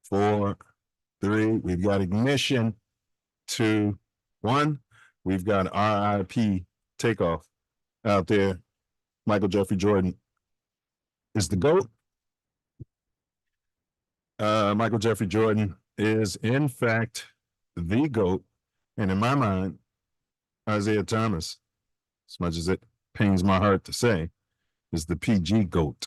4, 3. We've got ignition. 2, 1. We've got RIP takeoff out there. Michael Jeffrey Jordan is the GOAT. Michael Jeffrey Jordan is, in fact, the GOAT. And in my mind, Isaiah Thomas, as much as it pains my heart to say, is the PG GOAT.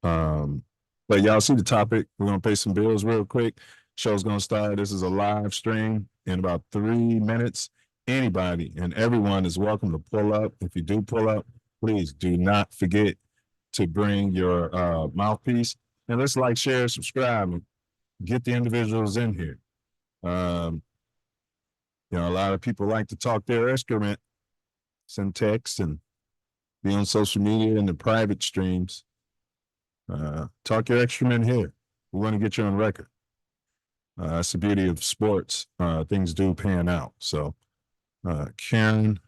But y'all see the topic. We're going to pay some bills real quick. Show's going to start. This is a live stream in about 3 minutes. Anybody and everyone is welcome to pull up. If you do pull up, please do not forget to bring your mouthpiece. And let's like, share, subscribe, and get the individuals in here. You know, a lot of people like to talk their excrement, send texts, and be on social media and the private streams. Talk your excrement here. We want to get you on record. That's the beauty of sports. Things do pan out. So, Karen,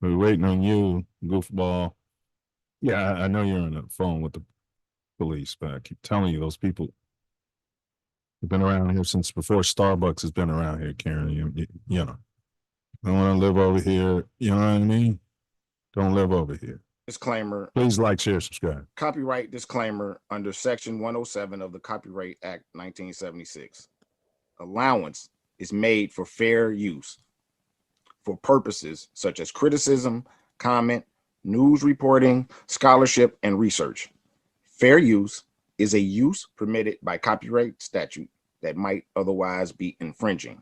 we're waiting on you, goofball. Yeah, I know you're on the phone with the police, but I keep telling you, those people have been around here since before Starbucks has been around here, Karen. You know, don't want to live over here. You know what I mean? Don't live over here. Disclaimer. Please like, share, subscribe. Copyright disclaimer under Section 107 of the Copyright Act 1976. Allowance is made for fair use for purposes such as criticism, comment, news reporting, scholarship, and research. Fair use is a use permitted by copyright statute that might otherwise be infringing.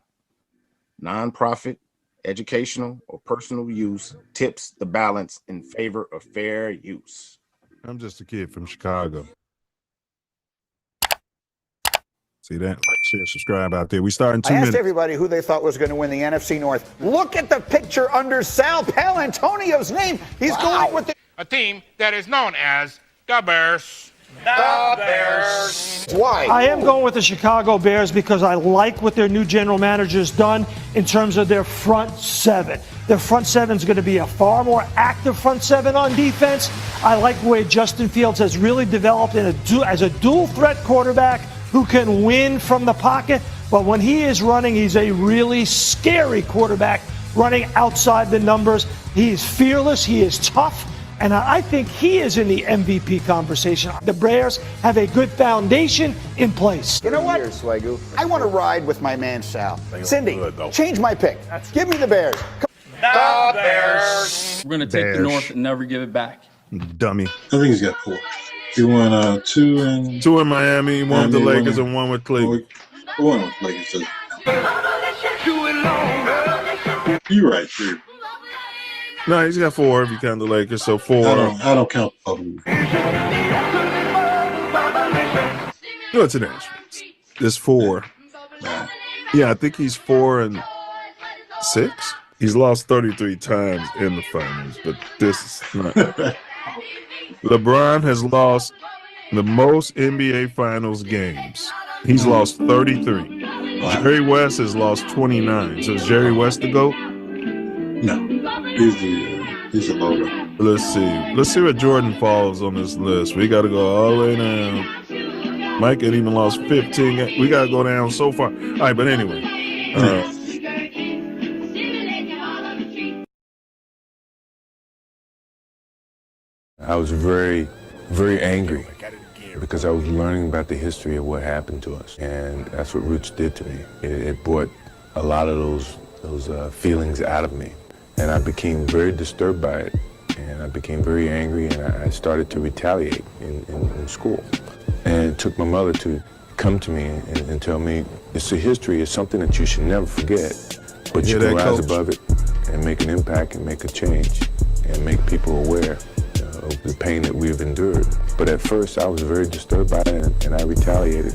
Nonprofit, educational, or personal use tips the balance in favor of fair use. I'm just a kid from Chicago. See that? Like, share, subscribe out there. We start in 2 minutes. I asked everybody who they thought was going to win the NFC North. Look at the picture under Sal Paolantonio's name. He's going with a team that is known as the Bears. The Bears. Why? I am going with the Chicago Bears because I like what their new general manager's done in terms of their front seven. Their front seven is going to be a far more active front seven on defense. I like the way Justin Fields has really developed as a dual threat quarterback who can win from the pocket. But when he is running, he's a really scary quarterback running outside the numbers. He is fearless. He is tough. And I think he is in the MVP conversation. The Bears have a good foundation in place. You know what? I want to ride with my man Sal. Cindy, change my pick. Give me the Bears. The Bears. We're going to take the North and never give it back. Dummy. I think he's got 4. He won 2 in Miami, one with the Lakers, and one with Cleveland. One with Lakers. You're right, too. No, he's got 4 if you count the Lakers, so 4. I don't count public. No, it's an Nationals. There's 4. Yeah, I think he's 4-6. He's lost 33 times in the finals, but this is not. LeBron has lost the most NBA Finals games. He's lost 33. Wow. Jerry West has lost 29. So is Jerry West the GOAT? No, he's a logo. Let's see what Jordan falls on this list. We got to go all the way down. Mike had even lost 15. We got to go down so far. All right, but anyway. I was very, very angry because I was learning about the history of what happened to us, and that's what Roots did to me. It brought a lot of those feelings out of me, and I became very disturbed by it, and I became very angry, and I started to retaliate in school. And it took my mother to come to me and tell me, it's a history, it's something that you should never forget, but you can rise above it and make an impact and make a change and make people aware of the pain that we've endured. But at first I was very disturbed by it, and I retaliated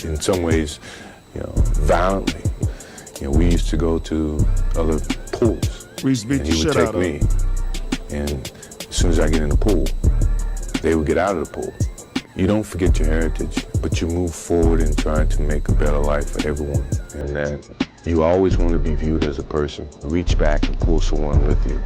in some ways, violently. We used to go to other pools, and he would take me, and as soon as I get in the pool, they would get out of the pool. You don't forget your heritage, but you move forward in trying to make a better life for everyone, and that you always want to be viewed as a person. Reach back and pull someone with you.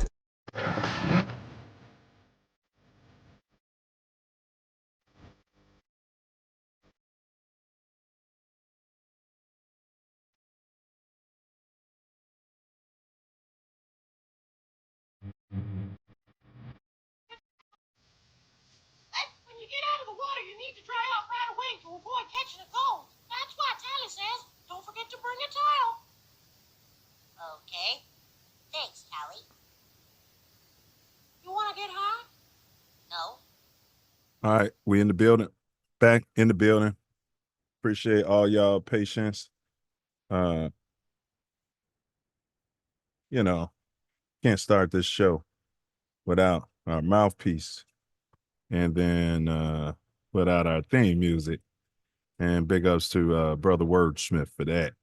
need to dry out right away to avoid catching a cold. That's why Tally says don't forget to bring a towel. Okay. Thanks, Tally. You want to get hot? No. All right, we in the building. Back in the building. Appreciate all y'all patience. You know, can't start this show without our mouthpiece and then without our theme music. And big ups to Brother Wordsmith for that.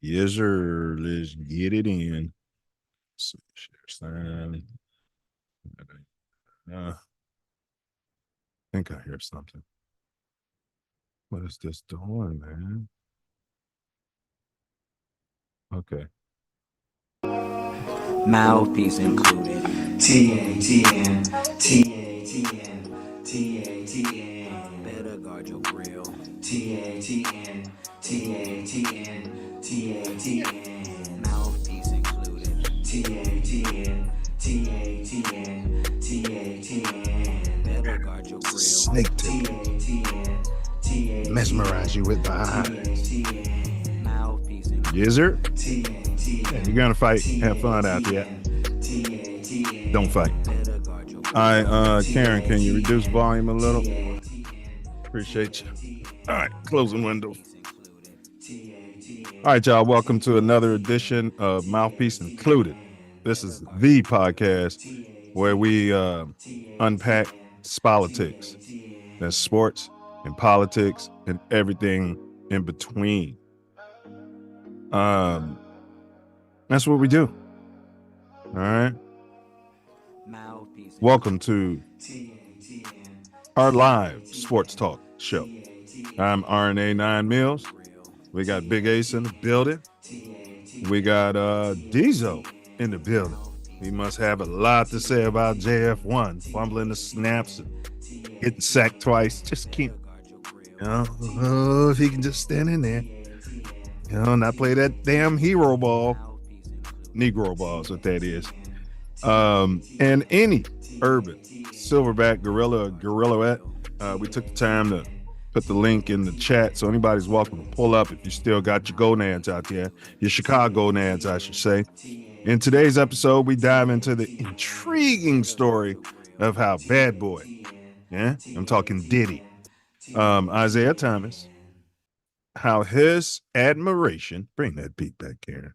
Yes, sir. Let's get it in. I think I hear something. What is this doing, man? Okay. Mouthpiece included. TATN, TATN, TATN. Better guard your grill. TATN, TATN, TATN. Mouthpiece included. TATN, TATN, TATN. Better guard your grill. Snake tip. TATN, Mesmerize you with the eyes. Mouthpiece included. Yes, sir. Yeah, you're gonna fight. Have fun out there. Don't fight. All right, Karen, can you reduce volume a little? Appreciate you. All right, closing window. All right, y'all. Welcome to another edition of Mouthpiece Included. This is the podcast where we unpack politics. That's sports and politics and everything in between. That's what we do. All right. Welcome to our live sports talk show. I'm RNA9 Milz. We got Big Ace in the building. We got Diesel in the building. He must have a lot to say about JF1 fumbling the snaps and getting sacked twice. Just can't, if he can just stand in there, not play that damn hero ball. Negro ball is what that is. And any urban silverback gorilla or gorilloette, we took the time to put the link in the chat, so anybody's welcome to pull up if you still got your gonads out there, your Chicago nads, I should say. In today's episode, we dive into the intriguing story of how Bad Boy, I'm talking Diddy, Isaiah Thomas, how his admiration, bring that beat back, Karen.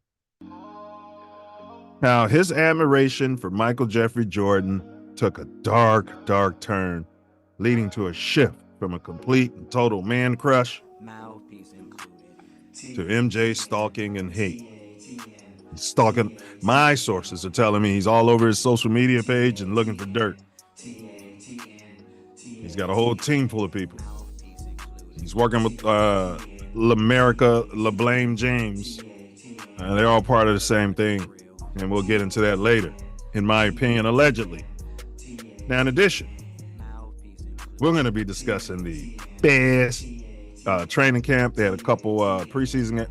How his admiration for Michael Jeffrey Jordan took a dark, dark turn, leading to a shift from a complete and total man crush to MJ stalking and hate. Stalking. My sources are telling me he's all over his social media page and looking for dirt. He's got a whole team full of people. He's working with LaMerica, LaBlame James. They're all part of the same thing. And we'll get into that later, in my opinion, allegedly. Now, in addition, we're going to be discussing the Bears training camp. They had a couple preseason,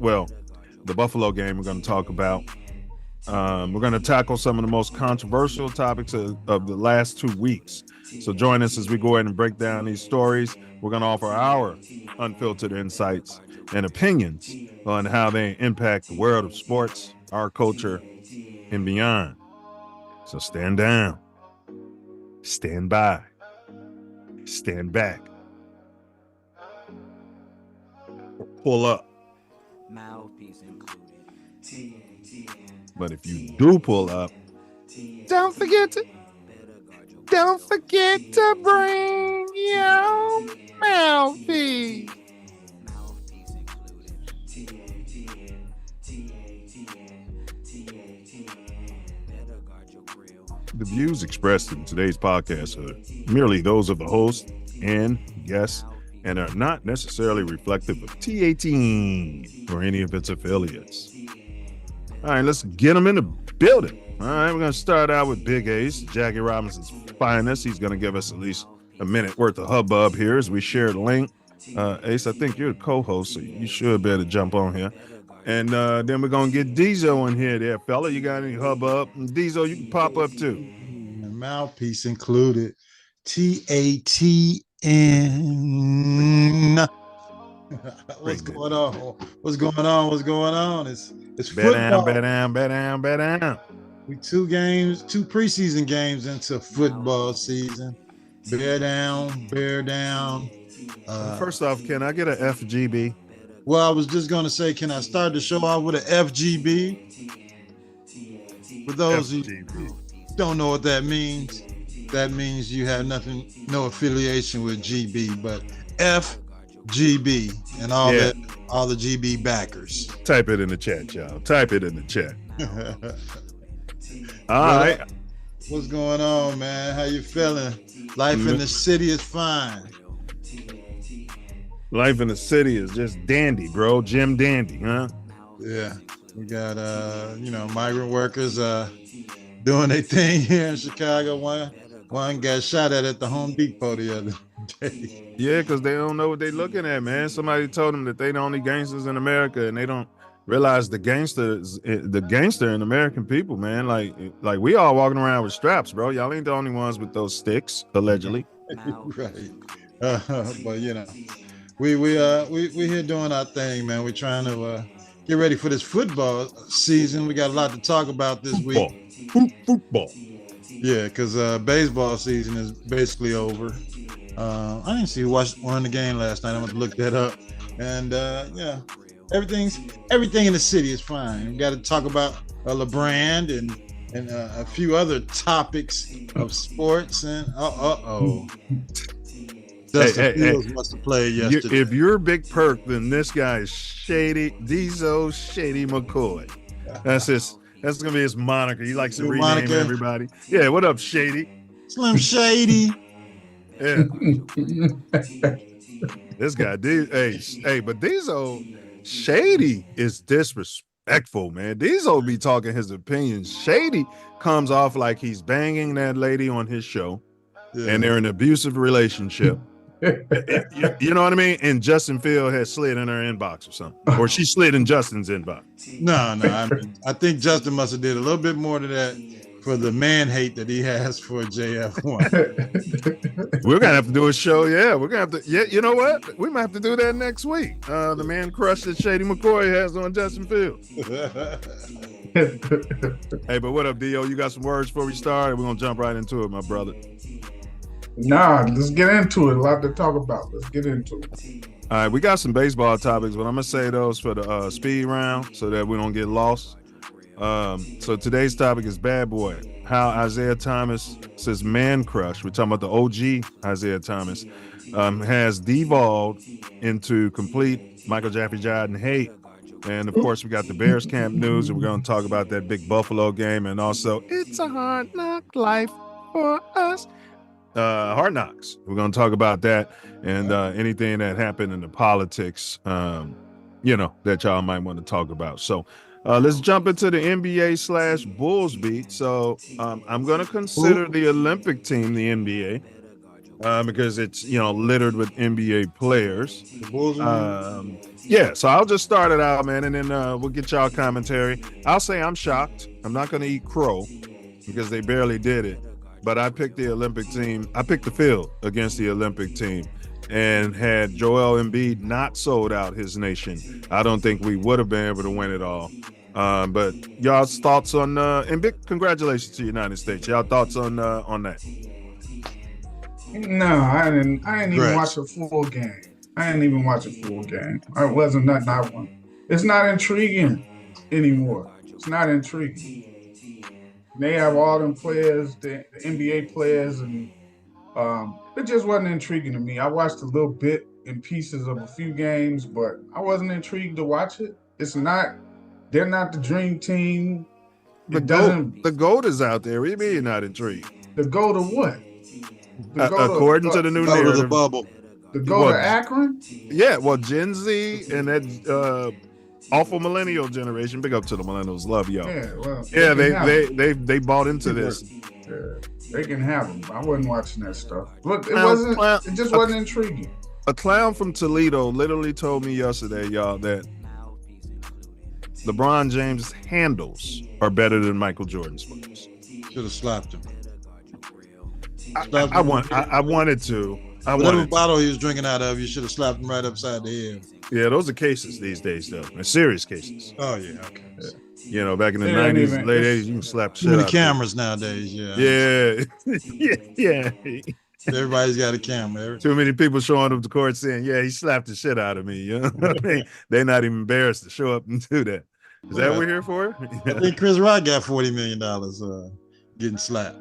the Buffalo game we're going to talk about. We're going to tackle some of the most controversial topics of the last 2 weeks. So join us as we go ahead and break down these stories. We're going to offer our unfiltered insights and opinions on how they impact the world of sports, our culture, and beyond. So stand down, stand by, stand back, or pull up. But if you do pull up, don't forget to bring your mouthpiece. The views expressed in today's podcast are merely those of the host and guests and are not necessarily reflective of TATN or any of its affiliates. All right, let's get them in the building. All right, we're going to start out with Big Ace, Jackie Robinson's finest. He's going to give us at least a minute worth of hubbub here as we share the link. Ace, I think you're the co-host, so you should be able to jump on here. And then we're going to get Diesel in here there, fella. You got any hubbub? And Diesel, you can pop up too. Mouthpiece included. TATN. in. What's going on? What's going on? What's going on? It's Bet down, football. bet down, bet down, bet down. We two preseason games into football season. Bear down, bear down. First off, can I get an FGB? Well, I was just going to say, can I start the show off with an FGB? For those who don't know what that means you have no affiliation with GB, but FGB and all the GB backers. Type it in the chat, y'all. Type it in the chat. All right. What's going on, man? How you feeling? Life in the city is fine. Life in the city is just dandy, bro. Jim Dandy, huh? Yeah. We got migrant workers doing their thing here in Chicago. One got shot at the Home Depot the other day. Yeah, because they don't know what they're looking at, man. Somebody told them that they the only gangsters in America, and they don't realize the gangster in American people, man. Like we all walking around with straps, bro. Y'all ain't the only ones with those sticks, allegedly. Right. But we here doing our thing, man. We're trying to get ready for this football season. We got a lot to talk about this week. Football. Yeah, because baseball season is basically over. I didn't see who won the game last night. I'm going to look that up. And everything in the city is fine. We got to talk about LeBron and a few other topics of sports. And Justin Fields must have played yesterday. If you're a big perk, then this guy is Shady McCoy. That's gonna be his moniker. He likes to rename everybody. Yeah, what up, Shady? Slim Shady. Yeah. This guy, but Diesel Shady is disrespectful, man. Diesel be talking his opinions. Shady comes off like he's banging that lady on his show, and they're in an abusive relationship. You know what I mean? And Justin Field has slid in her inbox or something, or she slid in Justin's inbox. No. I think Justin must have did a little bit more to that for the man hate that he has for JF1. We're gonna have to do a show. Yeah, we're gonna have to. Yeah, you know what? We might have to do that next week. The man crush that Shady McCoy has on Justin Field. Hey, but what up, Dio? You got some words before we start? We're gonna jump right into it, my brother. Nah, let's get into it. A lot to talk about. Let's get into it. All right, we got some baseball topics, but I'm gonna say those for the speed round so that we don't get lost. So today's topic is Bad Boy. How Isaiah Thomas's man crush, we're talking about the OG Isaiah Thomas, has devolved into complete Michael Jeffrey Jordan hate. And of course, we got the Bears camp news, and we're gonna talk about that big Buffalo game, and also it's a hard knock life for us. Hard Knocks. We're going to talk about that and anything that happened in the politics, that y'all might want to talk about. So let's jump into the NBA/Bulls beat. So I'm going to consider the Olympic team the NBA because it's, littered with NBA players. So I'll just start it out, man, and then we'll get y'all commentary. I'll say I'm shocked. I'm not going to eat crow because they barely did it. But I picked the Olympic team. I picked the field against the Olympic team. And had Joel Embiid not sold out his nation, I don't think we would have been able to win it all. But y'all's thoughts on and big congratulations to the United States. Y'all thoughts on that? No, I didn't even watch a full game. I wasn't nothing I wanted. It's not intriguing anymore. It's not intriguing. They have all them players, the NBA players, and it just wasn't intriguing to me. I watched a little bit in pieces of a few games, but I wasn't intrigued to watch it. They're not the dream team. The GOAT is out there. What do you mean you're not intrigued? The GOAT of what? According to the new narrative. The bubble. The GOAT of Akron? Yeah, well, Gen Z and that awful millennial generation. Big up to the millennials. Love y'all. They bought into this. Yeah, they can have them. I wasn't watching that stuff. Look, it just wasn't intriguing. A clown from Toledo literally told me yesterday, y'all, that LeBron James' handles are better than Michael Jordan's ones. Should have slapped him. I wanted to. Whatever bottle he was drinking out of, you should have slapped him right upside the head. Yeah, those are cases these days, though. They're serious cases. Oh yeah, okay. You know, back in the 90s, late 80s, you can slap shit Too many out cameras nowadays. Yeah. Yeah. Everybody's got a camera. Too many people showing up to court saying, "Yeah, he slapped the shit out of me." You know what I mean? They're not even embarrassed to show up and do that. Is that what we're here for? I think Chris Rock got $40 million getting slapped.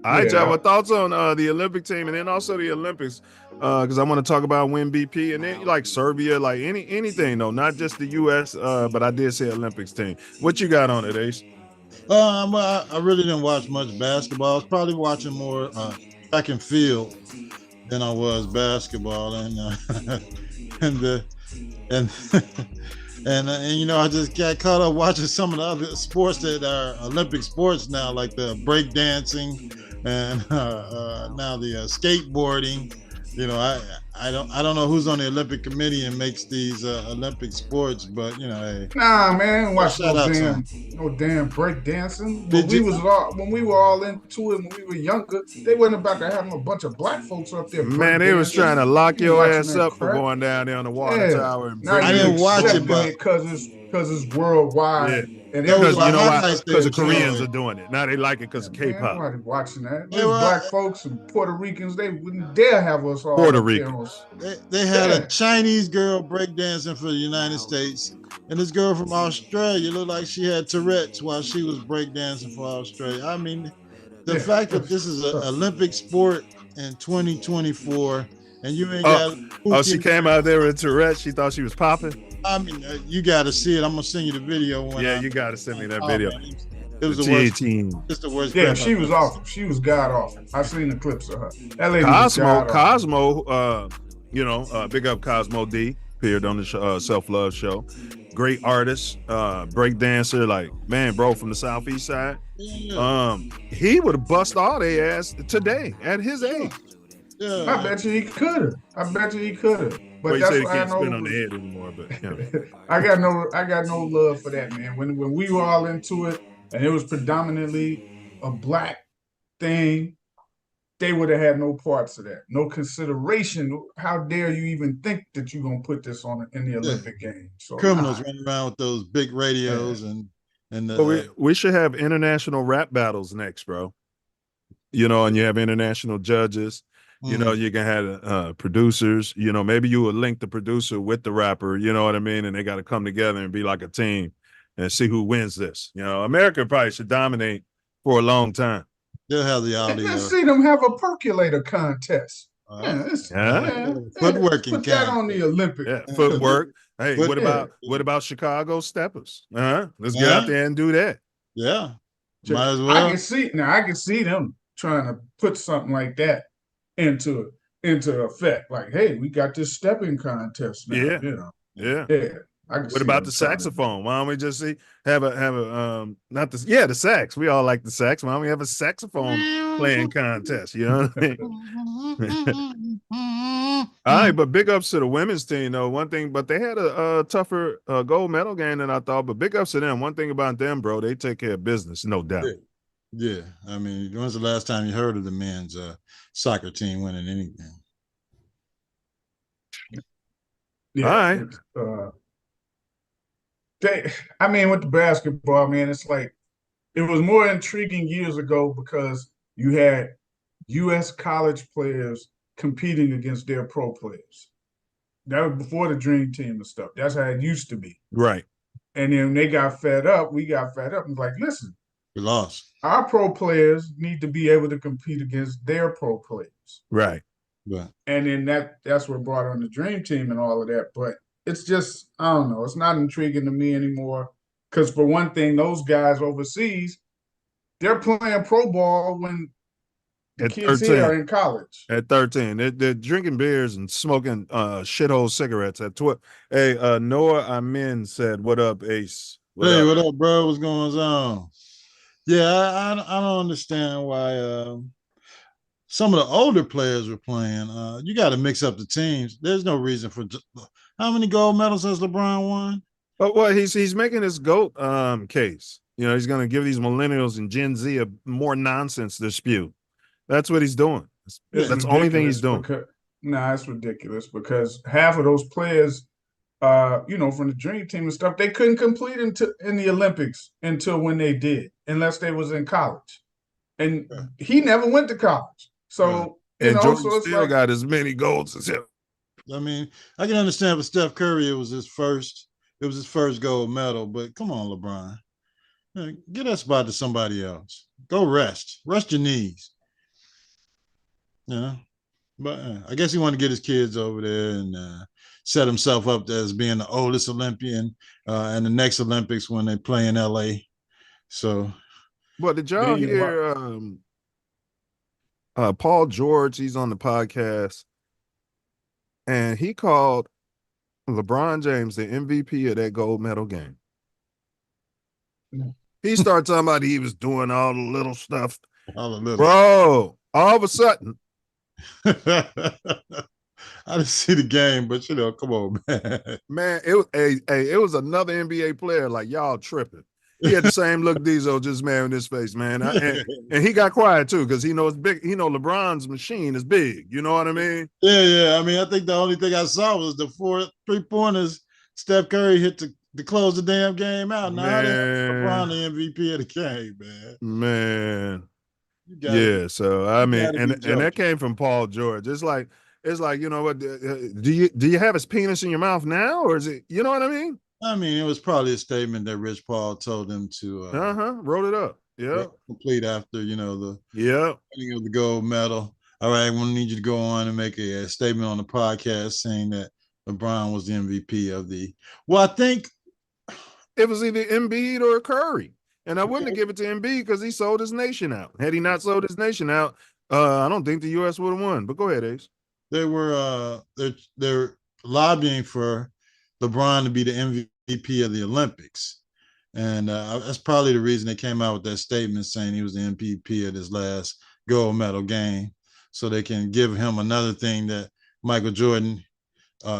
All right, John, what thoughts on the Olympic team and then also the Olympics? Because I want to talk about Win BP and then like Serbia, like anything though, not just the U.S. But I did say Olympics team. What you got on it, Ace? I really didn't watch much basketball. I was probably watching more track and field than I was basketball, and you know, I just got caught up watching some of the other sports that are Olympic sports now, like the break dancing and now the skateboarding. You know, I don't know who's on the Olympic committee and makes these Olympic sports, but you know, hey. Nah, man, watch no damn break dancing. When we were all into it when we were younger, they wasn't about to have a bunch of black folks up there. Man, they was trying to lock your ass up for going down there on the water tower. And I didn't watch it, but because it's worldwide. Yeah. And because you know why? Because the Koreans are doing it. Now they like it because of K-pop. Nobody watching that. There's black folks and Puerto Ricans. They wouldn't dare have us all. Puerto Ricans. They had a Chinese girl breakdancing for the United States, and this girl from Australia looked like she had Tourette's while she was breakdancing for Australia. I mean, the fact that this is an Olympic sport in 2024, and you ain't got. She came out there with Tourette's. She thought she was popping. I mean, you got to see it. I'm gonna send you the video. You got to send me that video. It was the worst. It's the worst. Yeah, she was awful. She was god awful. I've seen the clips of her. That lady Cosmo, you know, big up Cosmo D. Appeared on the Self Love show. Great artist, break dancer. Like, man, bro, from the southeast side. Yeah. He would have bust all their ass today at his age. Yeah. I bet you he could have. But Well, that's he why can't I know spin on the head anymore. But you know. I got no love for that, man. When we were all into it, and it was predominantly a black thing, they would have had no parts of that, no consideration. How dare you even think that you're gonna put this on in the Olympic Games? So, criminals running around with those big radios and we should have international rap battles next, bro. You know, and you have international judges. You know, you can have producers, you know, maybe you would link the producer with the rapper, you know what I mean? And they got to come together and be like a team and see who wins this. You know, America probably should dominate for a long time. They'll have the audio. Let's see them have a perculator contest. Footworking. Put that on the Olympic. Yeah, footwork. Hey, what about Chicago steppers? Let's get out there and do that. Yeah. Might as well. I can see them trying to put something like that into effect. Like, hey, we got this stepping contest now. Yeah. You know. Yeah. What about the saxophone? Why don't we just have a the sax? We all like the sax. Why don't we have a saxophone playing contest? You know what I mean? All right, but big ups to the women's team though. One thing, but they had a tougher gold medal game than I thought. But big ups to them. One thing about them, bro, they take care of business, no doubt. Yeah. I mean, when's the last time you heard of the men's soccer team winning anything? Yeah. All right. With the basketball, man, it's like it was more intriguing years ago because you had U.S. college players competing against their pro players. That was before the Dream Team and stuff. That's how it used to be. Right. And then they got fed up. We got fed up and like, listen, we lost. Our pro players need to be able to compete against their pro players. Right. Right. And then that's what brought on the Dream Team and all of that. But it's just, I don't know, it's not intriguing to me anymore. Because for one thing, those guys overseas, they're playing pro ball when the kids here are in college. At 13. They're drinking beers and smoking shithole cigarettes at 12. Hey, Noah Amin said, what up, Ace? What up, bro? What's going on? Yeah, I don't understand why some of the older players were playing. You got to mix up the teams. There's no reason for how many gold medals has LeBron won? But well, he's making his GOAT case. You know, he's going to give these millennials and Gen Z more nonsense to spew. That's what he's doing. That's the only thing he's doing. Nah, it's ridiculous because half of those players, from the dream team and stuff, they couldn't complete in the Olympics until when they did, unless they was in college. And he never went to college. So, and Jordan so it's still like, got as many goals as him. I mean, I can understand for Steph Curry, it was his first gold medal, but come on, LeBron. Get that spot to somebody else. Go rest your knees. But I guess he wanted to get his kids over there and set himself up as being the oldest Olympian and the next Olympics when they play in LA. So, well, did y'all hear Paul George? He's on the podcast, and he called LeBron James the MVP of that gold medal game. He started talking about he was doing all the little stuff. Bro, all of a sudden. I didn't see the game, but come on, man. Man, it was another NBA player like y'all tripping. He had the same look Diesel just man in his face, man. And he got quiet too, because he knows big. LeBron's machine is big. You know what I mean? Yeah. I mean, I think the only thing I saw was the 4 3-pointers Steph Curry hit to close the damn game out. Now LeBron the MVP of the game, man. Yeah, so I mean, and that came from Paul George. It's like you know what? Do you have his penis in your mouth now, or is it? You know what I mean? I mean, it was probably a statement that Rich Paul told him to wrote it up. Yeah, complete after the winning of the gold medal. All right, I'm gonna need you to go on and make a statement on the podcast saying that LeBron was the MVP of the. Well, I think it was either Embiid or Curry. And I wouldn't have given it to Embiid because he sold his nation out. Had he not sold his nation out, I don't think the U.S. would have won. But go ahead, Ace. They were they're lobbying for LeBron to be the MVP of the Olympics, and that's probably the reason they came out with that statement saying he was the MVP of this last gold medal game, so they can give him another thing that Michael Jordan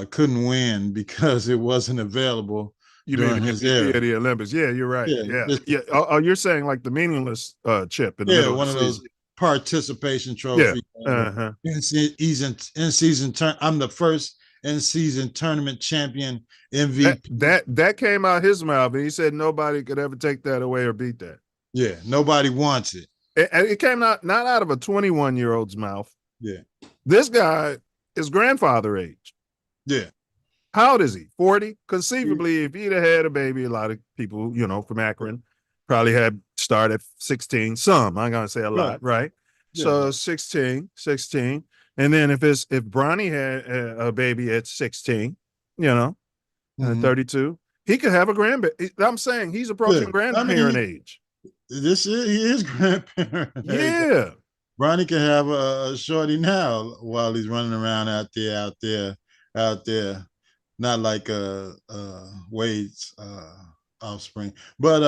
couldn't win because it wasn't available. You mean the Olympics? Yeah, you're right. Yeah. Oh, you're saying like the meaningless chip in the middle one of those participation trophies. Yeah. In season turn. I'm the first in-season tournament champion MVP. That came out his mouth, and he said nobody could ever take that away or beat that. Yeah, nobody wants it. It came not out of a 21-year-old's mouth. Yeah, this guy is grandfather age. Yeah. How old is he? 40? Conceivably, if he'd have had a baby, a lot of people, from Akron probably had started at 16. Some, I'm going to say a lot, right? Yeah. So 16. And then if Bronny had a baby at 16, 32, he could have a grandbaby. I'm saying he's approaching grandparent age. He is grandparent. Yeah. Bronny can have a shorty now while he's running around out there. Not like Wade's offspring, but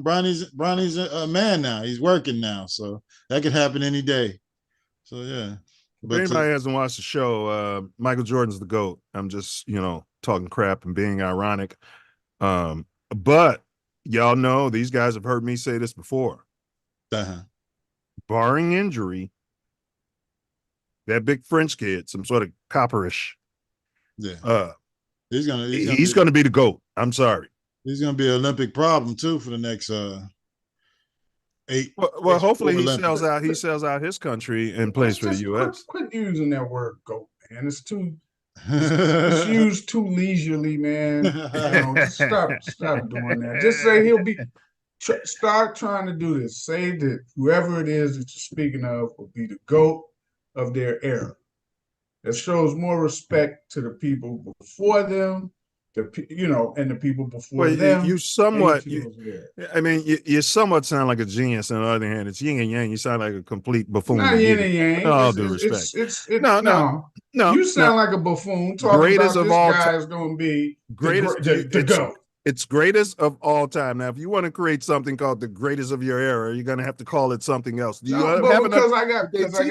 Bronny's a man now. He's working now, so that could happen any day. So yeah. But if anybody hasn't watched the show, Michael Jordan's the GOAT. I'm just talking crap and being ironic, but y'all know these guys have heard me say this before. Barring injury, that big French kid, some sort of copperish. Yeah, he's gonna be the GOAT. I'm sorry. He's gonna be an Olympic problem too for the next 8. Well, hopefully he sells out his country and plays for the U.S. Quit using that word GOAT, man. It's it's used too leisurely, man. Stop doing that. Just say he'll be. Start trying to do this. Say that whoever it is that you're speaking of will be the GOAT of their era. That shows more respect to the people before them, and the people before them. You somewhat sound like a genius. On the other hand, it's yin and yang. You sound like a complete buffoon. Not yin and yang. All due respect. No. You sound like a buffoon talking about this guy is going to be the GOAT. It's greatest of all time. Now, if you want to create something called the greatest of your era, you're going to have to call it something else. Do you because I got people like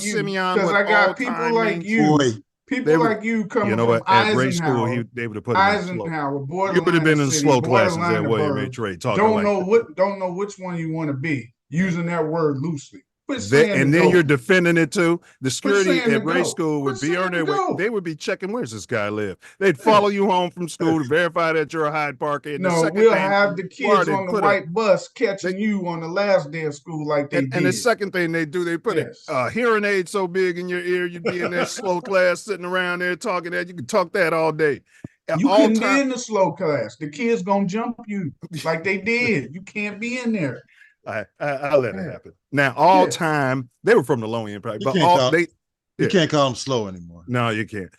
you. Because I got people like you. People like you coming from At grade school, they would have put Eisenhower. You would have been in slow classes at William A. Trey. Don't know which one you want to be, using that word loosely. Quit saying And the then GOAT. you're defending it too. The security saying the at Ray GOAT. School would Quit be on saying their the way. GOAT. They would be checking where's this guy live. They'd follow you home from school to verify that you're a Hyde Parker. And the No, second we'll thing, have the you are, kids they on the put white bus catching you on the last day of school like they and the did. second thing they do, they put Yes. a hearing aid so big in your ear, you'd be in that slow class sitting around there talking that. You could talk that all day. You all couldn't time, be in the slow class. The kids gonna jump you like they did. You can't be in there. I let it happen. Now, all Yeah. time, they were from the Low Impact, You but can't all call- they You can't call them slow anymore. No, you can't.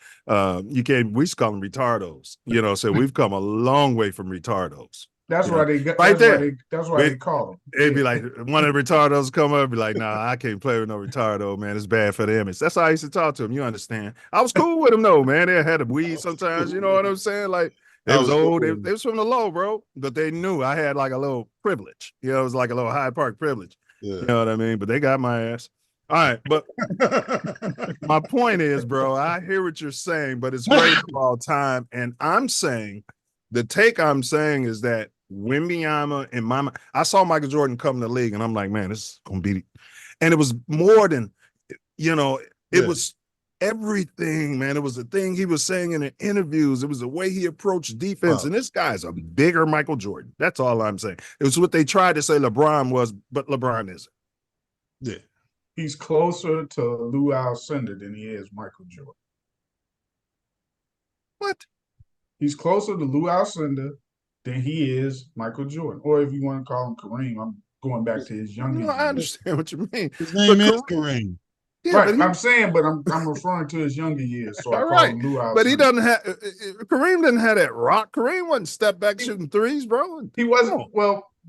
You can't. We used to call them retardos. You know, so we've come a long way from retardos. That's you why know? they got right that's there. why that's why they call them. It'd be like one of the retardos come up, be like, "Nah, I can't play with no retardo, man. It's bad for the image." That's how I used to talk to them. You understand? I was cool with them, though, man. They had a weed sometimes. You know what I'm saying? Like they was old. They was from the low, bro. But they knew I had like a little privilege. You know, it was like a little Hyde Park privilege. Yeah. You know what I mean? But they got my ass. All right, but my point is, bro, I hear what you're saying, but it's great of all time. And I'm saying, the take I'm saying is that Wembanyama in my mind, I saw Michael Jordan come to the league, and I'm like, man, this is gonna be, and it was more than, you know, it was everything, man. It was the thing he was saying in the interviews. It was the way he approached defense. And this guy's a bigger Michael Jordan. That's all I'm saying. It was what they tried to say LeBron was, but LeBron isn't. Yeah. He's closer to Lou Alcindor than he is Michael Jordan. What? He's closer to Lou Alcindor than he is Michael Jordan. Or if you want to call him Kareem, I'm going back to his younger years. I understand what you mean. His name is Kareem. Yeah, right, I'm saying, but I'm referring to his younger years, so I call him Lou Alcindor. But he doesn't have Kareem didn't have that rock. Kareem wasn't step back shooting threes, bro. He wasn't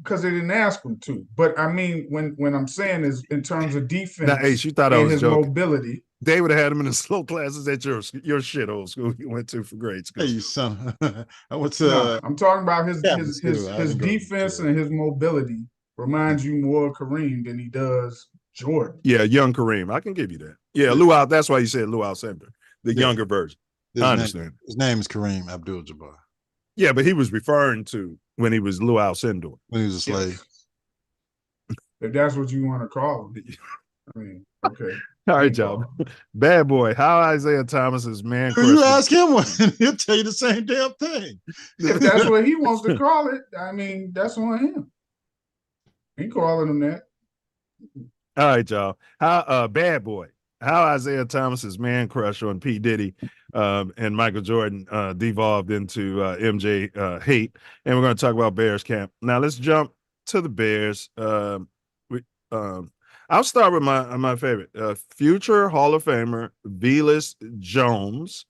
because they didn't ask him to. But I mean, when I'm saying is in terms of defense Now, Ace, you thought I and was his joking. mobility. They would have had him in the slow classes at your shit old school you went to for grade school. Hey, you son. I went No, to. I'm talking about his his defense and his mobility reminds you more of Kareem than he does Jordan. Yeah, young Kareem. I can give you that. Yeah, Lou Al. That's why you said Lou Alcindor, the younger version. I understand. His name is Kareem Abdul-Jabbar. Yeah, but he was referring to when he was Lou Alcindor. When he was a slave. If that's what you want to call him. I mean, okay. All right, y'all. Bad boy. How Isaiah Thomas's man crush. You ask him one, he'll tell you the same damn thing. If that's what he wants to call it, I mean, that's on him. He calling him that. All right, y'all. How bad boy. How Isaiah Thomas's man crush on P. Diddy and Michael Jordan devolved into MJ hate. And we're going to talk about Bears camp. Now let's jump to the Bears. I'll start with my favorite, future Hall of Famer Velus Jones.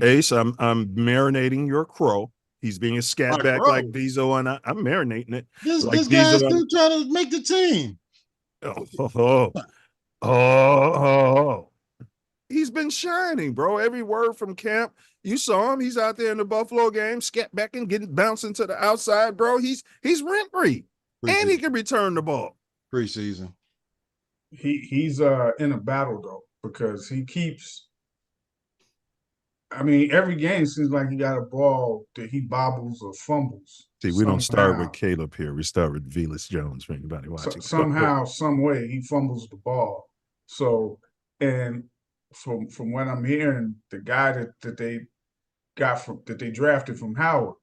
Ace, I'm marinating your crow. He's being a scat back like Diesel, and I'm marinating it. This like guy's still trying to make the team. Oh. He's been shining, bro. Every word from camp. You saw him. He's out there in the Buffalo game, scat back and getting bouncing to the outside, bro. He's rent-free. And he can return the ball. Preseason. He's in a battle though, because he keeps, I mean, every game seems like he got a ball that he bobbles or fumbles. See, we don't start with Caleb here. We start with Velus Jones for anybody watching. Somehow, some way, he fumbles the ball. So, and from what I'm hearing, the guy that they that they drafted from Howard,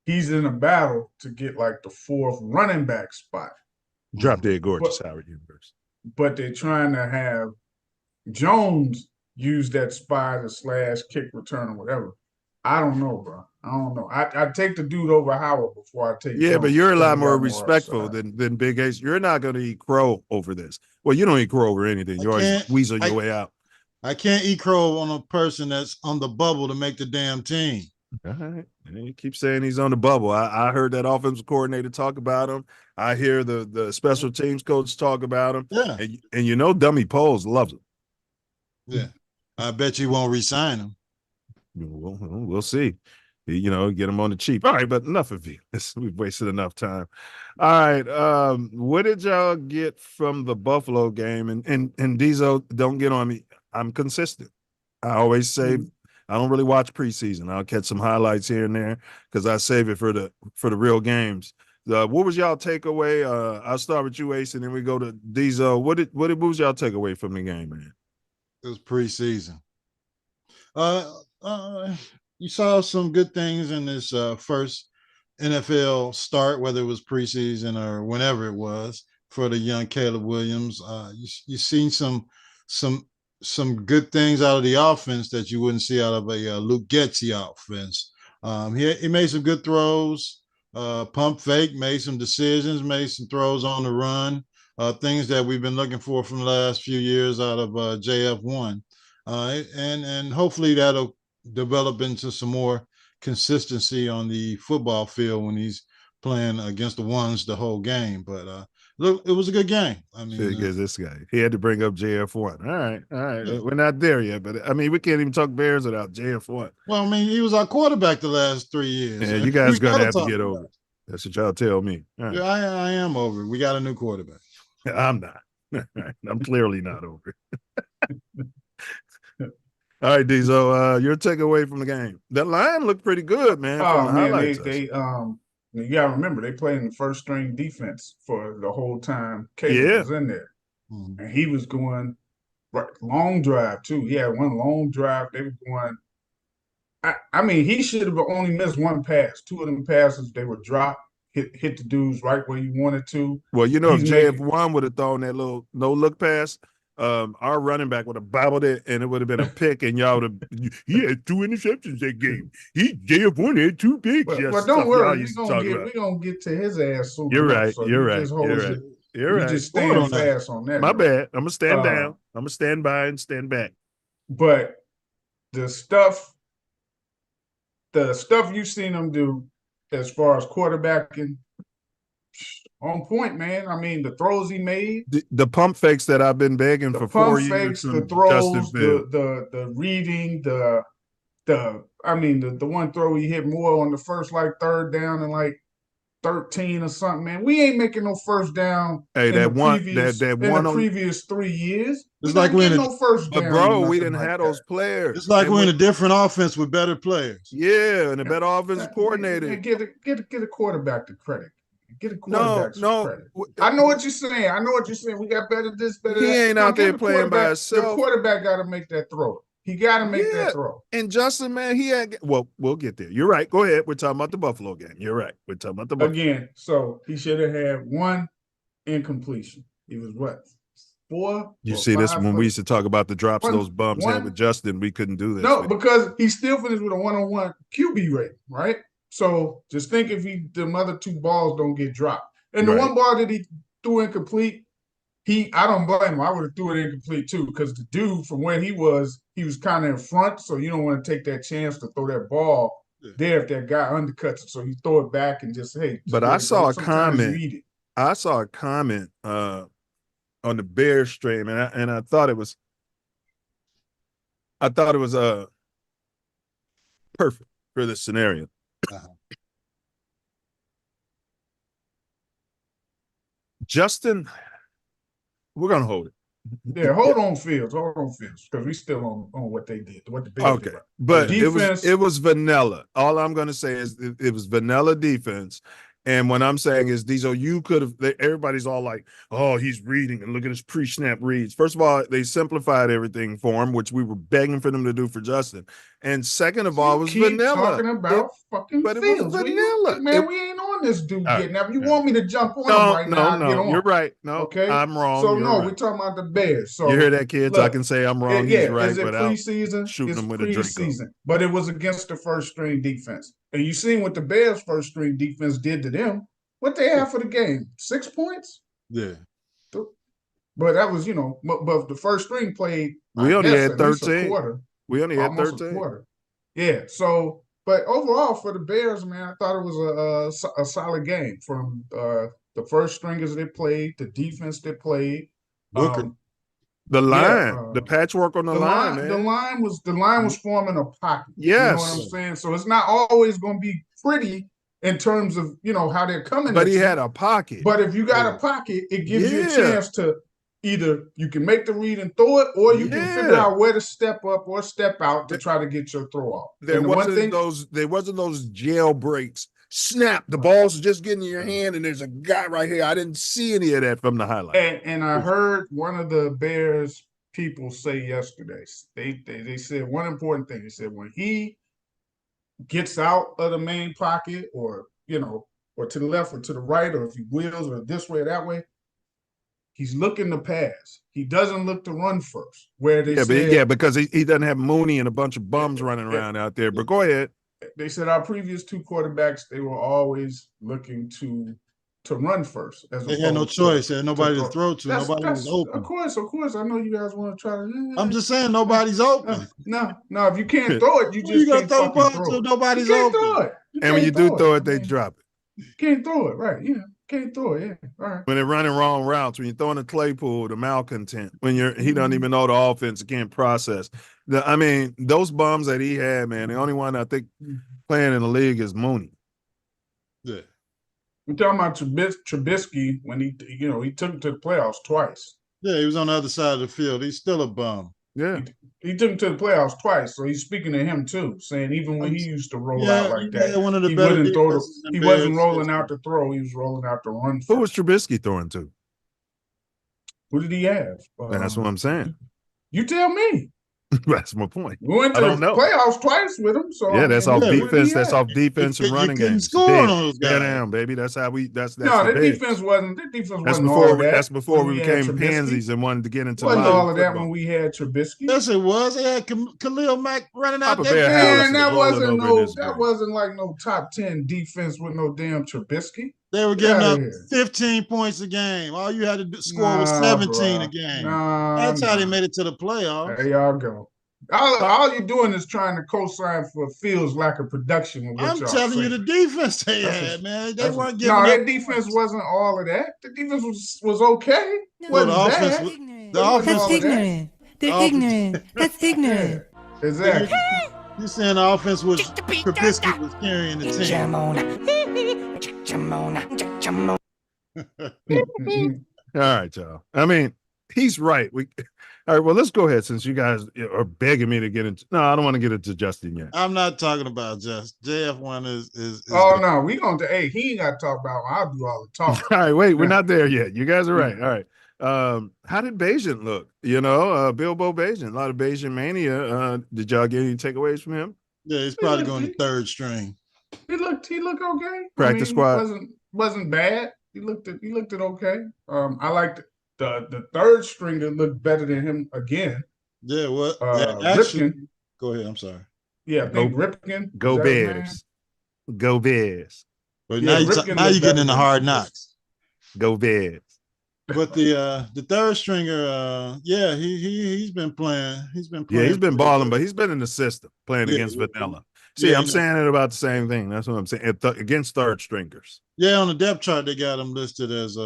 he's in a battle to get like the fourth running back spot. Drop dead gorgeous Howard University. But they're trying to have Jones use that spy to / kick return or whatever. I don't know, bro. I don't know. I'd take the dude over Howard before I take Yeah, Jones. but you're a lot more respectful than Big Ace. You're not going to eat crow over this. Well, you don't eat crow over anything. You always weasel your way out. I can't eat crow on a person that's on the bubble to make the damn team. All right. And you keep saying he's on the bubble. I heard that offensive coordinator talk about him. I hear the special teams coach talk about him. Yeah. And you know Dummy Poles loves him. Yeah. I bet you won't re-sign him. We'll see. You know, get him on the cheap. All right, but enough of you. We've wasted enough time. All right. What did y'all get from the Buffalo game? And Diesel, don't get on me. I'm consistent. I always say I don't really watch preseason. I'll catch some highlights here and there because I save it for the real games. What was y'all takeaway? I'll start with you, Ace, and then we go to Diesel. What was y'all takeaway from the game, man? It was preseason. You saw some good things in this first NFL start, whether it was preseason or whenever it was, for the young Caleb Williams. You seen some good things out of the offense that you wouldn't see out of a Luke Getsy offense. He made some good throws, pump fake, made some decisions, made some throws on the run, things that we've been looking for from the last few years out of JF1. And hopefully that'll develop into some more consistency on the football field when he's playing against the ones the whole game. But look, it was a good game. I mean, this guy, he had to bring up JF1. All right. Yeah. We're not there yet, but I mean, we can't even talk Bears without JF1. Well, I mean, he was our quarterback the last 3 years. Yeah, you guys gonna have to get over it. That's what y'all tell me. Right. Yeah, I am over it. We got a new quarterback. I'm not. I'm clearly not over it. All right, Diesel, your takeaway from the game. That line looked pretty good, man. Oh man, they you gotta remember they played in the first string defense for the whole time Caleb was in there. Mm-hmm. And he was going long drive too. He had one long drive. They were going. I mean, he should have only missed one pass. Two of them passes, they were dropped, hit the dudes right where you wanted to. Well, you know, if JF1 would have thrown that little no-look pass, our running back would have bobbled it, and it would have been a pick, and y'all would have. He had 2 interceptions that game. JF1 had 2 picks. But don't worry, we're gonna get to his ass soon. You're right. So You're right. You're right. Just stand fast on that. My bad. I'm gonna stand down. I'm gonna stand by and stand back. But the stuff you've seen him do as far as quarterbacking, on point, man. I mean, the throws he made, the pump fakes that I've been begging for 4 years, the throws, the reading, the one throw he hit more on the first third down and 13 or something, man. We ain't making no first down. Hey, in the previous 3 years. It's like we're in no first down. But bro, we didn't have those players. It's like we're in a different offense with better players. Yeah, and a better offensive coordinator. Get a quarterback the credit. Get a quarterback credit. I know what you're saying. We got better this, better that. He ain't out there playing by himself. The quarterback got to make that throw. He got to make that throw. And Justin, man, we'll get there. You're right. Go ahead. We're talking about the Buffalo game. You're right. We're talking about the Buffalo. Again, so he should have had 1 incompletion. He was what? 4? You see this when we used to talk about the drops those bums had with Justin. We couldn't do this. No, because he still finished with a 1-on-1 QB rating, right? So just think if them other 2 balls don't get dropped. And the one ball that he threw incomplete, I don't blame him. I would have threw it incomplete too, because the dude from where he was kind of in front, so you don't want to take that chance to throw that ball there if that guy undercuts it. So you throw it back and just But I saw a comment. I saw a comment on the Bears stream, and I thought it was perfect for this scenario. Justin, we're gonna hold it. Yeah, hold on, Fields, because we still on what they did, what the Bears did. But defense, it was vanilla. All I'm gonna say is it was vanilla defense. And what I'm saying is, Diesel, you could have. Everybody's all like, "Oh, he's reading and look at his pre-snap reads." First of all, they simplified everything for him, which we were begging for them to do for Justin. And second of all, it was vanilla. Talking about fucking Fields. It was vanilla. We ain't on this dude yet. Now, if you want me to jump on him right now, get on. You're right. No, okay, I'm wrong. So we're talking about the Bears. So you hear that, kids? Look, I can say I'm wrong. He's right. Is it preseason? Shooting him with a Draco. But it was against the first string defense, and you seen what the Bears' first string defense did to them. What they have for the game? 6 points? Yeah. But that was, but the first string played. We only had 13. We only had 13. Yeah. So, but overall for the Bears, man, I thought it was a solid game from the first stringers that played, the defense that played. The line, the patchwork on the line, man. The line was forming a pocket. Yes. You know what I'm saying? So it's not always going to be pretty in terms of, how they're coming. But he had a pocket. But if you got a pocket, it gives you a chance to either you can make the read and throw it, or you can figure out where to step up or step out to try to get your throw off. There wasn't those jailbreaks snap, the balls are just getting in your hand, and there's a guy right here. I didn't see any of that from the highlight. And I heard one of the Bears people say yesterday, they said one important thing. They said when he gets out of the main pocket, or or to the left or to the right, or if he wheels or this way or that way, he's looking to pass. He doesn't look to run first. Where they said, because he doesn't have Mooney and a bunch of bums running around out there. But go ahead. They said our previous two quarterbacks, they were always looking to run first. They had no choice. They had nobody to throw to. Nobody was open. Of course. I know you guys want to try to. I'm just saying nobody's open. No. If you can't throw it, you just can't throw the ball till nobody's open. Throw it. And when you do throw it, they drop it. You can't throw it, right? Yeah, can't throw it. Yeah, all right. When they're running wrong routes, when you're throwing a Claypool, the malcontent, when he doesn't even know the offense, can't process. Those bums that he had, man. The only one I think playing in the league is Mooney. Yeah. We're talking about Trubisky when he took him to the playoffs twice. Yeah, he was on the other side of the field. He's still a bum. Yeah. He took him to the playoffs twice, so he's speaking to him too, saying even when he used to roll out like that, one of the he better wouldn't throw he wasn't rolling defenses. out to throw, he was rolling out to run. Who was Trubisky throwing to? Who did he have? That's what I'm saying. You tell me. That's my point. We went to the playoffs twice with him. So that's off defense. That's off defense and running games. Score on those guys. Yeah, damn, baby. That's how we. That's the defense wasn't. The defense wasn't all that. That's before we became pansies and wanted to get into. Wasn't all of that when we had Trubisky? Yes, it was. They had Khalil Mack running out there. Man, that wasn't like no top 10 defense with no damn Trubisky. They were giving up 15 points a game. All you had to score was 17 a game. That's how they made it to the playoffs. There y'all go. All you're doing is trying to co-sign for Fields' lack of production. I'm telling you, the defense they had, man. They weren't giving up. No, their defense wasn't all of that. The defense was okay. Well, the offense That's ignorant. They're ignorant. That's ignorant. Exactly. You're saying the offense was Trubisky was carrying the team. All right, y'all. He's right. All right, well, let's go ahead since you guys are begging me to get into. No, I don't want to get into Justin yet. I'm not talking about Just. JF1 is no, we gonna. Hey, he ain't got to talk about. I'll do all the talking. All right, wait, we're not there yet. You guys are right. All right. How did Bayesian look? Bilbo Bayesian, a lot of Bayesian mania. Did y'all get any takeaways from him? Yeah, he's probably going to third string. He looked okay. Practice squad wasn't bad. He looked it okay. I liked the third stringer looked better than him again. Yeah, what? Ripken. Go ahead. I'm sorry. Yeah, I think Ripken. Go Bears. Go Bears. But now you're getting into hard knocks. Go Bears. But the third stringer, he's been playing. He's been playing. Yeah, he's been balling, but he's been in the system playing against Vanilla. See, I'm saying it about the same thing. That's what I'm saying. Against third stringers. Yeah, on the depth chart they got him listed as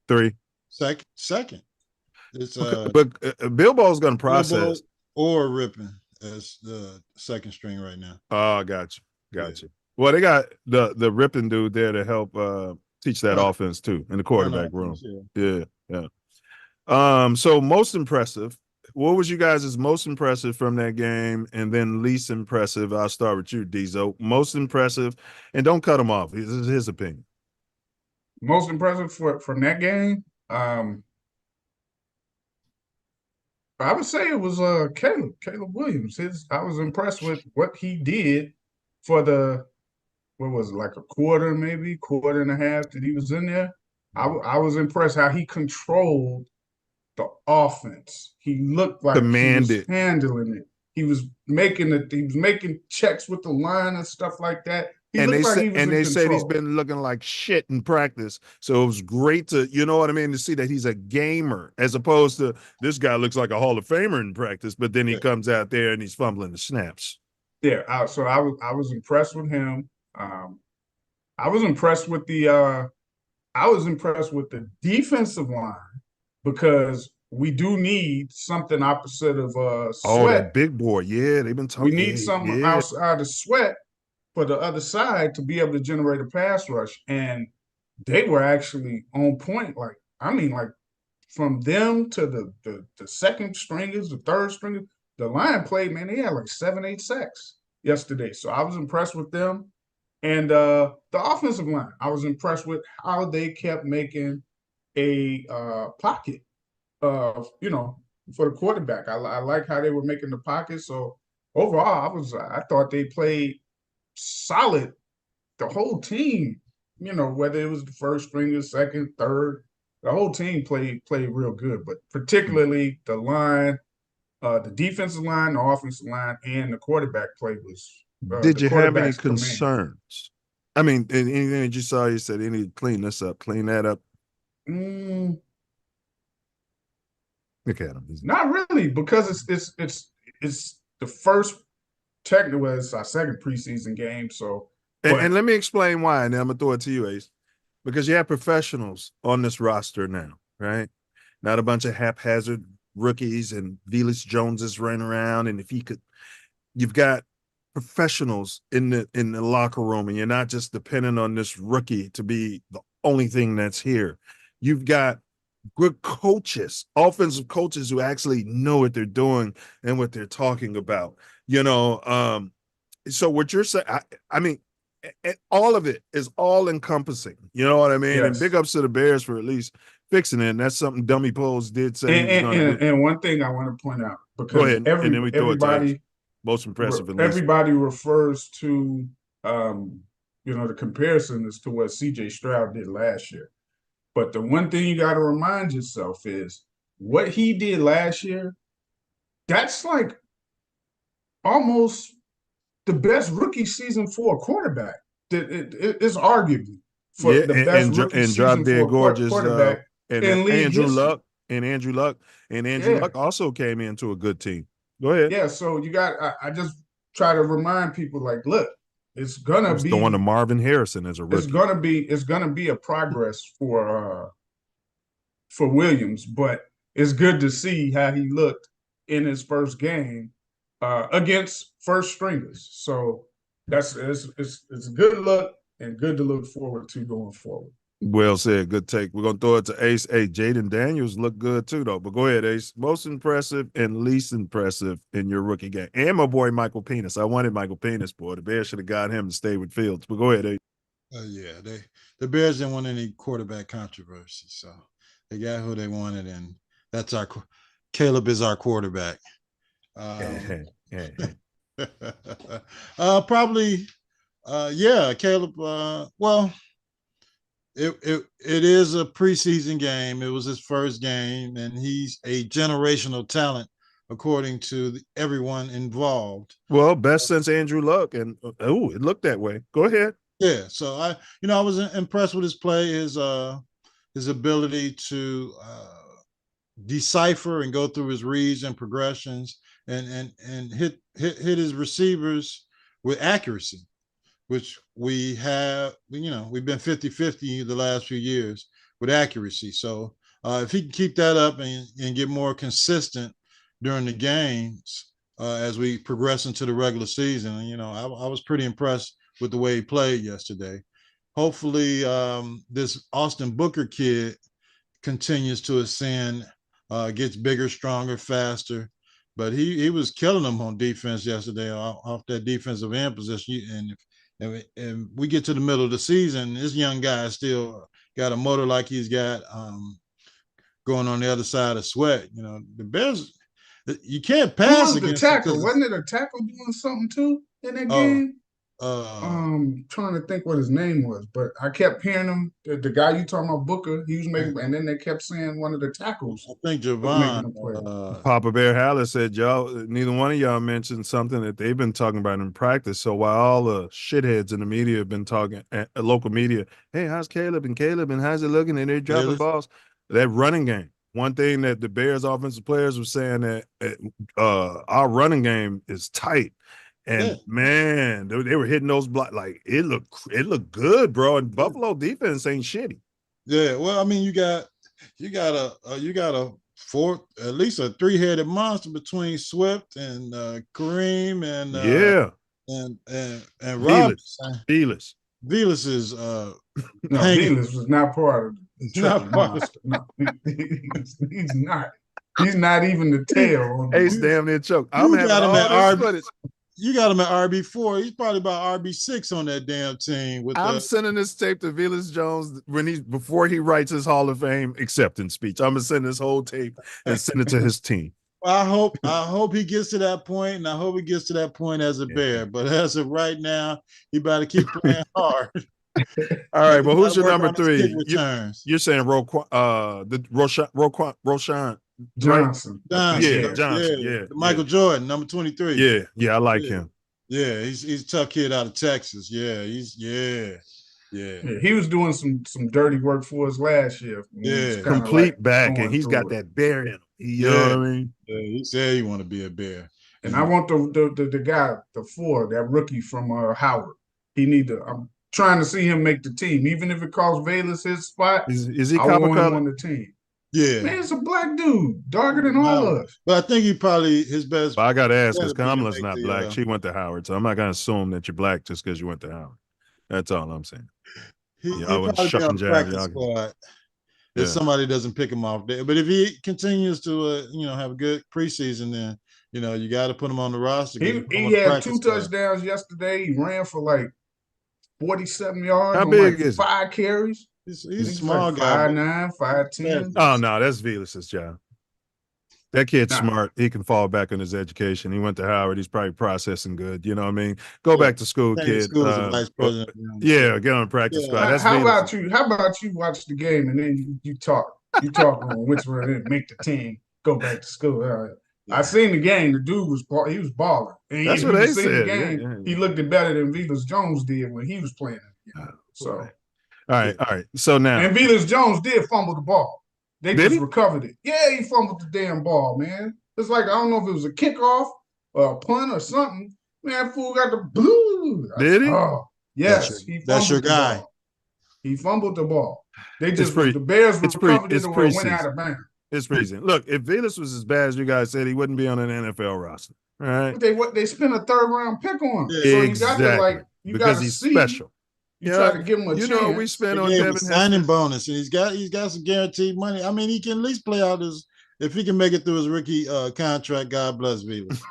3. Second. It's but Bilbo's going to process or Rippin as the second string right now. Oh, got you. Well, they got the Rippin dude there to help teach that offense too in the quarterback room. Yeah. So most impressive. What was you guys' most impressive from that game, and then least impressive? I'll start with you, Diesel. Most impressive, and don't cut him off. This is his opinion. Most impressive from that game. I would say it was Caleb Williams. I was impressed with what he did for what was it, like a quarter and a half that he was in there. I was impressed how he controlled the offense. He looked like he was handling it. He was making checks with the line and stuff like that. They said he's been looking like shit in practice. So it was great to, to see that he's a gamer, as opposed to this guy looks like a Hall of Famer in practice, but then he comes out there and he's fumbling the snaps. Yeah, so I was impressed with him. I was impressed with the defensive line, because we do need something opposite of Sweat. Oh, that big boy. Yeah, they've been talking. We need something outside of Sweat for the other side to be able to generate a pass rush. And they were actually on point. Like from them to the second stringers, the third stringers, the line played, man, they had like 7-8 sacks yesterday. So I was impressed with them. And the offensive line, I was impressed with how they kept making a pocket, for the quarterback. I like how they were making the pocket. So overall, I thought they played solid. The whole team, whether it was the first stringer, second, third, the whole team played real good. But particularly the line, the defensive line, the offensive line, and the quarterback play was. Did you have any concerns? I mean, anything that you saw, you said, you need to clean this up, clean that up. Look at him. Not really, because it's the first technically, it's our second preseason game. So, and let me explain why, and then I'm gonna throw it to you, Ace, because you have professionals on this roster now, right? Not a bunch of haphazard rookies and Velus Joneses running around. And if he could, you've got professionals in the locker room, and you're not just dependent on this rookie to be the only thing that's here. You've got good coaches, offensive coaches who actually know what they're doing and what they're talking about. So what you're saying, I mean, all of it is all encompassing. You know what I mean? Yes. And big ups to the Bears for at least fixing it. And that's something Dummy Pose did say. And one thing I want to point out, because and then we throw everybody. Most impressive. Everybody refers to, the comparison as to what CJ Stroud did last year. But the one thing you got to remind yourself is what he did last year, that's like almost the best rookie season for a quarterback. It's arguably for the best rookie season for a quarterback. And Andrew Luck. And Andrew Luck also came into a good team. Go ahead. Yeah, so you got. I just try to remind people, like, look, it's gonna be throwing to Marvin Harrison as a rookie. It's gonna be a progress for Williams, but it's good to see how he looked in his first game against first stringers. So it's a good look and good to look forward to going forward. Well said. Good take. We're going to throw it to Ace. Hey, Jaden Daniels looked good too, though. But go ahead, Ace. Most impressive and least impressive in your rookie game. And my boy, Michael Penis. I wanted Michael Penis, boy. The Bears should have got him to stay with Fields. But go ahead, Ace. The Bears didn't want any quarterback controversy. So they got who they wanted, and that's Caleb is our quarterback. Probably, Caleb, It is a preseason game. It was his first game, and he's a generational talent, according to everyone involved. Well, best since Andrew Luck, and it looked that way. Go ahead. Yeah, so I was impressed with his play, his ability to decipher and go through his reads and progressions, and hit his receivers with accuracy, which we have, we've been 50-50 the last few years with accuracy. So if he can keep that up and get more consistent during the games as we progress into the regular season, I was pretty impressed with the way he played yesterday. Hopefully this Austin Booker kid continues to ascend, gets bigger, stronger, faster. But he was killing them on defense yesterday off that defensive end position. And we get to the middle of the season, this young guy still got a motor like he's got going on the other side of Sweat. The Bears, you can't pass against the tackle. Wasn't it a tackle doing something too in that game? Trying to think what his name was, but I kept hearing him. The guy you talking about, Booker, he was making, and then they kept saying one of the tackles. I think Javon. Papa Bear Haller said, y'all, neither one of y'all mentioned something that they've been talking about in practice. So while all the shitheads in the media have been talking, local media, hey, how's Caleb and how's it looking? And they're dropping balls. That running game. One thing that the Bears offensive players were saying that our running game is tight. And man, they were hitting those blocks like it looked good, bro. And Buffalo defense ain't shitty. Yeah, well, I mean, you got a fourth, at least a three-headed monster between Swift and Kareem and and Robinson. Velus is no, Velus was not part of the monster. No, he's not. He's not even the tail. Ace damn near choke. I'm having all this footage. you got him at RB4. He's probably about RB6 on that damn team. I'm sending this tape to Velus Jones before he writes his Hall of Fame acceptance speech. I'm gonna send this whole tape and send it to his team. I hope he gets to that point, and I hope he gets to that point as a Bear. But as of right now, he better keep playing hard. All right, well, who's your number 3? You're saying Roshan Johnson. Yeah, Johnson. Yeah, Michael Jordan, number 23. Yeah, I like him. Yeah, he's a tough kid out of Texas. Yeah, he was doing some dirty work for us last year. Yeah, complete back, and he's got that Bear in him. You know what I mean? Yeah, he said he want to be a Bear. And I want the guy, the 4, that rookie from Howard. I'm trying to see him make the team, even if it costs Velus his spot. Is he I want him copper on the team. Yeah, man, it's a black dude, darker than all of us. But I think he probably his best. Well, I got to ask because Kamala's not black. She went to Howard, so I'm not going to assume that you're black just because you went to Howard. That's all I'm saying. He probably be on the practice squad if somebody doesn't pick him off there. But if he continues to have a good preseason, then you got to put him on the roster. He had 2 touchdowns yesterday. He ran for like 47 yards. How big is 5 carries? He's a small guy. 5'9", 5'10". Oh no, that's Velus's job. That kid's smart. He can fall back on his education. He went to Howard. He's probably processing good. You know what I mean? Go back to school, kid. Vice president. Yeah, get on practice squad. How about you watch the game and then you talk on which one didn't make the team, go back to school. I seen the game. The dude was balling. And that's what they said. The game, he looked better than Velus Jones did when he was playing. So. All right. So now, and Velus Jones did fumble the ball. They just recovered it. Yeah, he fumbled the damn ball, man. It's like, I don't know if it was a kickoff or a punt or something. Man, fool got the blue. Did he? Oh, yes. That's your guy. He fumbled the ball. They just the Bears recovered it and went out of bounds. It's freezing. Look, if Velus was as bad as you guys said, he wouldn't be on an NFL roster. All right. But they spent a 3rd round pick on him. Yeah, so exactly. Because he's special. You try to give him a chance. We spent on Devin signing bonus, and he's got some guaranteed money. I mean, he can at least play out if he can make it through his rookie contract. God bless Velus.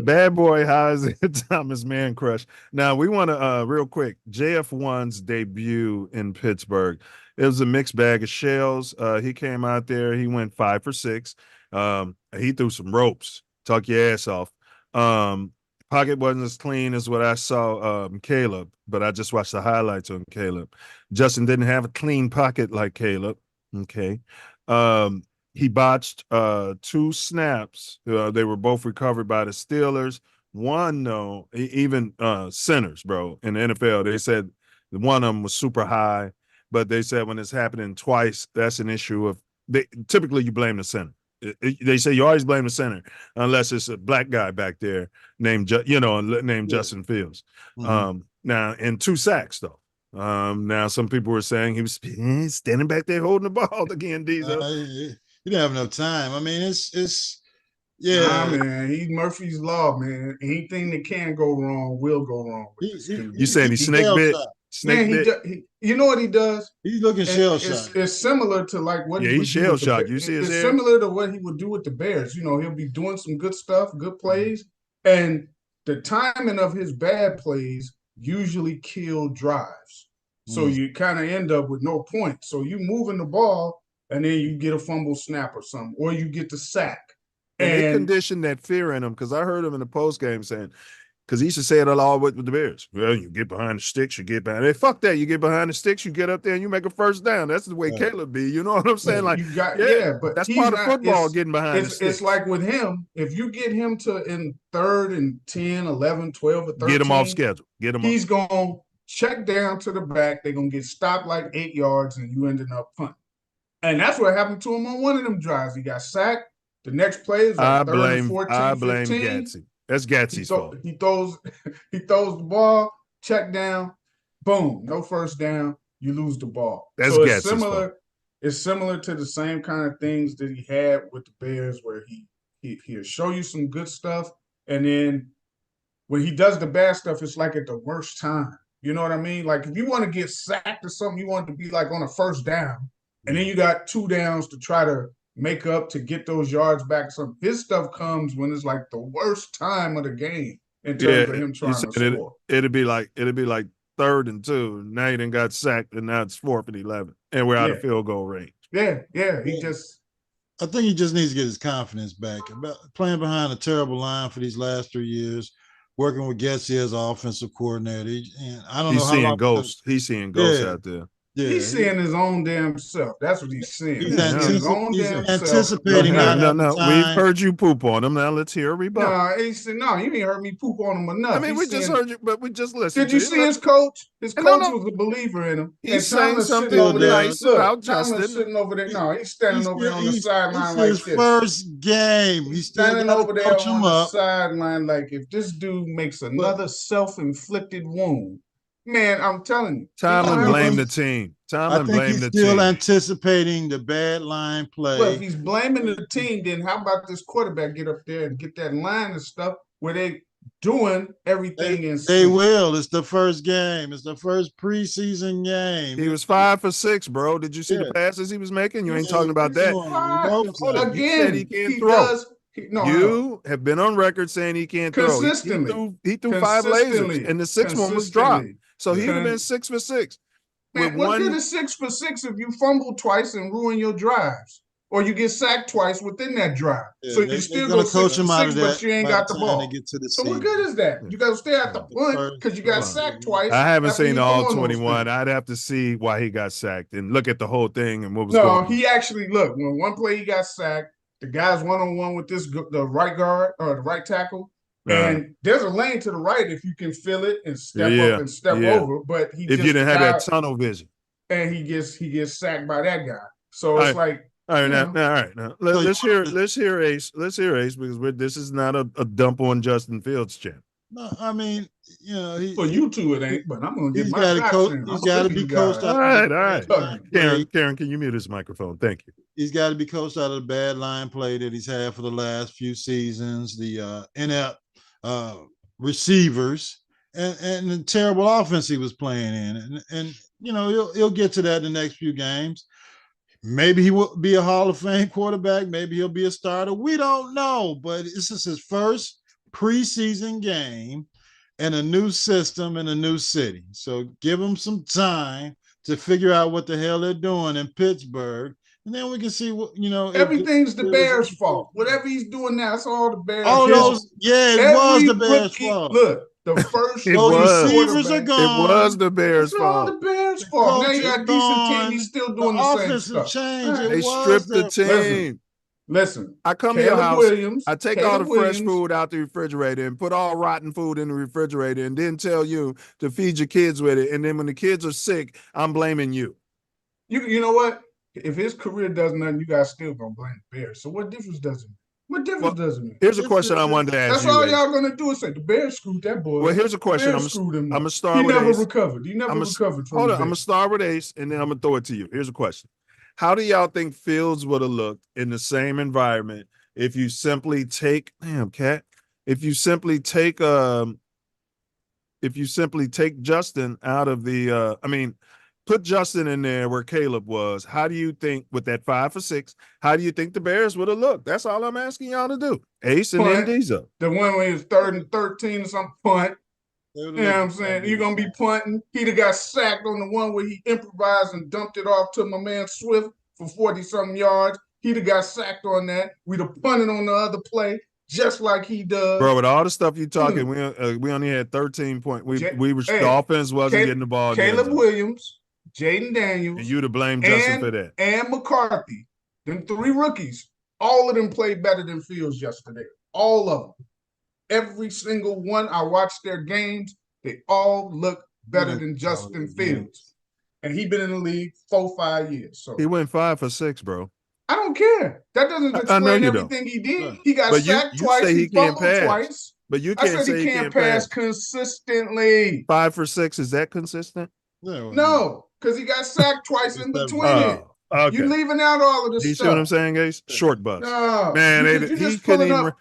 Bad boy, Isaiah Thomas, man crush. Now we want to real quick. JF1's debut in Pittsburgh. It was a mixed bag of shells. He came out there. He went 5 for 6. He threw some ropes. Talk your ass off. Pocket wasn't as clean as what I saw Caleb, but I just watched the highlights on Caleb. Justin didn't have a clean pocket like Caleb. Okay. He botched 2 snaps. They were both recovered by the Steelers. One, though, even centers, bro, in the NFL, they said one of them was super high, but they said when it's happening twice, that's an issue of typically you blame the center. They say you always blame the center unless it's a black guy back there named Justin Fields. Mm-hmm. Now, and 2 sacks though. Now some people were saying he was standing back there holding the ball again. He didn't have enough time. I mean, it's man. He's Murphy's Law, man. Anything that can go wrong will go wrong. You saying he snake bit? You know what he does? He's looking shell shocked. It's similar to like what he's shell shocked. You see his It's hair? similar to what he would do with the Bears. He'll be doing some good stuff, good plays, and the timing of his bad plays usually kill drives. So you kind of end up with no points. So you moving the ball, and then you get a fumble snap or something, or you get the sack. And they conditioned that fear in him because I heard him in the post game saying. Because he used to say it a lot with the Bears. Well, you get behind the sticks, you get behind. Hey, fuck that. You get behind the sticks, you get up there and you make a first down. That's the way Caleb be. You know what I'm saying? Like, but that's part of football, getting behind the sticks. It's like with him, if you get him to in 3rd and 10, 11, 12, or 13. Get him off schedule. He's going to check down to the back. They're going to get stopped like 8 yards and you ended up punting. And that's what happened to him on one of them drives. He got sacked. The next play is like 3rd and 14, I blame 15. Gatsby. That's Gatsy's fault. He throws the ball, check down, boom, no first down, you lose the ball. That's so Gatsy's fault. It's similar to the same kind of things that he had with the Bears, where he'll show you some good stuff, and then when he does the bad stuff, it's like at the worst time. You know what I mean? Like if you want to get sacked or something, you want it to be like on a first down, and then you got 2 downs to try to make up to get those yards back. So his stuff comes when it's like the worst time of the game in terms of him trying to score. It'd be like 3rd and 2. Now he done got sacked, and now it's 4th and 11, and we're out of field goal range. Yeah. I think he just needs to get his confidence back. Playing behind a terrible line for these last 3 years, working with Getsy as offensive coordinator, and I don't know how long ghosts. He's seeing ghosts out there. Yeah, he's seeing his own damn self. That's what he's seeing. He's anticipating. No. We've heard you poop on him. Now let's hear a rebuttal. No, you ain't heard me poop on him enough. I mean, we just heard you, but we just listened. Did you see his coach? His coach was a believer in him. He's saying something nice about Justin. Sitting over there. No, he's standing over there on the sideline like this. His first game. He's standing over there on the sideline like, if this dude makes another self-inflicted wound, man, I'm telling you. Tomlin blamed the team. I think he's still anticipating the bad line play. Well, if he's blaming the team, then how about this quarterback get up there and get that line and stuff where they doing everything? They will. It's the first game. It's the first preseason game. He was 5 for 6, bro. Did you see the passes he was making? You ain't talking about that. Again, you said he can't throw. You have been on record saying he can't throw. He threw 5 lasers, and the 6th one was dropped. So he would have been 6 for 6. Man, what good is 6 for 6 if you fumble twice and ruin your drives, or you get sacked twice within that drive? Yeah, so you still go 6 for 6, but you ain't got the ball. So what good is that? You got to stay at the punt because you got sacked twice. I haven't seen all 21. I'd have to see why he got sacked and look at the whole thing and what was going on. No, he actually looked. When one play he got sacked, the guy's one-on-one with the right guard or the right tackle. And there's a lane to the right if you can feel it and step up and step over. But if you didn't have that tunnel vision, and he gets sacked by that guy. So it's like, all right, now let's hear Ace. Let's hear Ace because this is not a dump on Justin Fields, champ. No, I mean, for you two it ain't, but I'm gonna get my He's got to be coached out. All right. Karen, can you mute his microphone? Thank you. He's got to be coached out of the bad line play that he's had for the last few seasons, the inept receivers, and the terrible offense he was playing in, and he'll get to that in the next few games. Maybe he will be a Hall of Fame quarterback. Maybe he'll be a starter. We don't know, but this is his first preseason game in a new system in a new city. So give him some time to figure out what the hell they're doing in Pittsburgh. And then we can see what, everything's the Bears' fault. Whatever he's doing now, it's all the Bears' fault. It was the Bears' fault. Look, the first receivers are gone. It was the Bears' fault. It's all the Bears' fault. Now you got a decent team. He's still doing the same stuff. Change. They stripped the team. Listen, I come to your house, I take all the fresh food out the refrigerator and put all rotten food in the refrigerator and then tell you to feed your kids with it. And then when the kids are sick, I'm blaming you. You know what? If his career does nothing, you guys still gonna blame the Bears. So what difference does it make? What difference does it make? Here's a question I wanted to ask you. That's all y'all gonna do is say the Bears screwed that boy. Well, here's a question. I'm gonna start with Ace. He never recovered. He never recovered from Hold on. I'm gonna start with Ace, and then I'm gonna throw it to you. Here's a question. How do y'all think Fields would have looked in the same environment if you simply take Justin out of the put Justin in there where Caleb was? How do you think with that 5 for 6, how do you think the Bears would have looked? That's all I'm asking y'all to do. Ace and then Diesel. The one where he was 3rd and 13 or something, punt. You know what I'm saying? You're going to be punting. He'd have got sacked on the one where he improvised and dumped it off to my man Swift for 40-something yards. He'd have got sacked on that. We'd have punted on the other play just like he does. Bro, with all the stuff you talking, we only had 13 points. The offense wasn't getting the ball. Caleb Williams, Jaden Daniels. And you'd have blamed Justin for that. And McCarthy. Them 3 rookies, all of them played better than Fields yesterday. All of them. Every single one, I watched their games. They all look better than Justin Fields. And he's been in the league 4-5 years. So he went 5 for 6, bro. I don't care. That doesn't explain everything he did. He got sacked twice. He fumbled twice. But you can't say he can't pass consistently. 5 for 6, is that consistent? No, because he got sacked twice in between it. Okay. You leaving out all of this stuff. You see what I'm saying, Ace? Short bus. No, man, he couldn't even.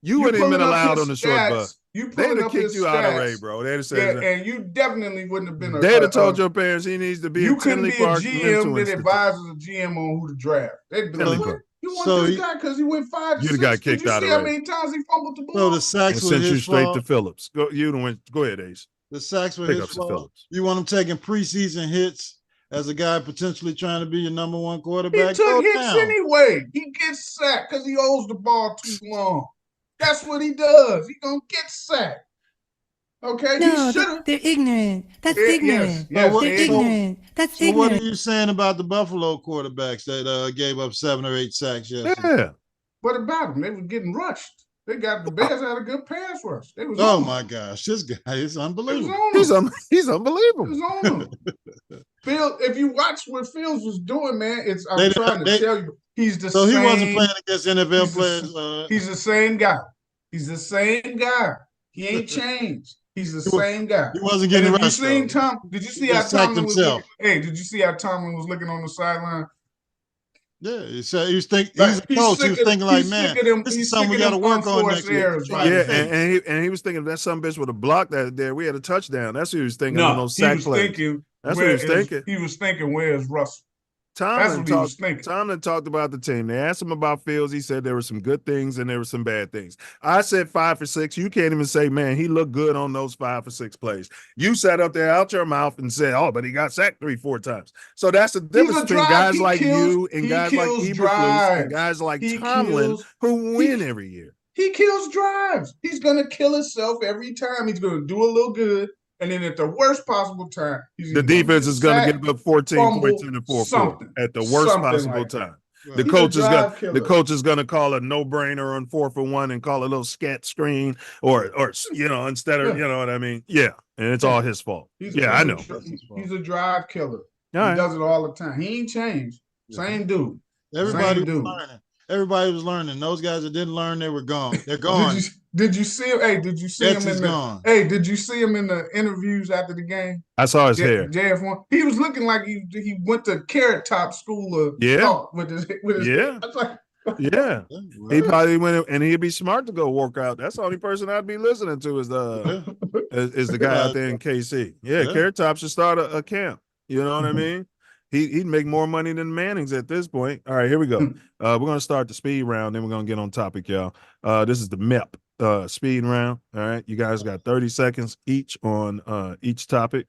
You wouldn't even been allowed on the short bus. They'd have kicked you out of Ray, bro. They'd have said, and you definitely wouldn't have been. They'd have told your parents he needs to be. You couldn't be a GM that advises a GM on who to draft. They'd be like, You want So this guy because he went 5 to You'd 6. have got Did kicked you out see how already. many times he fumbled the ball? So the And sacks were sent you his straight fault. to Phillips. Go, you done went. Go ahead, Ace. The sacks were Pick his up some fault. Phillips. You want him taking preseason hits as a guy potentially trying to be your number one He quarterback? took Go hits down. anyway. He gets sacked because he holds the ball too long. That's what he does. He gonna get sacked. Okay, No, he should have. they're ignorant. That's ignorant. Yes, They're ignorant. That's So what ignorant. are you saying about the Buffalo quarterbacks that gave up 7 or 8 sacks yesterday? Yeah. What about them? They were getting rushed. They got the Bears had a good pass rush. They was Oh on my them. gosh, this guy is It was unbelievable. on He's them. he's It unbelievable. was on them. Phil, if you watch what Fields was doing, man, it's They- I'm trying to they- tell you, he's the So same. he wasn't playing against NFL he's the- players. He's the same guy. He's the same guy. He ain't changed. He's the same guy. He wasn't getting and if you rushed, seen though. Tom, did you see He how just sacked Tomlin was himself. looking? Hey, did you see how Tomlin was looking on the sideline? Yeah, he said he was thinking. Like, He's a coach. He was thinking like, man, this is something we got to work on next year. Yeah, and he was thinking that some bitch would have blocked that there. We had a touchdown. That's what he was thinking on No, those he sack was plays. thinking. That's what he was thinking. He was thinking, where's Russell? Tomlin what he was thinking. Tomlin talked about the team. They asked him about Fields. He said there were some good things and there were some bad things. I said 5 for 6. You can't even say, man, he looked good on those 5 for 6 plays. You sat up there out your mouth and said, oh, but he got sacked 3-4 times. So that's the difference between guys like you and guys like Eberflus and guys like Tomlin who win every year. He kills drives. He's gonna kill himself every time. He's gonna do a little good. And then at the worst possible time, the defense is going to give up 14 points in the fourth quarter at the worst possible time. The coach is going to call a no-brainer on 4th and 1 and call a little scat screen or instead of you know what I mean. Yeah, and it's all his fault. I know. He's a drive killer. All right. He does it all the time. He ain't changed. Same dude. Everybody Same dude. was learning. Everybody was learning. Those guys that didn't learn, they were gone. They're gone. Did you see him? Hey, did you see him in the? Hey, did you see him in the interviews after the game? I saw his hair. JF1. He was looking like he went to Carrot Top School of thought with his yeah. I was like, yeah. He probably went and he'd be smart to go work out. That's the only person I'd be listening to is the guy out there in KC. Yeah, Carrot Top should start a camp. You know what I mean? He'd make more money than Manning's at this point. All right, here we go. We're gonna start the speed round, then we're gonna get on topic, y'all. This is the MEP speed round. All right, you guys got 30 seconds each on each topic.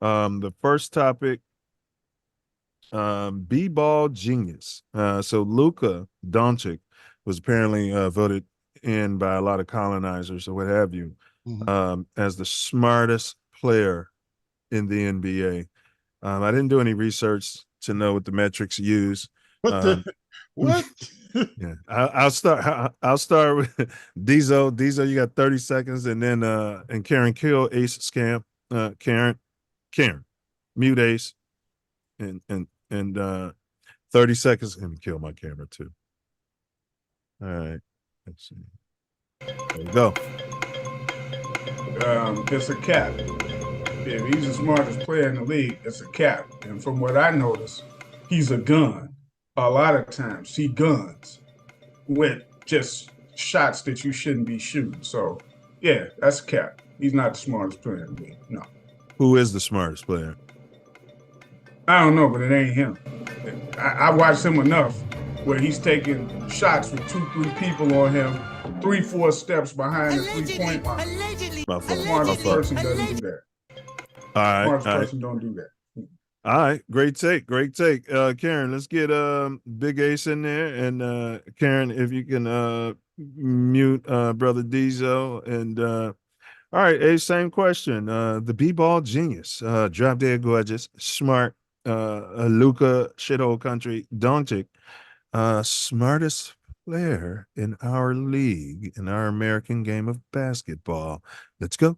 The first topic, B-ball genius. So Luka Doncic was apparently voted in by a lot of colonizers or what have you as the smartest player in the NBA. I didn't do any research to know what the metrics use. What? Yeah, I'll start with Diesel. Diesel, you got 30 seconds, and then and Karen Kill, Ace Scamp, Karen, mute Ace, and 30 seconds. Let me kill my camera too. All right, let's see. There we go. It's a cap. If he's the smartest player in the league, it's a cap. And from what I noticed, he's a gun. A lot of times he guns with just shots that you shouldn't be shooting. So, yeah, that's a cap. He's not the smartest player in the league. No. Who is the smartest player? I don't know, but it ain't him. I watched him enough where he's taking shots with 2-3 people on him, 3-4 steps behind the 3-point line. The smartest person doesn't do that. All right. Smartest person don't do that. All right, great take. Karen, let's get Big Ace in there, and Karen, if you can mute Brother Diesel, and all right, Ace, same question. The B-ball genius, drop dead gorgeous, smart, Luka shithole country, Doncic, smartest player in our league, in our American game of basketball. Let's go.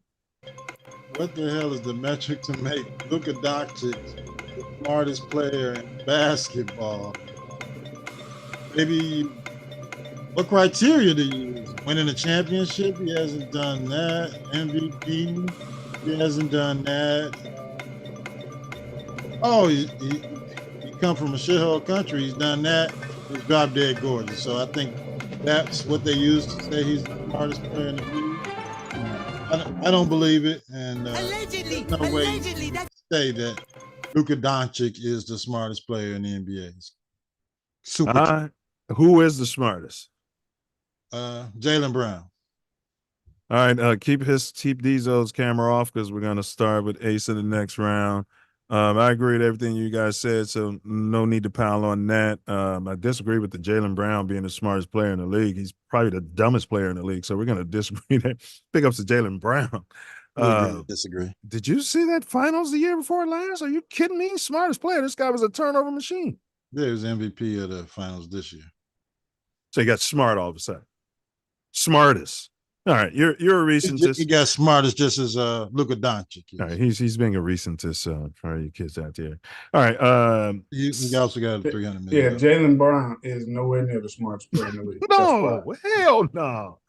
What the hell is the metric to make Luka Doncic the smartest player in basketball? Maybe what criteria to use? Winning a championship? He hasn't done that. MVP? He hasn't done that. Oh, he come from a shithole country. He's done that. He's drop dead gorgeous. So I think that's what they use to say he's the smartest player in the league. I don't believe it, and there's no way to say that Luka Doncic is the smartest player in the NBA. Super. Who is the smartest? Jaylen Brown. All right, keep Diesel's camera off because we're gonna start with Ace in the next round. I agree with everything you guys said, so no need to pile on that. I disagree with the Jaylen Brown being the smartest player in the league. He's probably the dumbest player in the league, so we're gonna disagree there. Pick up to Jaylen Brown. Disagree. Did you see that finals the year before last? Are you kidding me? Smartest player. This guy was a turnover machine. Yeah, he was MVP of the finals this year. So he got smart all of a sudden. Smartest. All right, you're a recentist. He got smartest just as Luka Doncic. All right, he's being a recentist for you kids out there. All right, he also got a $300 million. Yeah, Jaylen Brown is nowhere near the smartest player in the league. No, hell no.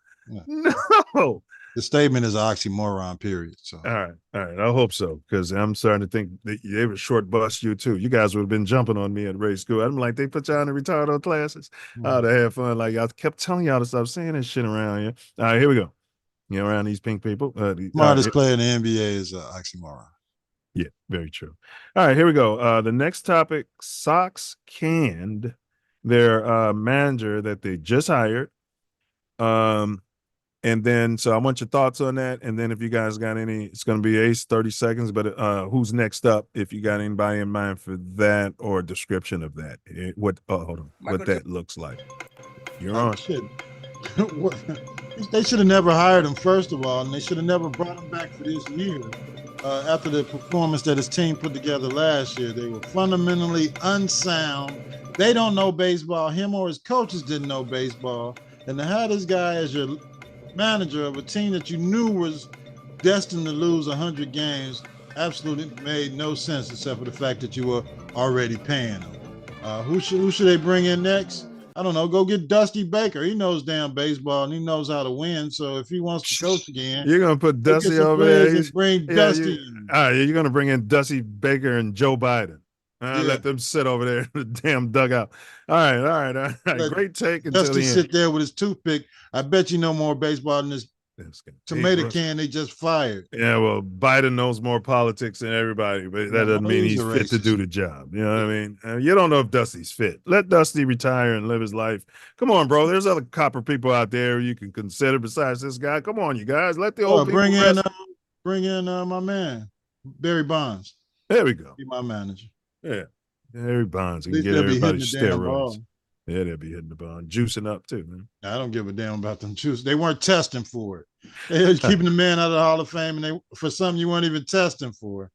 No. The statement is an oxymoron, period. So all right. I hope so, because I'm starting to think that they would short bust you too. You guys would have been jumping on me at race school. I'm like, they put y'all in the retardo classes. Oh, to have fun. Like I kept telling y'all to stop saying that shit around here. All right, here we go. You know, around these pink people. Smartest player in the NBA is oxymoron. Yeah, very true. All right, here we go. The next topic: Sox canned their manager that they just hired. And then, so I want your thoughts on that. And then if you guys got any, it's going to be Ace, 30 seconds, but who's next up? If you got anybody in mind for that or a description of that, hold on, what that looks like. You're on. They should have never hired him, first of all, and they should have never brought him back for this year. After the performance that his team put together last year, they were fundamentally unsound. They don't know baseball. Him or his coaches didn't know baseball. And to have this guy as your manager of a team that you knew was destined to lose 100 games absolutely made no sense, except for the fact that you were already paying him. Who should they bring in next? I don't know. Go get Dusty Baker. He knows damn baseball and he knows how to win. So if he wants to coach again, you're gonna put Dusty over there. Bring Dusty. You're gonna bring in Dusty Baker and Joe Biden. Let them sit over there in the damn dugout. All right. Great take. Dusty sit there with his toothpick. I bet you know more baseball than this tomato can they just fired. Yeah, well, Biden knows more politics than everybody, but that doesn't mean he's fit to do the job. You know what I mean? You don't know if Dusty's fit. Let Dusty retire and live his life. Come on, bro. There's other copper people out there you can consider besides this guy. Come on, you guys. Let the old people bring in my man, Barry Bonds. There we go. Be my manager. Yeah. Barry Bonds. He can get everybody steroids. Yeah, they'll be hitting the ball, juicing up too, man. I don't give a damn about them juice. They weren't testing for it. They were keeping the man out of the Hall of Fame, and for something you weren't even testing for.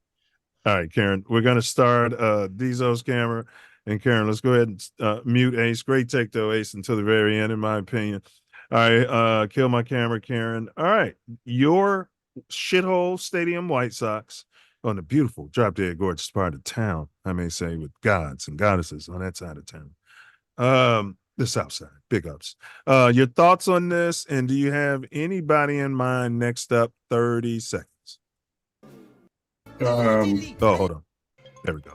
All right, Karen, we're gonna start Diesel's camera, and Karen, let's go ahead and mute Ace. Great take though, Ace, until the very end, in my opinion. All right, kill my camera, Karen. All right, your shithole Stadium White Sox on the beautiful, drop dead gorgeous part of town, I may say, with gods and goddesses on that side of town. The South Side, big ups. Your thoughts on this, and do you have anybody in mind next up? 30 seconds. Hold on. There we go.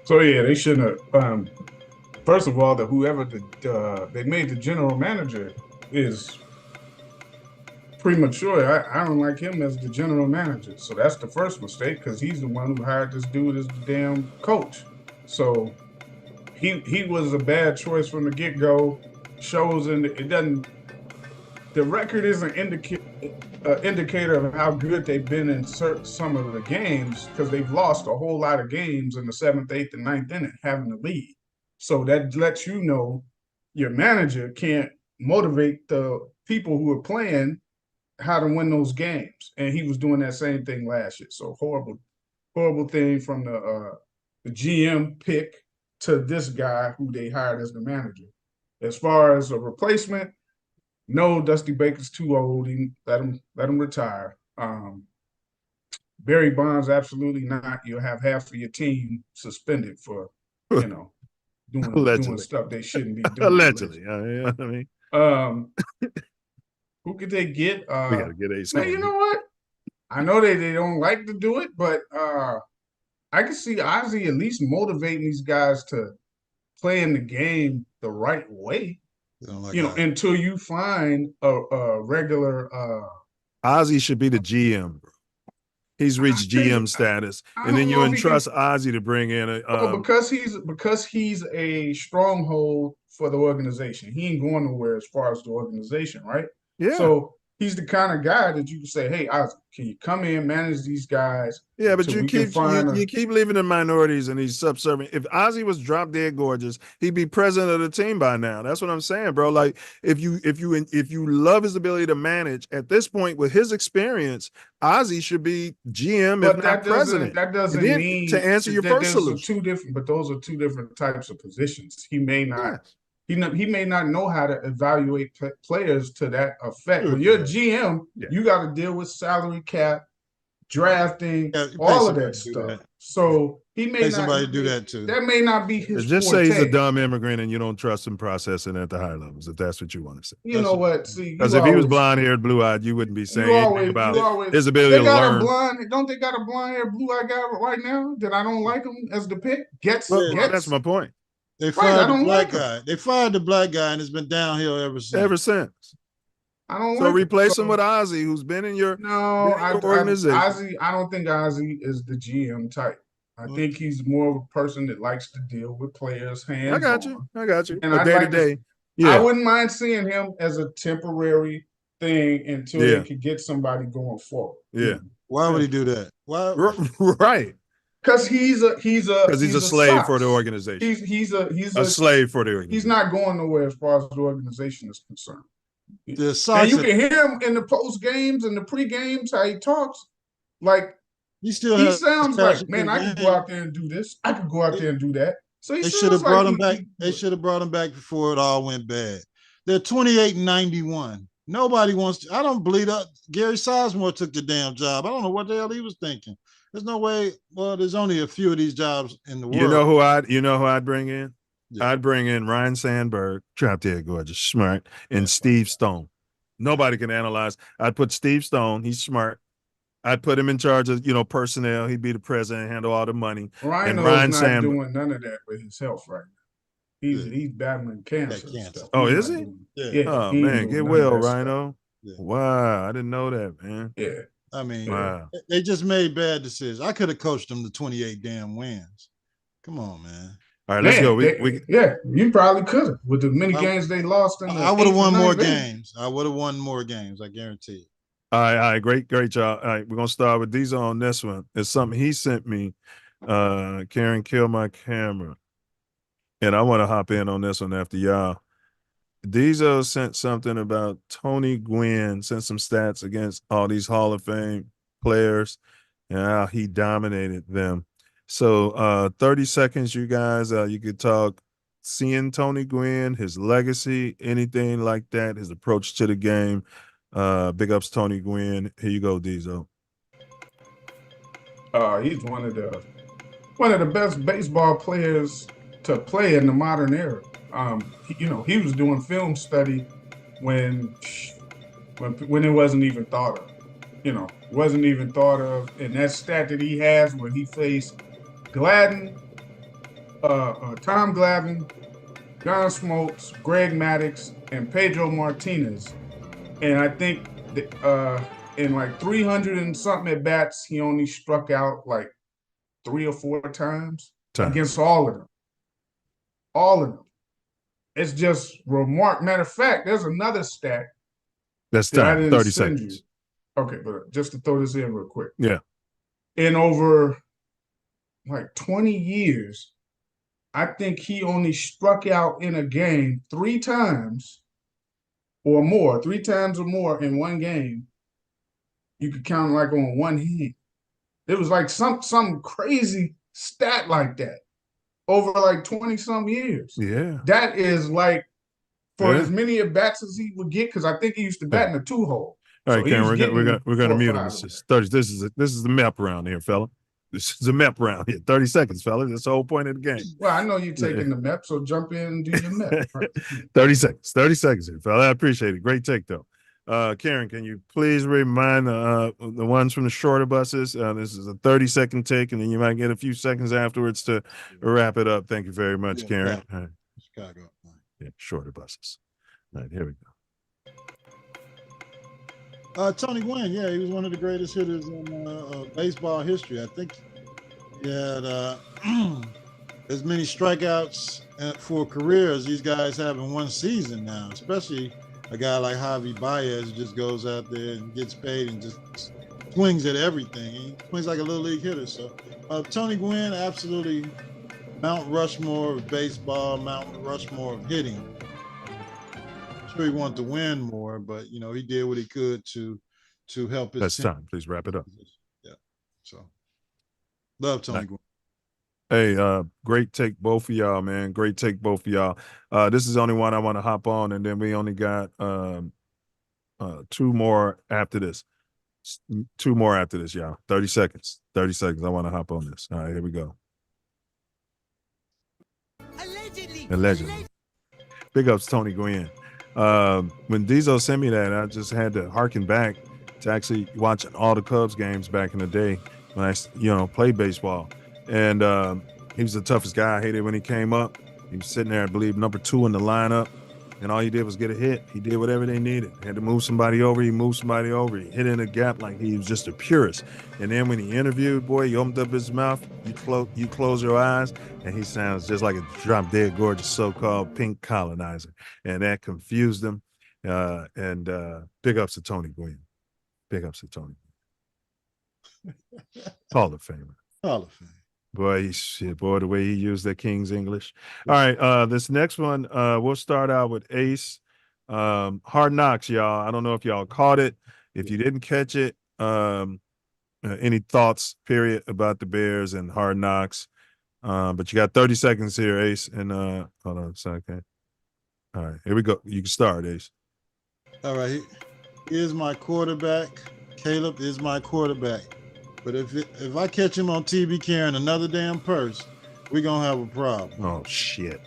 So yeah, they shouldn't have. First of all, whoever they made the general manager is premature. I don't like him as the general manager. So that's the first mistake, because he's the one who hired this dude as the damn coach. So he was a bad choice from the get-go. Shows in the record is an indicator of how good they've been in some of the games, because they've lost a whole lot of games in the 7th, 8th, and 9th inning having the lead. So that lets you know your manager can't motivate the people who are playing how to win those games. And he was doing that same thing last year. So horrible thing from the GM pick to this guy who they hired as the manager. As far as a replacement, no, Dusty Baker's too old. Let him retire. Barry Bonds, absolutely not. You'll have half of your team suspended for, doing stuff they shouldn't be doing. Allegedly. You know what I mean? Who could they get? We got to get Ace. You know what? I know they don't like to do it, but I can see Ozzy at least motivating these guys to play in the game the right way. Until you find a regular. Ozzy should be the GM, bro. He's reached GM status, and then you entrust Ozzy to bring in because he's a stronghold for the organization. He ain't going nowhere as far as the organization, right? Yeah. So he's the kind of guy that you can say, hey, Isaac, can you come in, manage these guys? Yeah, but so you we can keep find you keep leaving the minorities and he's subservient. If Ozzy was drop dead gorgeous, he'd be president of the team by now. That's what I'm saying, bro. Like if you love his ability to manage at this point with his experience, Ozzy should be GM But if not president. that doesn't And then, mean to answer your first those are solution. those are two different types of positions. He may not. Yeah. He may not know how to evaluate players to that effect. Sure, When you're a yeah. GM, Yeah. you got to deal with salary cap, drafting, Yeah, you pay all of somebody that to do stuff. that. So he may Pay not somebody to do that too. That may not be his Just forte. say he's a dumb immigrant and you don't trust him processing at the high levels, if that's what you want to say. You know what? See, Because if he was blonde-haired, blue-eyed, you wouldn't be saying anything about his ability to learn. Don't they got a blonde-haired, blue-eyed guy right now that I don't like him as the pick? Well, that's my point. They fired the black like guy. They fired the black guy, and it's been downhill ever since. Ever since. I don't So like replace him with Ozzy, who's been in your organization. Ozzy, I don't think Ozzy is the GM type. I think he's more of a person that likes to deal with players hands. I got you. And Day to day. I wouldn't mind seeing him as a temporary thing until they could get somebody going forward. Yeah. Why would he do that? Why? Right. Because he's a slave for the organization. He's a slave for the organization. He's not going nowhere as far as the organization is concerned. And you can hear him in the post games and the pre games how he talks. Like he sounds like, man, I could go out there and do this. I could go out there and do that. So they should have brought him back. They should have brought him back before it all went bad. They're 28-91. Nobody wants to. I don't believe that Gary Sizemore took the damn job. I don't know what the hell he was thinking. There's no way. Well, there's only a few of these jobs in the world. You know who I'd bring in? Yeah. I'd bring in Ryan Sandberg, drop dead gorgeous, smart, and Steve Stone. Nobody can analyze. I'd put Steve Stone. He's smart. I'd put him in charge of personnel. He'd be the president, handle all the money. Ryan is not doing none of that with his health right now. He's battling cancer. Stuff. Oh, is he? Yeah. Oh man, get well, Rhino. Yeah. Wow, I didn't know that, man. Yeah. I mean, wow. They just made bad decisions. I could have coached them to 28 damn wins. Come on, man. All right, let's go. You probably could have with the many games they lost. I would have won more games. I would have won more games. I guarantee you. All right, great job. All right, we're gonna start with Diesel on this one. It's something he sent me. Karen, kill my camera, and I want to hop in on this one after y'all. Diesel sent something about Tony Gwynn, sent some stats against all these Hall of Fame players and how he dominated them. So 30 seconds, you guys, you could talk seeing Tony Gwynn, his legacy, anything like that, his approach to the game. Big ups Tony Gwynn. Here you go, Diesel. He's one of the best baseball players to play in the modern era. He was doing film study when it wasn't even thought of. Wasn't even thought of. And that stat that he has where he faced Gladden, Tom Glavine, John Smoltz, Greg Maddux, and Pedro Martinez. And I think that, in like 300 and something at bats, he only struck out like 3 or 4 times against all of them. All of them. It's just remarkable. Matter of fact, there's another stat. That's time. 30 seconds. Okay, but just to throw this in real quick. Yeah. In over like 20 years, I think he only struck out in a game 3 times or more, 3 times or more in one game. You could count like on one hand. It was like some crazy stat like that over like 20-some years. Yeah. That is like for as many at bats as he would get, because I think he used to bat in a 2-hole. All right, Karen, we're gonna mute him. This is the map round here, fella. This is a map round here. 30 seconds, fella. That's the whole point of the game. Well, I know you're taking the map, so jump in and do your map. Right? 30 seconds. 30 seconds here, fella. I appreciate it. Great take, though. Karen, can you please remind the ones from the shorter buses? This is a 30-second take, and then you might get a few seconds afterwards to wrap it up. Thank you very much, Karen. Right. Chicago. Yeah, shorter buses. All right, here we go. Tony Gwynn, he was one of the greatest hitters in baseball history. I think he had as many strikeouts for careers these guys have in one season now, especially a guy like Javi Baez just goes out there and gets paid and just swings at everything. He swings like a little league hitter. So Tony Gwynn, absolutely Mount Rushmore of baseball, Mount Rushmore of hitting. I'm sure he wanted to win more, but you know, he did what he could to help his That's team. time. Please wrap it up. Yeah. So love Tony Gwynn. Hey, great take, both of y'all, man. Great take, both of y'all. This is the only one I want to hop on, and then we only got 2 more after this. 2 more after this, y'all. 30 seconds. 30 seconds. I want to hop on this. All right, here we go. Allegedly. Big ups, Tony Gwynn. When Diesel sent me that, I just had to harken back to actually watching all the Cubs games back in the day when I, played baseball. And he was the toughest guy. I hated when he came up. He was sitting there, I believe, number 2 in the lineup. And all he did was get a hit. He did whatever they needed. Had to move somebody over. He moved somebody over. He hit in a gap like he was just a purist. And then when he interviewed, boy, he opened up his mouth. You close your eyes, and he sounds just like a drop-dead gorgeous so-called pink colonizer. And that confused him. And big ups to Tony Gwynn. Big ups to Tony. Hall of Famer. Hall of Fame. Boy, the way he used that King's English. All right, this next one, we'll start out with Ace. Hard Knocks, y'all. I don't know if y'all caught it. If you didn't catch it, any thoughts, period, about the Bears and Hard Knocks? But you got 30 seconds here, Ace. And hold on a second. All right, here we go. You can start, Ace. All right, here's my quarterback. Caleb is my quarterback. But if I catch him on TV carrying another damn purse, we're going to have a problem. Oh, shit.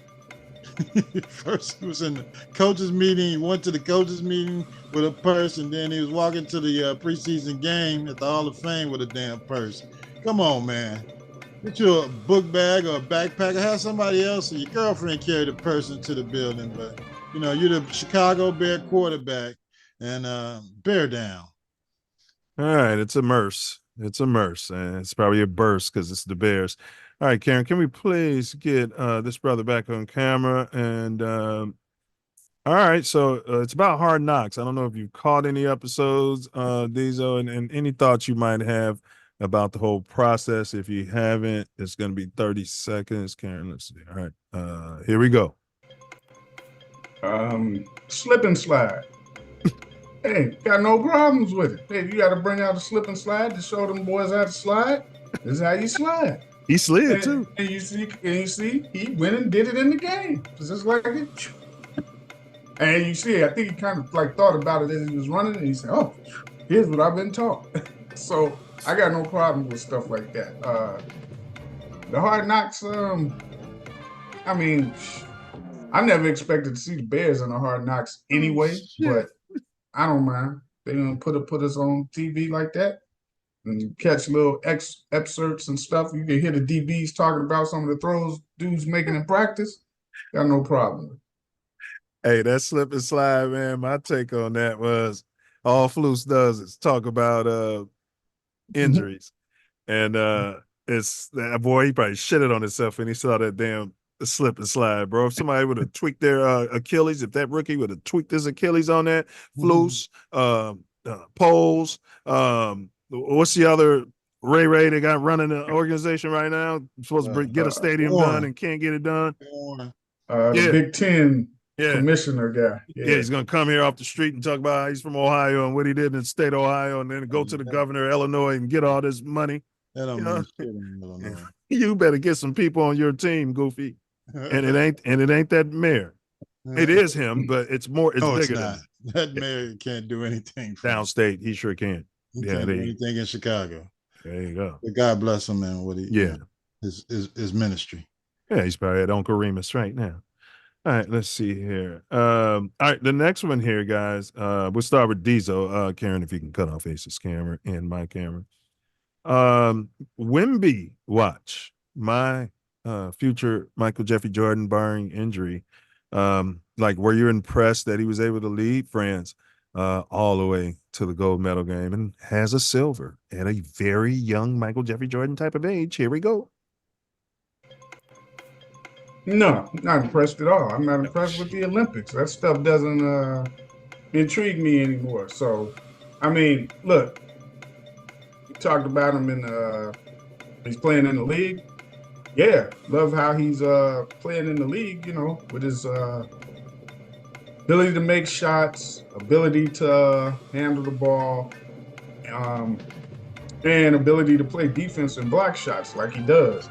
First, he was in the coaches meeting. He went to the coaches meeting with a purse, and then he was walking to the preseason game at the Hall of Fame with a damn purse. Come on, man. Get you a book bag or a backpack, or have somebody else or your girlfriend carry the purse into the building. But, you're the Chicago Bear quarterback, and bear down. All right, it's a Merce. It's a Merce, and it's probably a burst because it's the Bears. All right, Karen, can we please get this brother back on camera? And all right, so it's about Hard Knocks. I don't know if you've caught any episodes, Diesel, and any thoughts you might have about the whole process. If you haven't, it's going to be 30 seconds. Karen, let's see. All right, here we go. Slip and slide. Hey, got no problems with it. Hey, you got to bring out a slip and slide to show them boys how to slide. This is how you slide. He slid too. And you see, he went and did it in the game. Just like it. And you see, I think he kind of thought about it as he was running, and he said, "Oh, here's what I've been taught." So I got no problem with stuff like that. The Hard Knocks. I mean, I never expected to see the Bears in the Hard Knocks anyway, but I don't mind. They gonna put us on TV like that, and you catch little excerpts and stuff. You can hear the DBs talking about some of the throws dudes making in practice. Got no problem. Hey, that slip and slide, man. My take on that was all Flus does is talk about injuries, and it's that boy. He probably shitted on himself when he saw that damn slip and slide, bro. If somebody would have tweaked their Achilles, if that rookie would have tweaked his Achilles on that, Flus, Poles, what's the other Ray that got running the organization right now? Supposed to get a stadium done and can't get it done. The Big Ten commissioner guy. Yeah, he's gonna come here off the street and talk about how he's from Ohio and what he did in the state of Ohio, and then go to the governor of Illinois and get all this money. That don't mean shit in Illinois. You better get some people on your team, Goofy. And it ain't that mayor. It is him, but it's more. It's bigger. Not. That mayor can't do anything. Downstate, he sure can. He can't do anything in Chicago. There you go. But God bless him, man. What he his ministry. Yeah, he's probably at Uncle Remus right now. All right, let's see here. All right, the next one here, guys. We'll start with Diesel. Karen, if you can cut off Ace's camera and my camera. Wimby watch. My future Michael Jeffrey Jordan barring injury. Were you impressed that he was able to lead France all the way to the gold medal game and has a silver at a very young Michael Jeffrey Jordan type of age? Here we go. No, not impressed at all. I'm not impressed with the Olympics. That stuff doesn't intrigue me anymore. So, I mean, look, we talked about him he's playing in the league. Yeah, love how he's playing in the league, with his ability to make shots, ability to handle the ball, and ability to play defense and block shots like he does.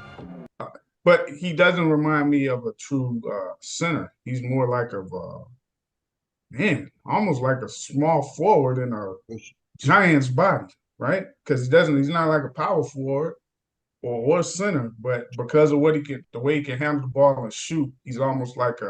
But he doesn't remind me of a true center. He's more like almost like a small forward in a giant's body, right? Because he's not like a power forward or center, but because of the way he can handle the ball and shoot, he's almost like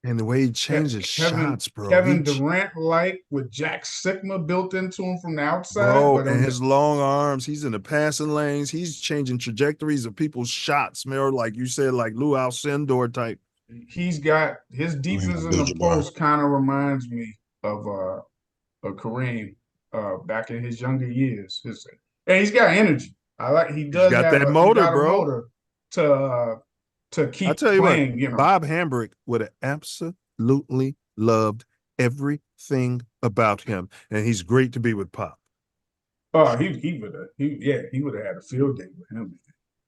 And the way he changes shots, bro. Kevin Durant, like with Jack Sigma built into him from the outside. Bro, but and his long arms, he's in the passing lanes. He's changing trajectories of people's shots, man. Or like you said, like Lou Alcindor type. He's got his defense in the post kind of reminds me of Kareem back in his younger years. And he's got energy. He does got have that motor, he's got bro. A motor to keep I tell you playing. what, Bob Hambrick would have absolutely loved everything about him, and he's great to be with Pop. Oh, he would have had a field day with him.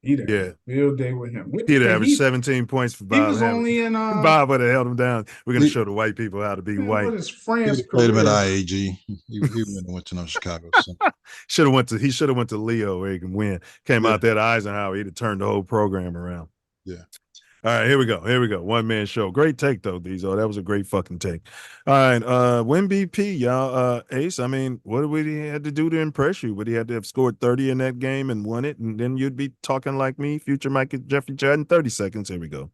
He'd have had a field day with him. He'd have averaged 17 points for Bob. He was only in Bob would have held him down. We're gonna show the white people how to be white. What is France? He played him at IAG. He went to Chicago. So. He should have went to Leo where he can win. Came out there to Eisenhower, he'd have turned the whole program around. Yeah. All right, here we go. One man show. Great take though, Diesel. That was a great fucking take. All right, win BP, y'all. Ace, I mean, what would he had to do to impress you? Would he had to have scored 30 in that game and won it, and then you'd be talking like me, future Michael Jeffrey Jordan? 30 seconds. Here we go.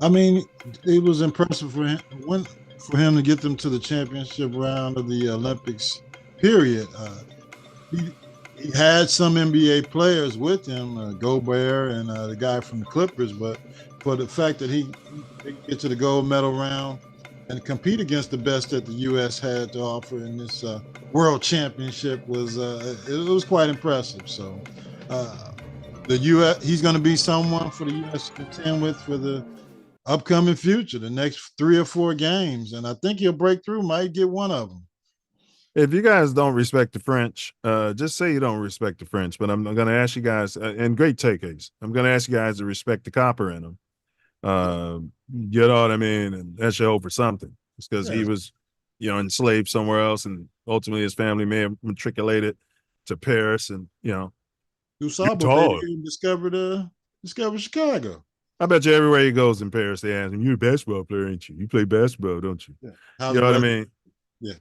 I mean, it was impressive for him to get them to the championship round of the Olympics. Period. He had some NBA players with him, Gobert and the guy from the Clippers, but for the fact that he get to the gold medal round and compete against the best that the U.S. had to offer in this World Championship was quite impressive. So the U.S. he's going to be someone for the U.S. to contend with for the upcoming future, the next 3 or 4 games, and I think he'll break through. Might get one of them. If you guys don't respect the French, just say you don't respect the French. But I'm going to ask you guys, and great take, Ace. I'm going to ask you guys to respect the copper in them. You know what I mean? And that should hope for something. It's because he was, enslaved somewhere else, and ultimately his family may have matriculated to Paris, and Usabo discovered Chicago. I bet you everywhere he goes in Paris, they ask him, "You're a basketball player, ain't you? You play basketball, don't you?" Yeah. You know what I mean? Yeah.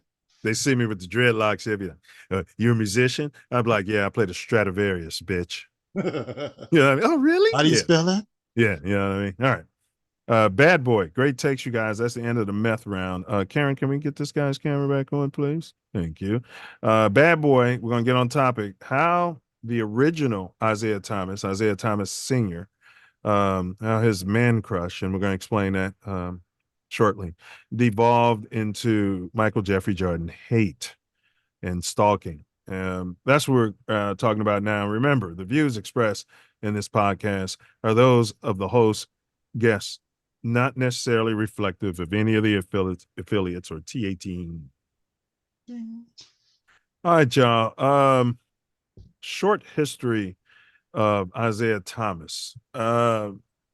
They see me with the dreadlocks. They'll be like, "You're a musician?" I'm like, "Yeah, I play the Stradivarius, bitch." You know what I mean? Oh, really? How do you spell that? Yeah, you know what I mean? All right. Bad boy. Great takes, you guys. That's the end of the meth round. Karen, can we get this guy's camera back on, please? Thank you. Bad boy, we're going to get on topic. How the original Isaiah Thomas Sr., how his man crush, and we're going to explain that shortly, devolved into Michael Jeffrey Jordan hate and stalking. That's what we're talking about now. Remember, the views expressed in this podcast are those of the host, guests, not necessarily reflective of any of the affiliates or TATN. All right, y'all. Short history of Isaiah Thomas.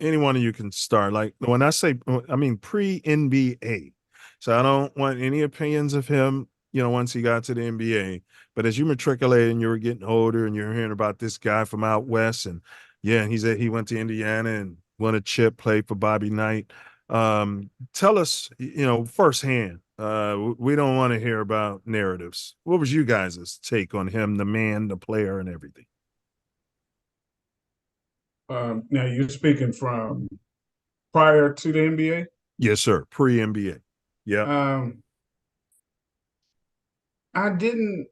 Any one of you can start. Like when I say, I mean pre-NBA. So I don't want any opinions of him, once he got to the NBA. But as you matriculated and you were getting older and you're hearing about this guy from out west, and he went to Indiana and won a chip, played for Bobby Knight. Tell us, firsthand. We don't want to hear about narratives. What was you guys' take on him, the man, the player, and everything? Now you're speaking from prior to the NBA? Yes, sir. Pre-NBA. Yeah. I didn't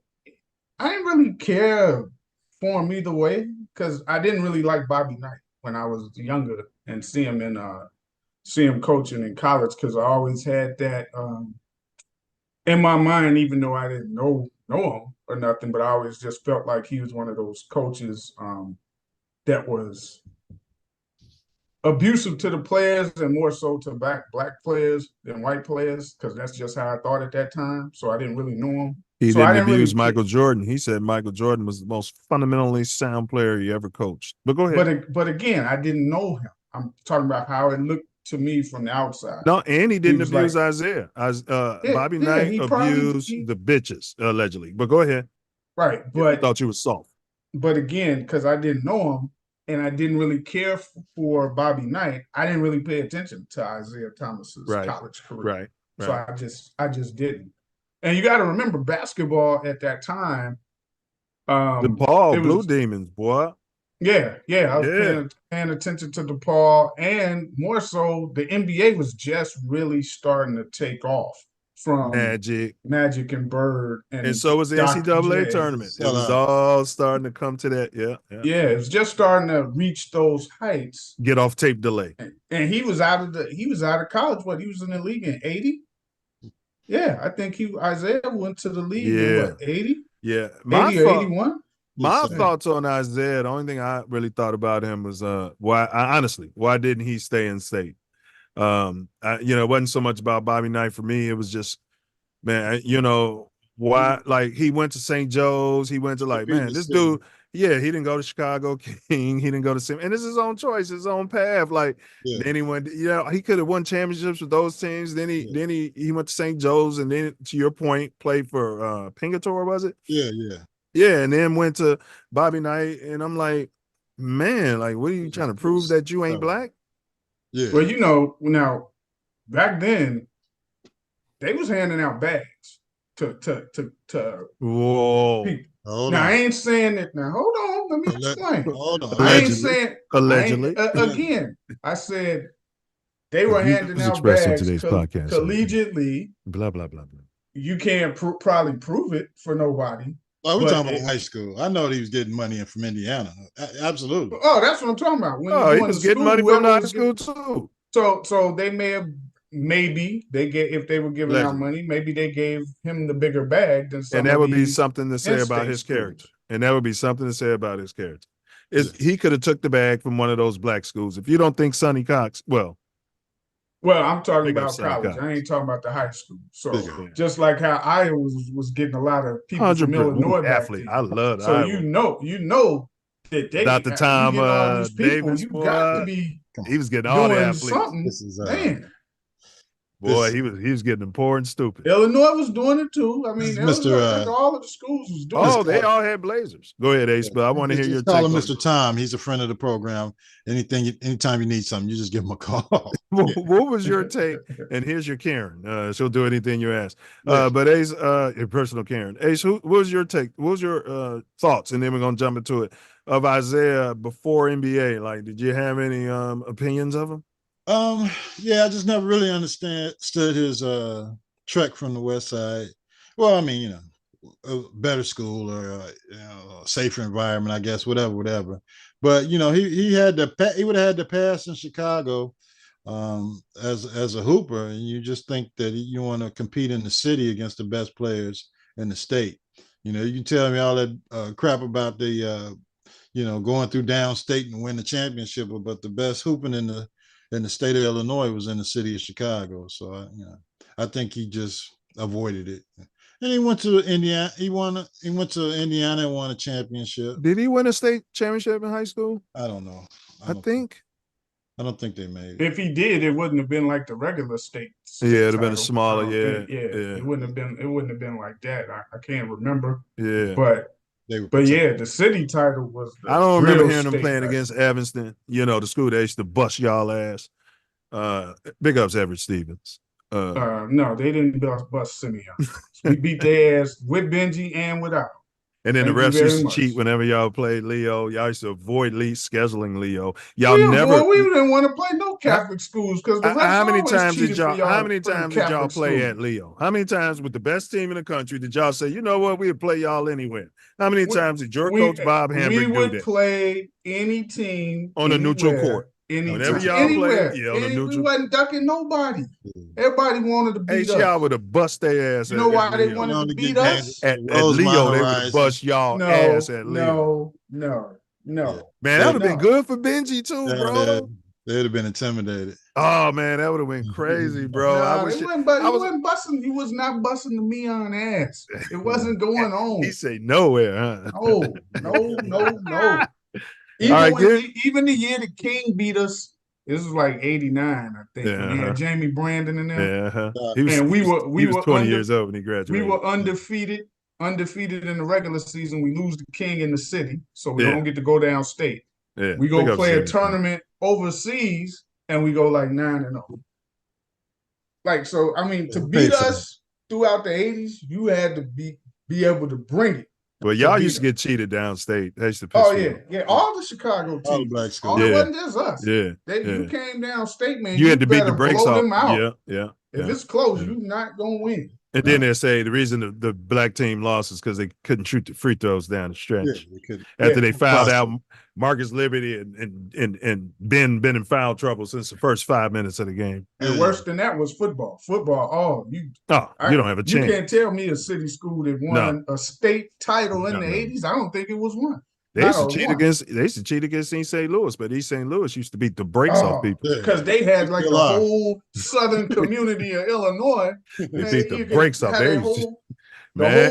really care for him either way because I didn't really like Bobby Knight when I was younger and see him coaching in college because I always had that in my mind, even though I didn't know him or nothing, but I always just felt like he was one of those coaches that was abusive to the players and more so to black players than white players, because that's just how I thought at that time. So I didn't really know him. He so didn't I didn't abuse really Michael Jordan. He said Michael Jordan was the most fundamentally sound player he ever coached. But go ahead. But again, I didn't know him. I'm talking about how it looked to me from the outside. No, and he didn't abuse like, Isaiah. Bobby Knight he abused the bitches, allegedly. But go ahead. Right. But I thought you was soft. But again, because I didn't know him and I didn't really care for Bobby Knight, I didn't really pay attention to Isaiah Thomas's college career. Right. So I just didn't. And you got to remember, basketball at that time. DePaul Blue Demons, boy. Yeah. I was paying attention to DePaul, and more so, the NBA was just really starting to take off from Magic and Bird, and so was the NCAA tournament. It was all starting to come to that. Yeah, it was just starting to reach those heights. Get off tape delay. And he was out of college. What, he was in the league in 80? Yeah, I think Isaiah went to the league in what, 80? Yeah. 80 or 81? My thoughts on Isaiah, the only thing I really thought about him was why didn't he stay in state? It wasn't so much about Bobby Knight for me. It was just, man, why, like, he went to St. Joe's, he went to this dude, he didn't go to Chicago King, he didn't go to Sim, and it's his own choice, his own path. Then he went, he could have won championships with those teams. Then he went to St. Joe's, and then, to your point, played for Pingator, was it? Yeah, and then went to Bobby Knight, and I'm like, man, like, what are you trying to prove, that you ain't black? Yeah. Well, now back then they was handing out bags to Whoa. people. Now I ain't saying that. Now hold on, let me explain. Hold on. I ain't saying allegedly. Again, I said they were handing out bags collegiately. Blah blah blah blah. You can't probably prove it for nobody. Oh, we're talking about high school. I know he was getting money from Indiana. Absolutely. Oh, that's what I'm talking about. He was getting money from high school too. So they if they were giving out money, maybe they gave him the bigger bag than some. And that would be something to say about his character. He could have took the bag from one of those black schools. If you don't think Sonny Cox, well, I'm talking about college. I ain't talking about the high school. So just like how Iowa was getting a lot of people from Illinois athlete. I love so Iowa. you know that they Not the time Davis, you got to be he was getting all the athletes. Something, man. Boy, he was getting poor and stupid. Illinois was doing it too. I mean, all of the schools was doing it. Oh, they all had blazers. Go ahead, Ace, but I want to hear your take. Call him Mr. Tom. He's a friend of the program. Anytime you need something, you just give him a call. What was your take? And here's your Karen. She'll do anything you ask. But Ace, your personal Karen. Ace, what was your take? What was your thoughts? And then we're gonna jump into it, of Isaiah before NBA. Like, did you have any opinions of him? I just never really understood his trek from the West Side. Well, I mean, a better school or a safer environment, I guess, whatever. But he would have had to pass in Chicago as a hooper, and you just think that you want to compete in the city against the best players in the state. You can tell me all that crap about the going through downstate and win the championship, but the best hooping in the state of Illinois was in the city of Chicago. So I think he just avoided it. And he went to Indiana. He went to Indiana and won a championship. Did he win a state championship in high school? I don't know. I don't think they made it. If he did, it wouldn't have been like the regular state. It'd have been a smaller, It wouldn't have been like that. I can't remember. Yeah. But yeah, the city title was. I don't remember hearing them playing against Evanston. The school that used to bust y'all ass. Big ups Everett Stevens. No, they didn't bust Simeon. We beat their ass with Benji and without. And then the refs used to cheat whenever y'all played Leo. Y'all used to avoid scheduling Leo. We didn't want to play no Catholic schools because the refs how many times did y'all play schools. at Leo? How many times with the best team in the country did y'all say, you know what, we'd play y'all anywhere? How many times did your coach Bob Hambrick do that? We would play any team on a neutral court. Whenever y'all played, on a neutral. We wasn't ducking nobody. Everybody wanted to beat us. Y'all would have bust their ass. You know why they wanted to beat us? At Leo, they would have bust y'all ass at Leo. No. Man, that would have been good for Benji too, bro. They'd have been intimidated. Oh man, that would have been crazy, bro. Nah, he wasn't busting. He was not busting the Meon ass. It wasn't going on. He say nowhere, huh? No. Even the year the King beat us, this was like '89, I think. When they had Jamie Brandon in there. Yeah, we were 20 years old when he graduated. We were undefeated in the regular season. We lose the King in the city, so we don't get to go downstate. Yeah, we go play a tournament overseas, and we go like 9-0. Like, so, I mean, to beat us throughout the 80s, you had to be able to bring it. Well, y'all used to get cheated downstate. That used to piss me off. Yeah. All the Chicago teams. It wasn't just us. You came downstate, man. You had to beat the brakes off. Them out. Yeah. If it's close, you're not gonna win. And then they say the reason the black team lost is because they couldn't shoot the free throws down the stretch. After they fouled out Marcus Liberty and Ben been in foul trouble since the first 5 minutes of the game. And worse than that was football. You don't have a chance. You can't tell me a city school that won a state title in the 80s. I don't think it was one. They used to cheat against East St. Louis, but East St. Louis used to beat the brakes off people. Because they had like the whole southern community of Illinois. They beat the brakes off. The whole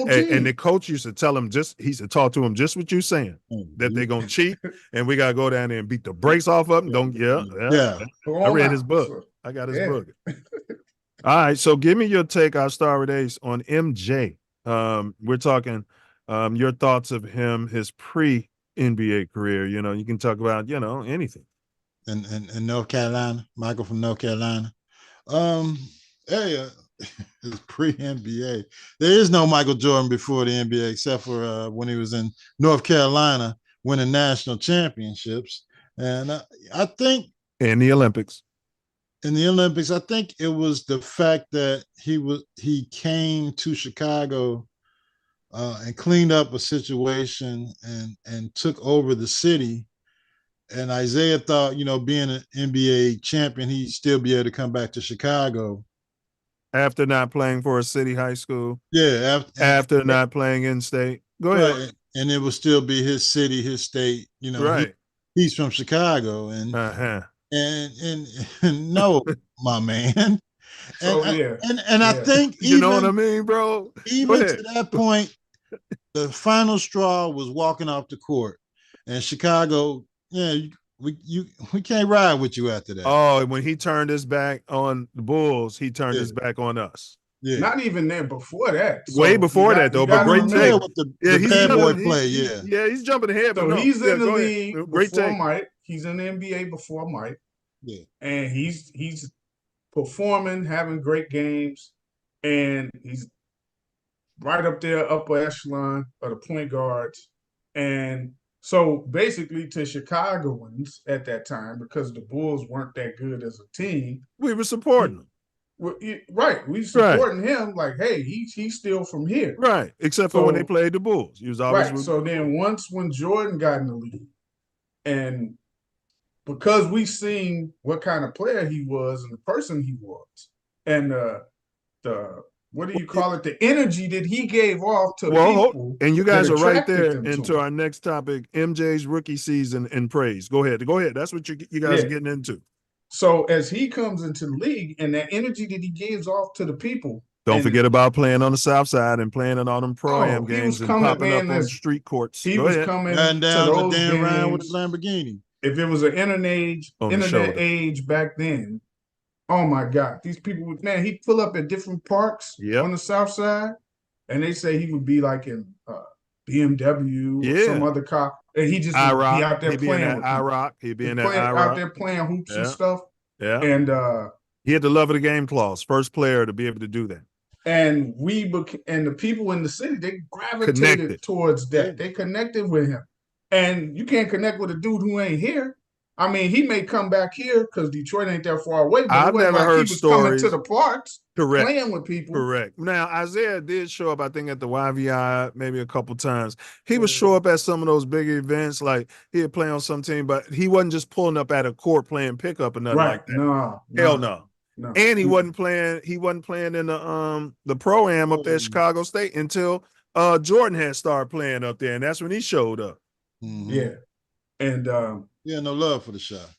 team. And the coach used to tell him he used to talk to him just what you saying, that they're gonna cheat and we gotta go down there and beat the brakes off of them. I read his book. I got his book. All right, so give me your take. I'll start with Ace on MJ. We're talking your thoughts of him, his pre-NBA career. You can talk about, anything. In North Carolina, Michael from North Carolina. His pre-NBA. There is no Michael Jordan before the NBA, except for when he was in North Carolina winning national championships. And I think in the Olympics, I think it was the fact that he came to Chicago and cleaned up a situation and took over the city. And Isaiah thought, being an NBA champion, he'd still be able to come back to Chicago. After not playing for a city high school. Yeah. After not playing in state. Go ahead. Right. And it would still be his city, his state. Right. He's from Chicago. And no, my man. I think you know what I mean, bro? Even to that point, the final straw was walking off the court. And Chicago, we can't ride with you after that. Oh, and when he turned his back on the Bulls, he turned his back on us. Yeah. Not even there before that. Way before that, though. But great take. With the bad boy play, he's jumping ahead. So he's in the league great before take. Mike. He's in the NBA before Mike. Yeah. And he's performing, having great games, and he's right up there, upper echelon of the point guards. And so basically to Chicagoans at that time, because the Bulls weren't that good as a team, we were supporting them. Right. We supporting him like, hey, he's still from here. Right. Except for when they played the Bulls. He was always right. So then when Jordan got in the league, and because we seen what kind of player he was and the person he was, and the what do you call it? The energy that he gave off to people. And you guys are right there into our next topic, MJ's rookie season and praise. Go ahead. That's what you guys are getting into. So as he comes into the league and that energy that he gives off to the people. Don't forget about playing on the South Side and playing in all them pro-am games and popping up on street courts. He was coming down to those the damn round with games. a Lamborghini. If it was an internet age back then, oh my God, these people would, man, he'd pull up at different parks on the South Side, and they say he would be like in BMW or some other car, and he just would be out there playing. He'd be in that out there playing hoops and stuff. Yeah, and he had the love of the game clause, first player to be able to do that. And and the people in the city, they gravitated towards that. They connected with him. And you can't connect with a dude who ain't here. I mean, he may come back here because Detroit ain't that far away. But I've never heard stories. Coming to the parks, playing with people. Correct. Now, Isaiah did show up, I think, at the YVI maybe a couple times. He would show up at some of those big events, like he'd play on some team, but he wasn't just pulling up at a court playing pickup or nothing like that. No. Hell no. And he wasn't playing. He wasn't playing in the pro-am up there at Chicago State until Jordan had started playing up there, and that's when he showed up. Yeah, and no love for the shot.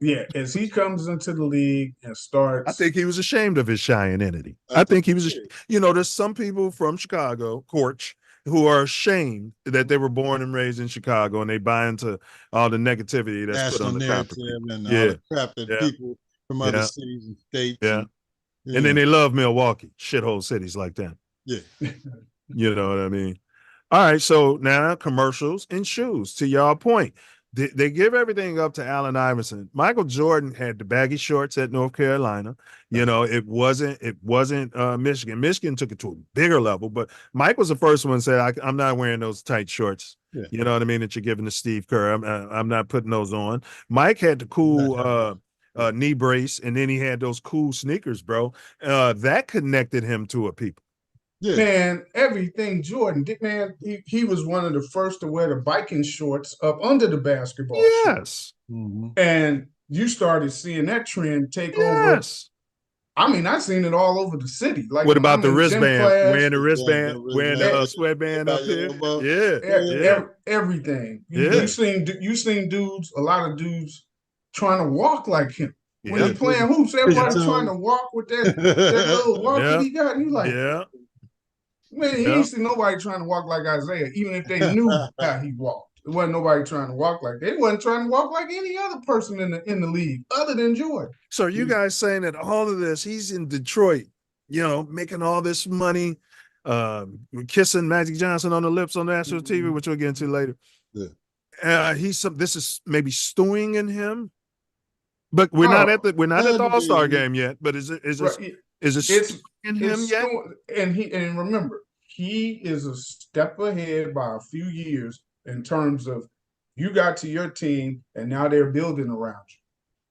Yeah, as he comes into the league and starts, I think he was ashamed of his Cheyenne-inity. I think he was, there's some people from Chicago, Corch, who are ashamed that they were born and raised in Chicago and they buy into all the negativity that's put on the narrative conference. and all the crap that people from other Yeah. cities and states. Yeah. And then they love Milwaukee, shithole cities like that. Yeah. You know what I mean? All right, so now commercials and shoes. To y'all point, they give everything up to Allen Iverson. Michael Jordan had the baggy shorts at North Carolina. You know, it wasn't Michigan. Michigan took it to a bigger level, but Mike was the first one to say, I'm not wearing those tight shorts. Yeah. You know what I mean? That you're giving to Steve Kerr. I'm not putting those on. Mike had the cool knee brace, and then he had those cool sneakers, bro. That connected him to a people. Yeah. Man, everything Jordan did, man, he was one of the first to wear the biking shorts up under the basketball shorts. And you started seeing that trend take over. I mean, I seen it all over the city. Like, what about the wristband? Wearing the wristband, wearing the sweatband up here. Everything. You seen dudes, a lot of dudes trying to walk like him. When he playing hoops, everybody trying to walk with that little walk that he got. You like, man, he ain't see nobody trying to walk like Isaiah, even if they knew how he walked. It wasn't nobody trying to walk like that. They wasn't trying to walk like any other person in the league other than Jordan. So you guys saying that all of this, he's in Detroit, you know, making all this money, kissing Magic Johnson on the lips on national TV, which we'll get into later. Yeah. This is maybe stewing in him, but we're not at the All-Star game yet. But is it in him yet? And remember, he is a step ahead by a few years in terms of you got to your team and now they're building around you.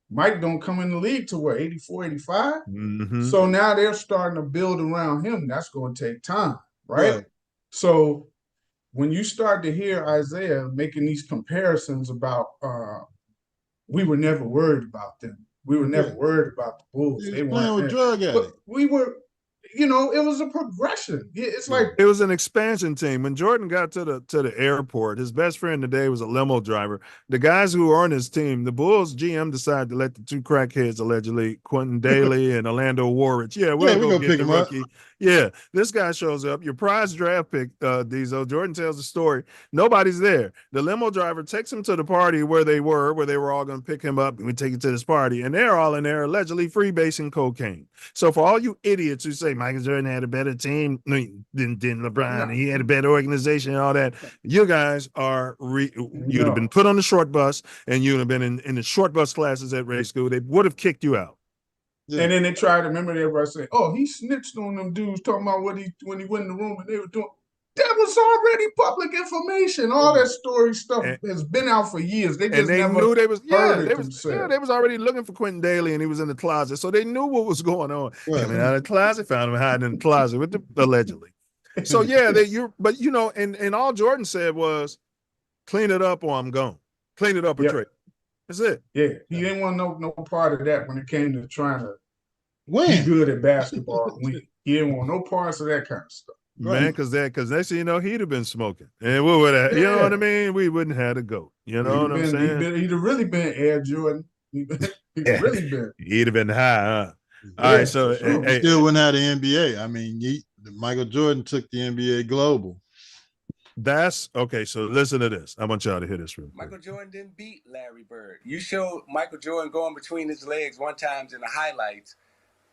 Mike don't come in the league to what, 84, 85? So now they're starting to build around him. That's going to take time, right? So when you start to hear Isaiah making these comparisons about we were never worried about them. We were never worried about the Bulls. They playing with drug addicts. We were, you know, it was a progression. It's like it was an expansion team. When Jordan got to the airport, his best friend today was a limo driver. The guys who were on his team, the Bulls GM decided to let the two crackheads, allegedly, Quentin Daly and Orlando Warwick. Yeah, we'll go get the rookie. Yeah, this guy shows up. Your prize draft pick, Diesel. Jordan tells the story. Nobody's there. The limo driver takes him to the party where they were all going to pick him up and we take it to this party. And they're all in there allegedly freebasing cocaine. So for all you idiots who say Michael Jordan had a better team than LeBron, he had a better organization and all that, you guys are you'd have been put on the short bus and you'd have been in the short bus classes at race school. They would have kicked you out. Yeah. And then they tried to remember everybody saying, "Oh, he snitched on them dudes talking about when he went in the room and they were doing." That was already public information. All that story stuff has been out for years. They just never knew they was heard they was already looking for Quentin Daly and he was in the closet, so they knew what was going on. I mean, out of the closet, found him hiding in the closet with allegedly. So yeah, but you know, and all Jordan said was, "Clean it up or I'm gone. Clean it up or trade." That's it. Yeah, he didn't want no part of that when it came to trying to be good at basketball. He didn't want no parts of that kind of stuff. Man, because next thing you know, he'd have been smoking. And we would have, you know what I mean? We wouldn't have to go. You know what I'm saying? He'd have really been Air Jordan. He'd really been. He'd have been high, huh? All right, so still went out of NBA. I mean, Michael Jordan took the NBA global. That's okay. So listen to this. I want y'all to hear this real quick. Michael Jordan didn't beat Larry Bird. You showed Michael Jordan going between his legs one time in the highlights,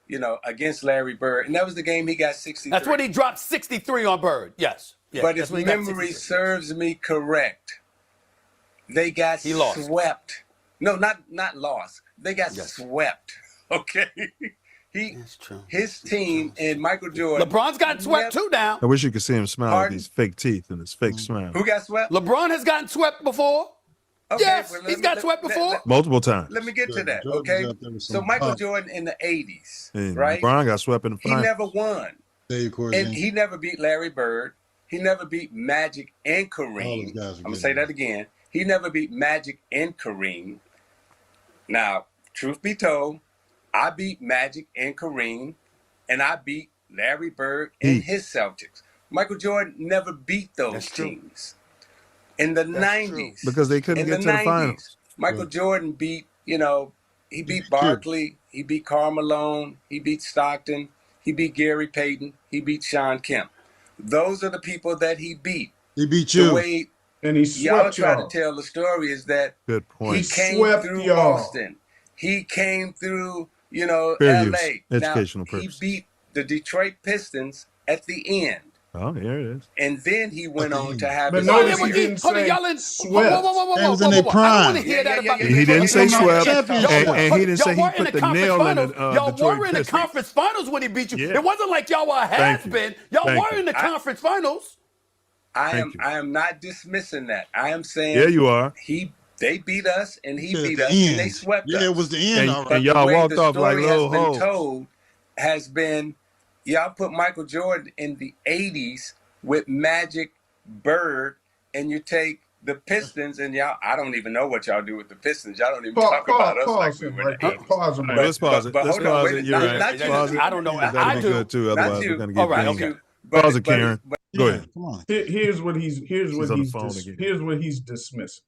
you know, against Larry Bird. And that was the game he got 63. That's when he dropped 63 on Bird. Yes. But if memory serves me correct, they got swept. No, not lost. They got swept. Okay. That's true. His team and Michael Jordan. LeBron's gotten swept too now. I wish you could see him smile with these fake teeth and his fake smile. Who got swept? LeBron has gotten swept before. Okay, yes, he's got swept before. Multiple times. Let me get to that, okay? So Michael Jordan in the 80s, and right? LeBron got swept in the finals. He never won. And he never beat Larry Bird. He never beat Magic and Kareem. I'm going to say that again. He never beat Magic and Kareem. Now, truth be told, I beat Magic and Kareem, and I beat Larry Bird and his Celtics. Michael Jordan never beat those teams. In the 90s. Because they couldn't get to the finals. Michael Jordan beat, you know, He beat Barkley. He beat Karl Malone. He beat Stockton. He beat Gary Payton. He beat Sean Kemp. Those are the people that he beat. He beat you. The way and he y'all swept try y'all. to tell the story is that Good point. he came swept through y'all. Boston. He came through, Fair use. L.A. Educational Now, purposes. he beat the Detroit Pistons at the end. Oh, here it is. And then he went on to have But his notice own he year. didn't Hold on, say y'all in swept. They was in their I don't prime. want to hear that about He didn't say swept, Championship. and he didn't say he y'all were in put the the nail in conference the finals. Y'all Detroit were in the Pistons. conference finals when he beat you. Yeah. It wasn't like y'all were a Thank you. has-been. Y'all Thank were you. in the conference finals. I Thank you. am not dismissing that. I am saying Yeah, you are. they beat us and he At beat the us and they end. swept us. Yeah, it was the end. All And, right. and The y'all way walked the off like story has little been hoes. told has been y'all put Michael Jordan in the 80s with Magic, Bird, and you take the Pistons and y'all, I don't even know what y'all do with the Pistons. Y'all don't even talk about us like we were in right the there. 80s. Pause him All right right, let's pause it. But Let's hold on, pause wait, it. You're not- right. not you. Pause it. I don't know. That'd I be do. good too. Not Otherwise, you. we're gonna get All right, dinged. okay. Pause it, Karen. Go ahead. Come on. Here's what he's She's on the phone again. here's what he's dismissing.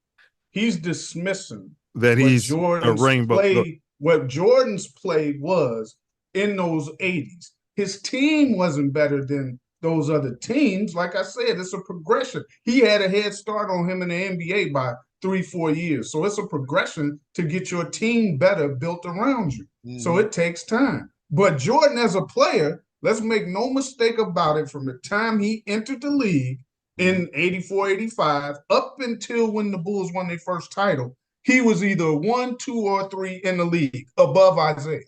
He's dismissing That what he's a Jordan's rainbow. play. What Jordan's play was in those 80s. His team wasn't better than those other teams. Like I said, it's a progression. He had a head start on him in the NBA by 3-4 years. So it's a progression to get your team better built around you. So it takes time. But Jordan as a player, let's make no mistake about it, from the time he entered the league in 84, 85, up until when the Bulls won their first title, he was either 1, 2, or 3 in the league above Isaiah.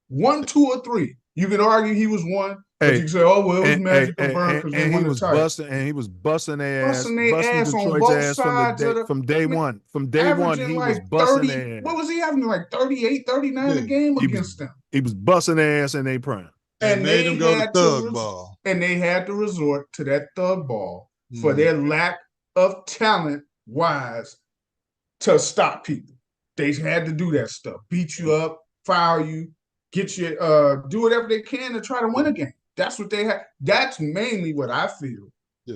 1, 2, or 3. You could argue he was 1, but you could say, oh, well, it was Magic or Bird because they won the title. He was busting their ass, Busting their ass on Detroit's both ass sides of the, from day one. From day one, averaging he was like busting 30. their ass. What was he having, like 38, 39 a game against them? He was busting their ass in their prime. And made they them go to had thug ball. And they had to resort to that thug ball for their lack of talent wise to stop people. They had to do that stuff. Beat you up, foul you, get you, do whatever they can to try to win a game. That's what they had. That's mainly what I feel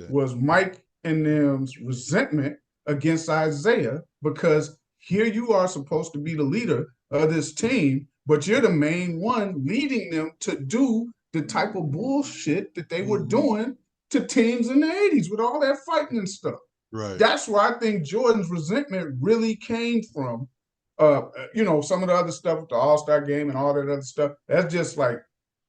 was Mike and them's resentment against Isaiah, because here you are supposed to be the leader of this team, but you're the main one leading them to do the type of bullshit that they were doing to teams in the 80s with all that fighting and stuff. Right. That's where I think Jordan's resentment really came from. Some of the other stuff with the All-Star game and all that other stuff, that's just like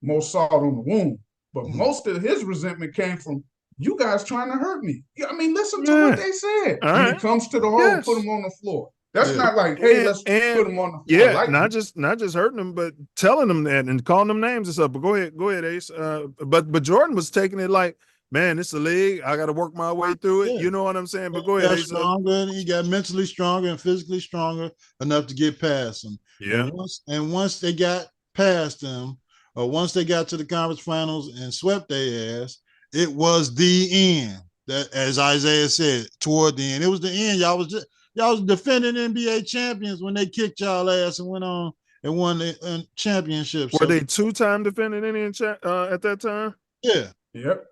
more salt on the wound. But most of his resentment came from you guys trying to hurt me. I mean, listen to what they said. When it comes to the whole, put him on the floor. That's not like, hey, let's put him on the floor. Yeah, not just hurting them, but telling them that and calling them names and stuff. But go ahead, Ace. But Jordan was taking it like, man, it's a league. I got to work my way through it. You know what I'm saying? But go ahead, Ace. Stronger. He got mentally stronger and physically stronger enough to get past them. Yeah. And once they got past them, or once they got to the conference finals and swept their ass, it was the end. That, as Isaiah said, toward the end, it was the end. Y'all was defending NBA champions when they kicked y'all ass and went on and won the championship. Were they 2-time defending Indian at that time? Yeah. Yep.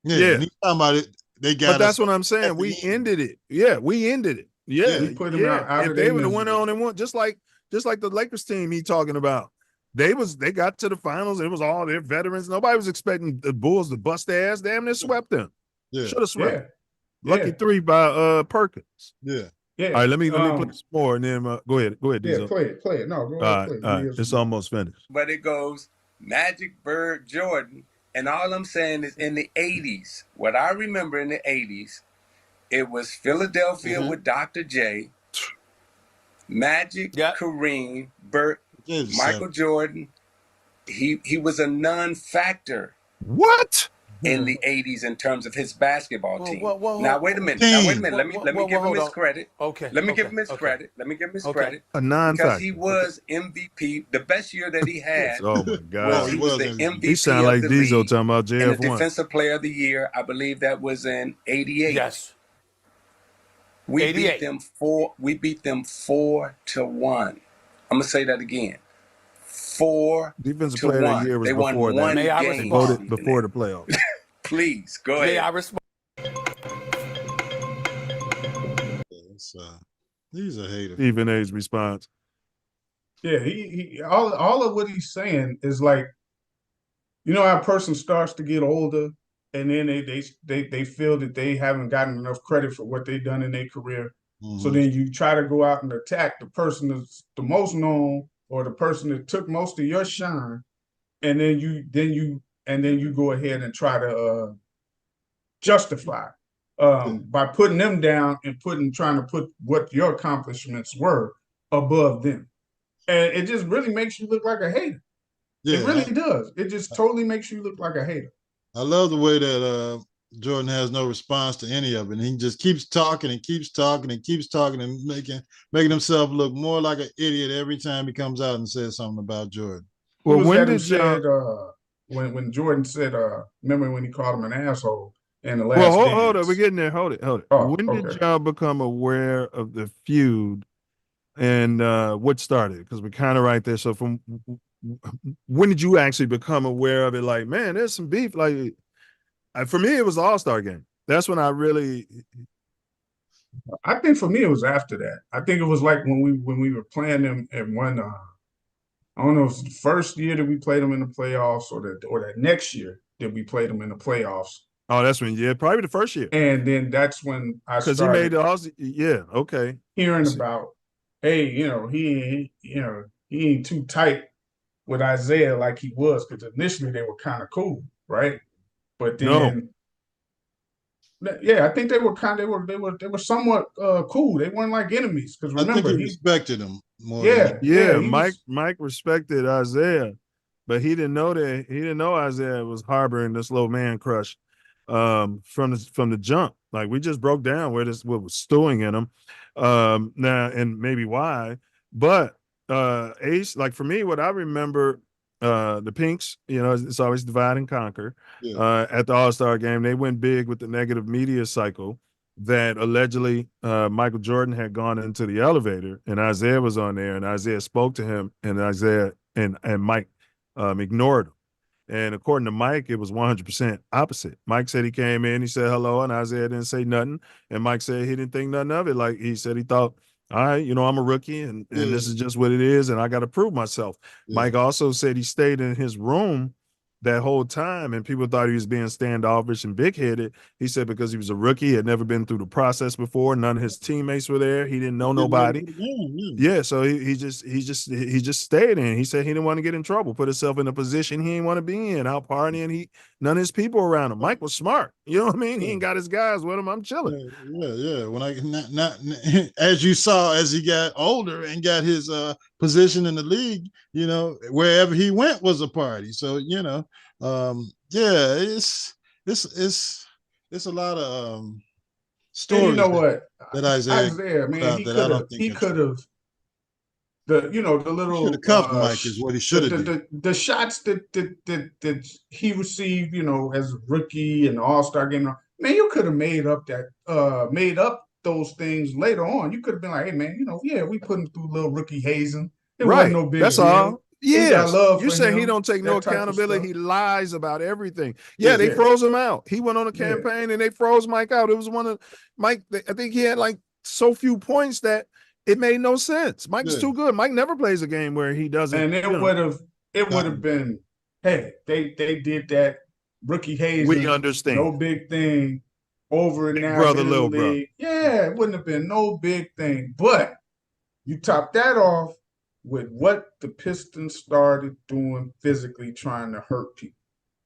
Yeah. And he's talking about it. They got. But that's what I'm saying. We ended it. Yeah, we ended it. Yeah, we put them out if of they their would have went misery. on and won, just like the Lakers team he talking about. They got to the finals. And it was all their veterans. Nobody was expecting the Bulls to bust their ass. Damn, they swept them. Yeah. Should have swept. Yeah. Lucky 3 by Perkins. Yeah. All right, let me play some more and then go ahead. Yeah, Diesel. play it. No, go ahead, play it. All right. It's almost finished. But it goes Magic, Bird, Jordan. And all I'm saying is in the 80s, what I remember in the 80s, it was Philadelphia with Dr. J, Magic, Kareem, Bert, Michael Jordan. He was a non-factor. What? In the 80s in terms of his basketball team. Now wait a minute. Let me give him his credit. Okay. Let me give him his credit. A non-factor. Because he was MVP. The best year that he had Oh my God. he was the MVP. He sound like of the Diesel league. talking about And the JF1. defensive player of the year, I believe that was in 88. Yes. We 88. beat them 4-1. I'm gonna say that again. 4-1. Defensive player of the year was they won before one that. May I game. respond? Voted before the playoffs. Please go May I ahead. respond? He's a hater. Stephen A's response. Yeah, he all of what he's saying is like, you know how a person starts to get older and then they feel that they haven't gotten enough credit for what they've done in their career. So then you try to go out and attack the person that's the most known or the person that took most of your shine, and then you go ahead and try to justify by putting them down and trying to put what your accomplishments were above them. And it just really makes you look like a hater. Yeah, it really does. It just totally makes you look like a hater. I love the way that Jordan has no response to any of it. And he just keeps talking and keeps talking and keeps talking and making himself look more like an idiot every time he comes out and says something about Jordan. Well, when did said when Jordan said remember when he called him an asshole in the last Well, dance? hold on, we're getting there. Hold it. Oh, when did y'all become aware of the feud and what started? Because we're kind of right there. So from when did you actually become aware of it? Like, man, there's some beef. Like, for me, it was the All-Star game. That's when I think for me it was after that. I think it was like when we were playing them at one. I don't know if it was the first year that we played them in the playoffs or that next year that we played them in the playoffs. Oh, that's when, probably the first year. And then that's when I started. Because he made the All-Star. Yeah, okay. Hearing about, hey, he ain't too tight with Isaiah like he was, because initially they were kind of cool, right? But then, I think they were somewhat cool. They weren't like enemies, because remember, I think he respected him more. Mike respected Isaiah, but he didn't know that. He didn't know Isaiah was harboring this little man crush from the jump. Like, we just broke down what was stewing in him now, and maybe why. But Ace, like for me, what I remember, the Pinks, it's always divide and conquer. At the All-Star game, they went big with the negative media cycle that allegedly Michael Jordan had gone into the elevator and Isaiah was on there, and Isaiah spoke to him, and Isaiah and Mike ignored him. And according to Mike, it was 100% opposite. Mike said he came in, he said hello, and Isaiah didn't say nothing. And Mike said he didn't think nothing of it. Like, he said he thought, all right, I'm a rookie, and this is just what it is, and I got to prove myself. Mike also said he stayed in his room that whole time, and people thought he was being standoffish and big-headed. He said because he was a rookie, had never been through the process before, none of his teammates were there, he didn't know nobody. So he just stayed in. He said he didn't want to get in trouble, put himself in a position he didn't want to be in, out partying. None of his people around him. Mike was smart, you know what I mean? He ain't got his guys with him. I'm chilling. When not as you saw, as he got older and got his position in the league, wherever he went was a party. So it's a lot of stories. And you know what? That Isaiah man, he could have the little cuff Mike is what he should have did. The shots that he received, as a rookie and All-Star game. Man, you could have made up those things later on. You could have been like, hey man, we put him through a little rookie hazing. It wasn't no big deal. All. Yes, you say him, he don't take no accountability. He lies about everything. They froze him out. He went on a campaign and they froze Mike out. It was one of Mike. I think he had like so few points that it made no sense. Mike's too good. Mike never plays a game where he doesn't. And it would have been, hey, they did that rookie hazing. We understand. No big thing. Over and now, brother, little brother. Yeah, it wouldn't have been no big thing. But you top that off with what the Pistons started doing physically, trying to hurt people,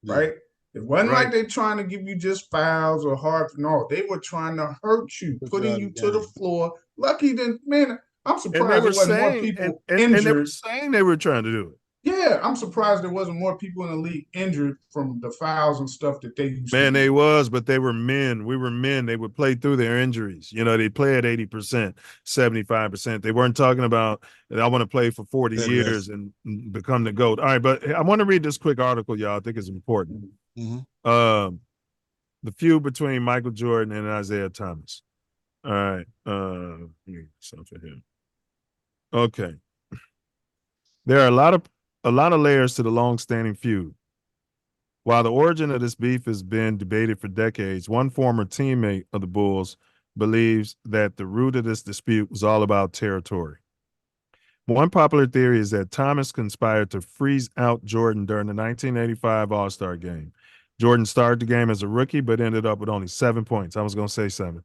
right? It wasn't like they trying to give you just fouls or hard. No, they were trying to hurt you, putting you to the floor. Lucky then, man, I'm surprised there wasn't more people injured. And they were saying they were trying to do it. Yeah, I'm surprised there wasn't more people in the league injured from the fouls and stuff that they used to do. They was, but they were men. We were men. They would play through their injuries. They play at 80%, 75%. They weren't talking about, I want to play for 40 years and become the GOAT. All right, but I want to read this quick article, y'all. I think it's important. The feud between Michael Jordan and Isaiah Thomas. All right. Something here. Okay. There are a lot of layers to the long-standing feud. While the origin of this beef has been debated for decades, one former teammate of the Bulls believes that the root of this dispute was all about territory. One popular theory is that Thomas conspired to freeze out Jordan during the 1985 All-Star game. Jordan started the game as a rookie, but ended up with only 7 points. I was going to say 7.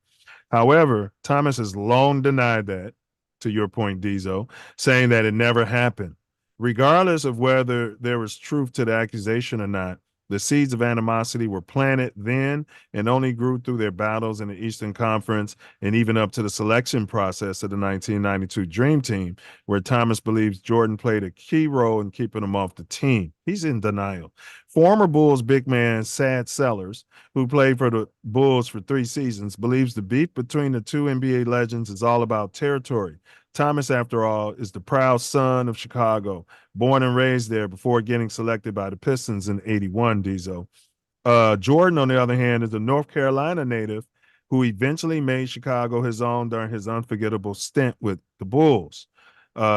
However, Thomas has long denied that, to your point, Diesel, saying that it never happened. Regardless of whether there was truth to the accusation or not, the seeds of animosity were planted then and only grew through their battles in the Eastern Conference and even up to the selection process of the 1992 Dream Team, where Thomas believes Jordan played a key role in keeping him off the team. He's in denial. Former Bulls big man Sad Sellers, who played for the Bulls for 3 seasons, believes the beef between the two NBA legends is all about territory. Thomas, after all, is the proud son of Chicago, born and raised there before getting selected by the Pistons in '81, Diesel. Jordan, on the other hand, is a North Carolina native who eventually made Chicago his own during his unforgettable stint with the Bulls.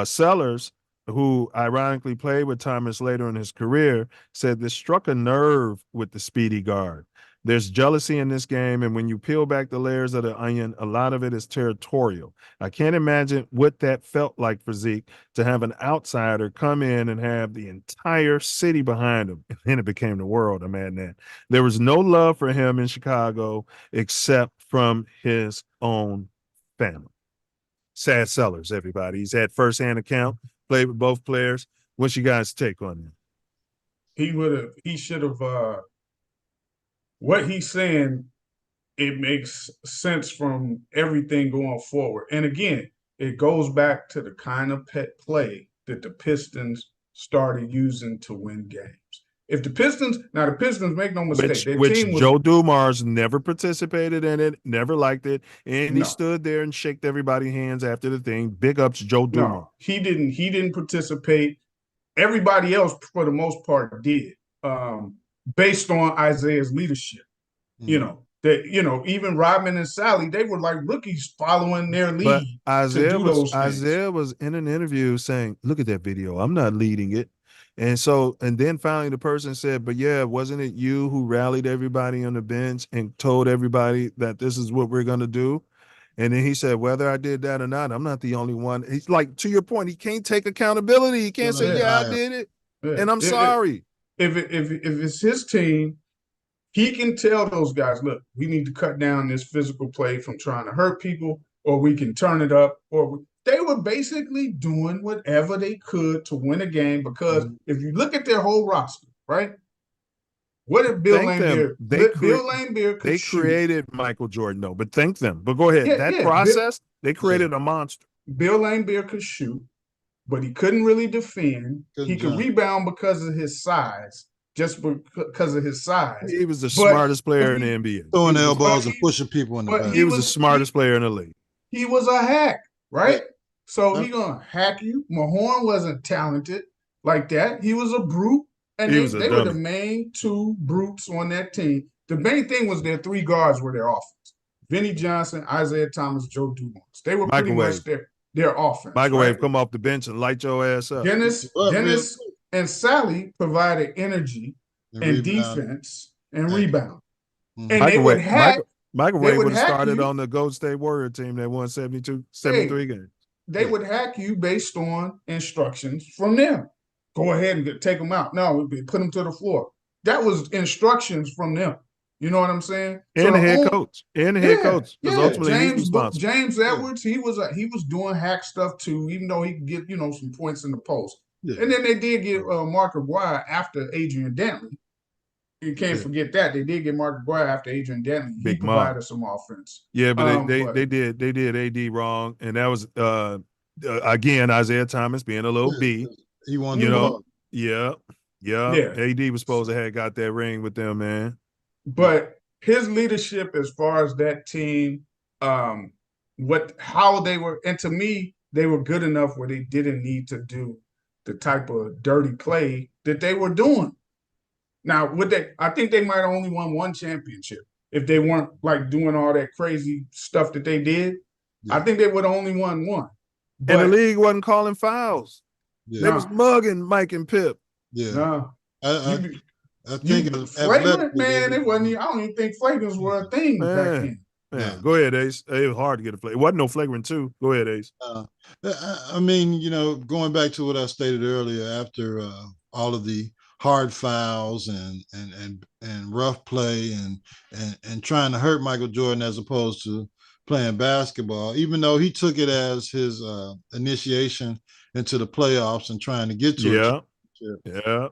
Sellers, who ironically played with Thomas later in his career, said this struck a nerve with the speedy guard. There's jealousy in this game, and when you peel back the layers of the onion, a lot of it is territorial. I can't imagine what that felt like for Zeke to have an outsider come in and have the entire city behind him. And then it became the world. I'm adding that. There was no love for him in Chicago except from his own family. Sad Sellers, everybody. He's had firsthand account, played with both players. What's your guys' take on that? He should have, what he's saying, it makes sense from everything going forward. And again, it goes back to the kind of play that the Pistons started using to win games. If the Pistons make no mistake, which Joe Dumars never participated in it, never liked it, and he stood there and shook everybody's hands after the thing. Big ups, Joe Dumars. No, he didn't participate. Everybody else, for the most part, did. Based on Isaiah's leadership. Even Rodman and Sally, they were like rookies following their lead. But Isaiah was in an interview saying, look at that video. I'm not leading it. And then finally the person said, but yeah, wasn't it you who rallied everybody on the bench and told everybody that this is what we're going to do? And then he said, whether I did that or not, I'm not the only one. He's like, to your point, he can't take accountability. He can't say, I did it. Yeah. And I'm sorry. If it's his team, he can tell those guys, look, we need to cut down this physical play from trying to hurt people, or we can turn it up. Or they were basically doing whatever they could to win a game, because if you look at their whole roster, right? What did Bill Laimbeer? Bill Laimbeer could shoot. Created Michael Jordan, though, but thank them. But go ahead. Process, they created a monster. Bill Laimbeer could shoot, but he couldn't really defend. He could rebound because of his size. Just because of his size. He was the smartest player in the NBA. Throwing elbows and pushing people in the back. He was the smartest player in the league. He was a hack, right? So he gonna hack you. Mahorn wasn't talented like that. He was a brute. And they were the main 2 brutes on that team. The main thing was their 3 guards were their offense. Vinnie Johnson, Isaiah Thomas, Joe Dumars. They were pretty much their offense. Microwave, come off the bench and light your ass up. Dennis and Sally provided energy and defense and rebound. And they would hack. Microwave would have started on the Golden State Warrior team that won 73 games. They would hack you based on instructions from them. Go ahead and take them out. No, we put them to the floor. That was instructions from them. You know what I'm saying? And the head coach. Because ultimately he's responsible. James Edwards, he was doing hack stuff too, even though he could get some points in the post. Yeah. And then they did get Mark Aguirre after Adrian Dantley. You can't forget that. They did get Mark Aguirre after Adrian Dantley. He provided some offense. Yeah, but they did AD wrong. And that was again Isaiah Thomas being a little B. He wanted Yeah. AD was supposed to have got that ring with them, man. But his leadership as far as that team, how they were, and to me, they were good enough where they didn't need to do the type of dirty play that they were doing. Now, I think they might have only won 1 championship if they weren't like doing all that crazy stuff that they did. Yeah. I think they would have only won 1. And the league wasn't calling fouls. Yeah. They was mugging Mike and Pip. Yeah. No. I think flagrant, man, it wasn't. I don't even think flagrants were a thing back then. Yeah, go ahead, Ace. It was hard to get a flagrant. It wasn't no flagrant 2. Go ahead, Ace. I mean, you know, going back to what I stated earlier, after all of the hard fouls and rough play and trying to hurt Michael Jordan as opposed to playing basketball, even though he took it as his initiation into the playoffs and trying to get to a championship. Yeah.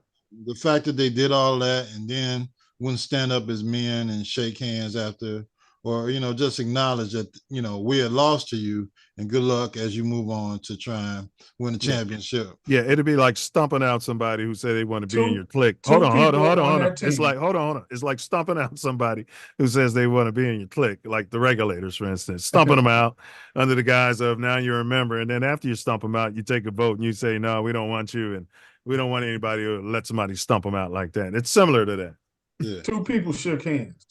The fact that they did all that and then wouldn't stand up as men and shake hands after, or, you know, just acknowledge that, you know, we had lost to you and good luck as you move on to try and win the championship. Yeah, it'd be like stumping out somebody who said they want to be in your clique. Hold on. It's like, hold on. It's like stumping out somebody who says they want to be in your clique, like the regulators, for instance, stumping them out under the guise of now you're a member. And then after you stump them out, you take a vote and you say, no, we don't want you. And we don't want anybody to let somebody stump them out like that. It's similar to that. Yeah. 2 people shook hands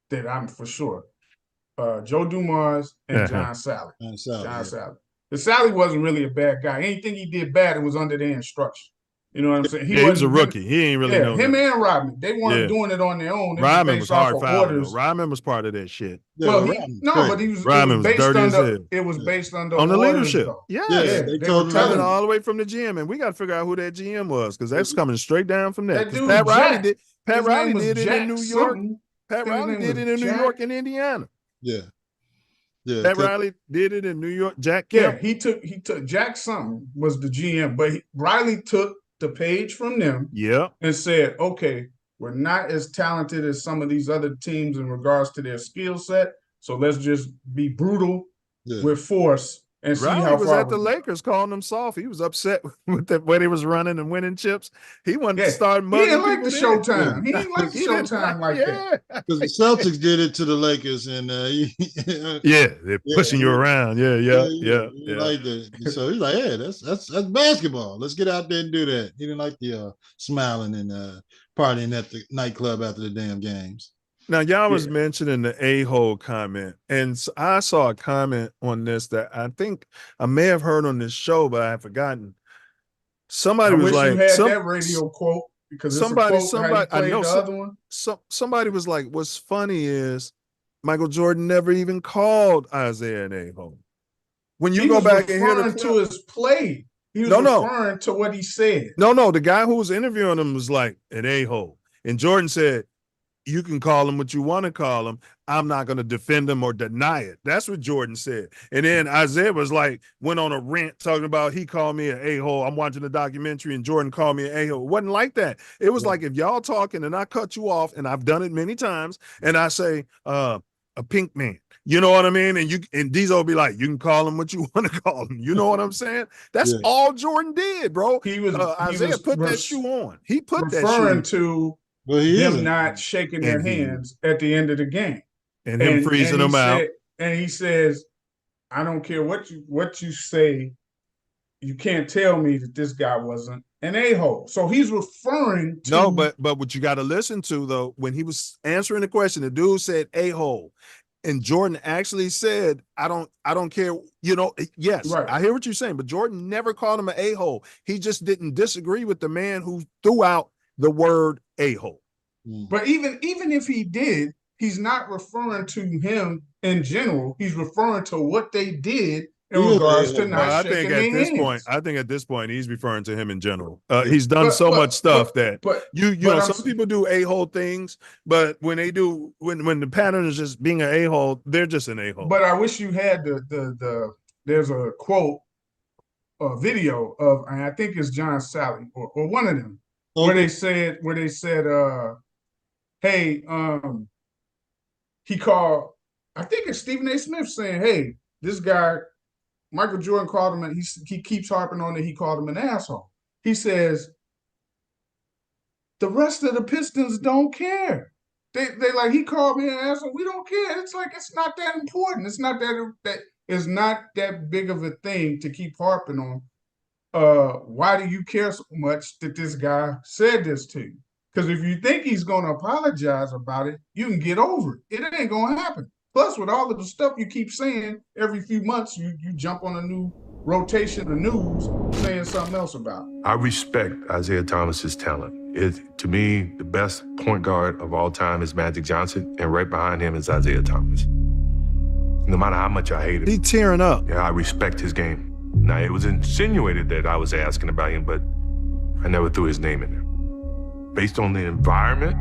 that I'm for sure. Joe Dumars and John Sally. John Sally. The Sally wasn't really a bad guy. Anything he did bad, it was under their instruction. You know what I'm saying? He was a rookie. He ain't really know him that. and Rodman. They weren't doing it on their own. Rodman was hard fouling. Rodman was part of that shit. Well, but he was. Rodman was dirty as hell. It was based on the leadership. Though. Yeah, they were telling all the way from the GM, and we got to figure out who that GM was because that's coming straight down from that. Dude, Pat Riley did it in New York. Pat Riley did it in New York and Indiana. Yeah. Pat Riley did it in New York. Jack Kemp. Yeah, he took Jack something was the GM, but Riley took the page from them. Yeah, and said, okay, we're not as talented as some of these other teams in regards to their skill set, so let's just be brutal with force and see how was far at the Lakers calling them soft. He was upset with the way they was running and winning chips. He wanted to start mugging. He didn't like the Showtime. He didn't like the Showtime like that. Because the Celtics did it to the Lakers, and they're pushing you around. Yeah. Like that. So he's like, yeah, that's basketball. Let's get out there and do that. He didn't like the smiling and partying at the nightclub after the damn games. Now, y'all was mentioning the a-hole comment, and I saw a comment on this that I think I may have heard on this show, but I have forgotten. Somebody was like, you had that radio quote because somebody I know the other one. Somebody was like, what's funny is Michael Jordan never even called Isaiah an a-hole. When you go back and hear the clip, to his play, he was referring to what he said. No, the guy who was interviewing him was like an a-hole, and Jordan said, you can call him what you want to call him. I'm not going to defend him or deny it. That's what Jordan said. And then Isaiah was like, went on a rant talking about he called me an a-hole. I'm watching the documentary and Jordan called me an a-hole. It wasn't like that. It was like if y'all talking and I cut you off, and I've done it many times, and I say, a pink man. You know what I mean? And Diesel will be like, you can call him what you want to call him. You know what I'm saying? That's all Jordan did, bro. Isaiah put that shoe on. He put that shoe referring to them not shaking their hands at the end of the game. And him freezing them out. And he says, I don't care what you say, you can't tell me that this guy wasn't an a-hole. So he's referring to No, but what you got to listen to, though, when he was answering the question, the dude said a-hole. And Jordan actually said, I don't care, you know, yes, I hear what you're saying, but Jordan never called him an a-hole. He just didn't disagree with the man who threw out the word a-hole. But even if he did, he's not referring to him in general. He's referring to what they did in regards to not shaking their hands. I think at this point he's referring to him in general. He's done so much stuff that you know some people do a-hole things, but when they do when the pattern is just being an a-hole, they're just an a-hole. But I wish you had there's a quote, a video of, and I think it's John Sally or one of them. Where they said, hey, he called, I think it's Stephen A. Smith saying, hey, this guy, Michael Jordan called him, and he keeps harping on that he called him an asshole. He says, the rest of the Pistons don't care. They like, he called me an asshole. We don't care. It's like, it's not that important. It's not that it's not that big of a thing to keep harping on. Why do you care so much that this guy said this to you? Because if you think he's going to apologize about it, you can get over it. It ain't going to happen. Plus, with all of the stuff you keep saying, every few months, you jump on a new rotation of news saying something else about it. I respect Isaiah Thomas's talent. To me, the best point guard of all time is Magic Johnson, and right behind him is Isaiah Thomas. No matter how much I hate him. He tearing up. Yeah, I respect his game. Now, it was insinuated that I was asking about him, but I never threw his name in there. Based on the environment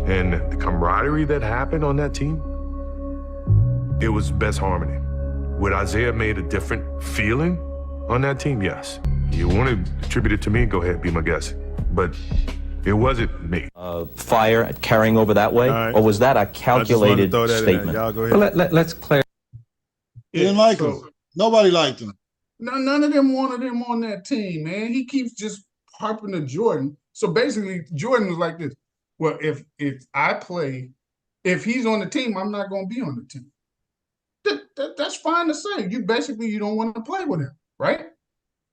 and the camaraderie that happened on that team, it was best harmony. Would Isaiah made a different feeling on that team? Yes. You want to attribute it to me? Go ahead, be my guest. But it wasn't me. Fire carrying over that way, or was that a calculated statement? Y'all go ahead. Well, let's clear. He didn't like him. Nobody liked him. None of them wanted him on that team, man. He keeps just harping to Jordan. So basically, Jordan was like this. Well, if I play, if he's on the team, I'm not going to be on the team. That's fine to say. You don't want to play with him, right?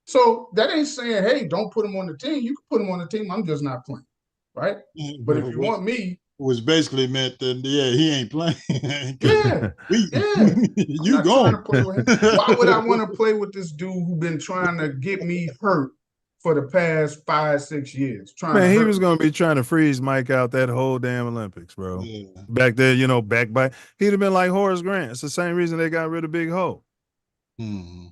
So that ain't saying, hey, don't put him on the team. You can put him on the team. I'm just not playing, right? But if you want me, which basically meant that he ain't playing. You going? Why would I want to play with this dude who been trying to get me hurt for the past 5-6 years? Man, he was going to be trying to freeze Mike out that whole damn Olympics, bro. Yeah. Back there, back by, he'd have been like Horace Grant. It's the same reason they got rid of Big Ho. Mm-hmm.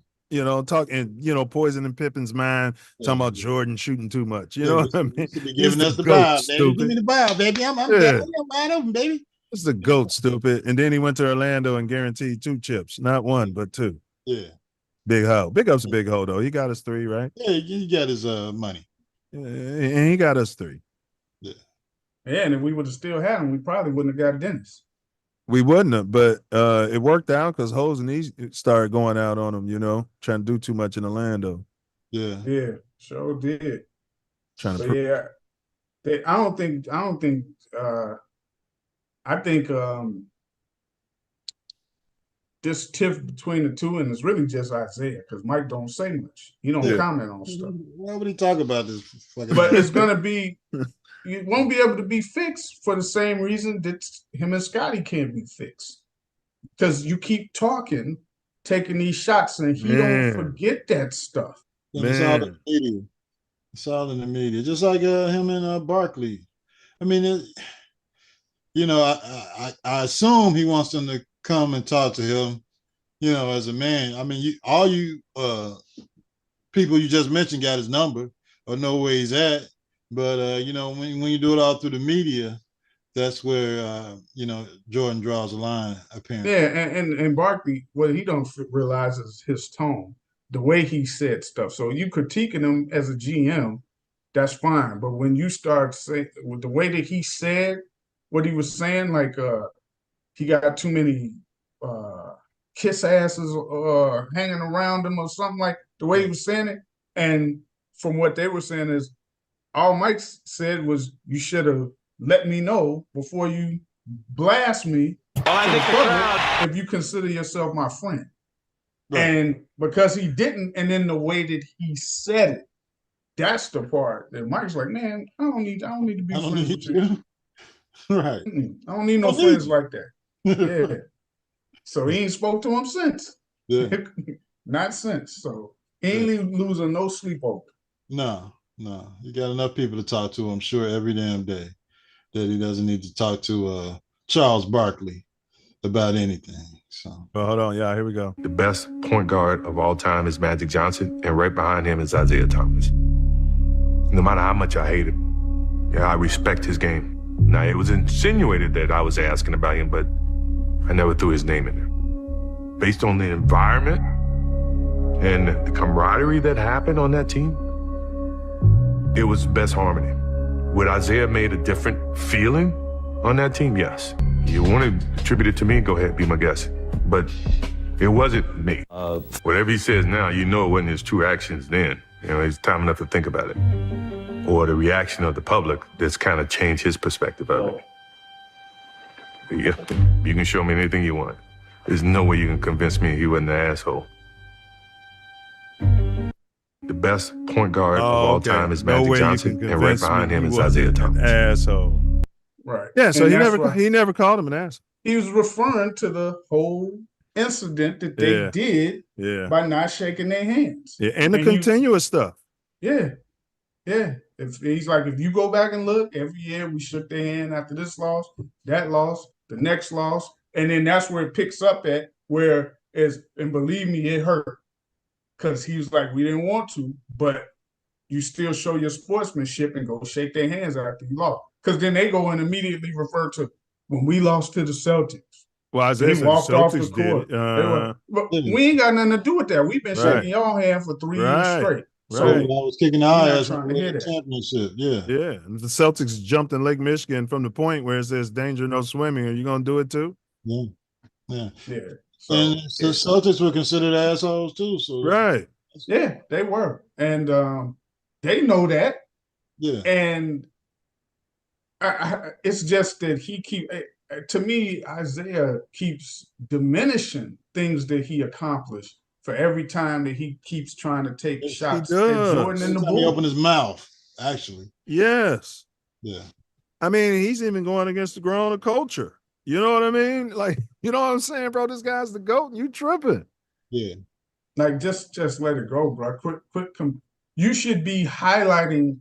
Talking, poisoning Pippen's mind, talking about Jordan shooting too much. You know what I mean? Giving us the ball, baby. Give me the ball, baby. I'm wide open, baby. It's the GOAT, stupid. And then he went to Orlando and guaranteed 2 chips. Not 1, but 2. Yeah. Big Ho. Big up's a Big Ho, though. He got us 3, right? Yeah, he got his money. Yeah, and he got us 3. Yeah. Yeah, and if we would have still had him, we probably wouldn't have got Dennis. We wouldn't have, but it worked out because Hose and he started going out on him, trying to do too much in Orlando. Yeah. Yeah, sure did. Trying to I think this tiff between the two, and it's really just Isaiah, because Mike don't say much. He don't comment on stuff. Why would he talk about this? But it's gonna be, you won't be able to be fixed for the same reason that him and Scotty can't be fixed. Because you keep talking, taking these shots, and he don't forget that stuff. It's all in the media. It's all in the media. Just like him and Barkley. I mean, I assume he wants them to come and talk to him, as a man. I mean, all you people you just mentioned got his number or know where he's at. But, when you do it all through the media, that's where, Jordan draws a line, apparently. Yeah, and Barkley, what he don't realize is his tone, the way he said stuff. So you critiquing him as a GM, that's fine. But when you start saying, with the way that he said what he was saying, like he got too many kiss asses hanging around him or something, like the way he was saying it. And from what they were saying is, all Mike said was, you should have let me know before you blast me if you consider yourself my friend. Right. And because he didn't, and then the way that he said it, that's the part that Mike's like, man, I don't need to be friends with you. Right. I don't need no friends like that. Yeah. So he ain't spoke to him since. Yeah. Not since. So he ain't losing no sleep over. No. You got enough people to talk to, I'm sure, every damn day, that he doesn't need to talk to Charles Barkley about anything. So hold on, here we go. The best point guard of all time is Magic Johnson, and right behind him is Isaiah Thomas. No matter how much I hate him, I respect his game. Now, it was insinuated that I was asking about him, but I never threw his name in there. Based on the environment and the camaraderie that happened on that team, it was best harmony. Would Isaiah made a different feeling on that team? Yes. You want to attribute it to me? Go ahead, be my guest. But it wasn't me. Whatever he says now, it wasn't his true actions then. It's time enough to think about it. Or the reaction of the public that's kind of changed his perspective of it. Yeah, you can show me anything you want. There's no way you can convince me he wasn't an asshole. The best point guard of all time is Magic Johnson, and right behind him is Isaiah Thomas. Asshole. Right. Yeah, so he never called him an asshole. He was referring to the whole incident that they did by not shaking their hands. Yeah, and the continuous stuff. Yeah. He's like, if you go back and look, every year we shook their hand after this loss, that loss, the next loss, And then that's where it picks up at and believe me, it hurt. Because he was like, we didn't want to, but you still show your sportsmanship and go shake their hands after you lost. Because then they go and immediately refer to when we lost to the Celtics. Well, Isaiah said the walked off the Celtics court. did. But we ain't got nothing to do with that. We've been shaking y'all hand for 3 years straight. So I was kicking our ass trying in to hear the that. championship. Yeah. Yeah. And the Celtics jumped in Lake Michigan from the point where it says danger, no swimming. Are you going to do it too? Yeah. Yeah. Yeah. And the Celtics were considered assholes too. So right. Yeah, they were. And they know that. Yeah. And it's just that to me, Isaiah keeps diminishing things that he accomplished for every time that he keeps trying to take shots at Jordan and the Bulls. He opened his mouth, actually. Yes. Yeah. I mean, he's even going against the grown culture. You know what I mean? Like, you know what I'm saying, bro? This guy's the GOAT and you tripping. Yeah. Like, just let it go, bro. You should be highlighting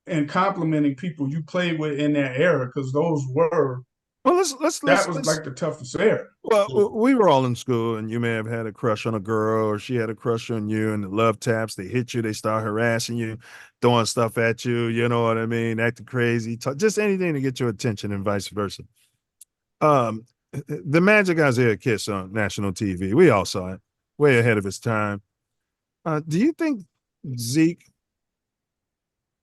and complimenting people you played with in that era, because those were that was like the toughest era. Well, we were all in school, and you may have had a crush on a girl, or she had a crush on you, and the love taps, they hit you, they start harassing you, throwing stuff at you, you know what I mean, acting crazy, just anything to get your attention and vice versa. The Magic Isaiah kiss on national TV, we all saw it, way ahead of its time. Do you think Zeke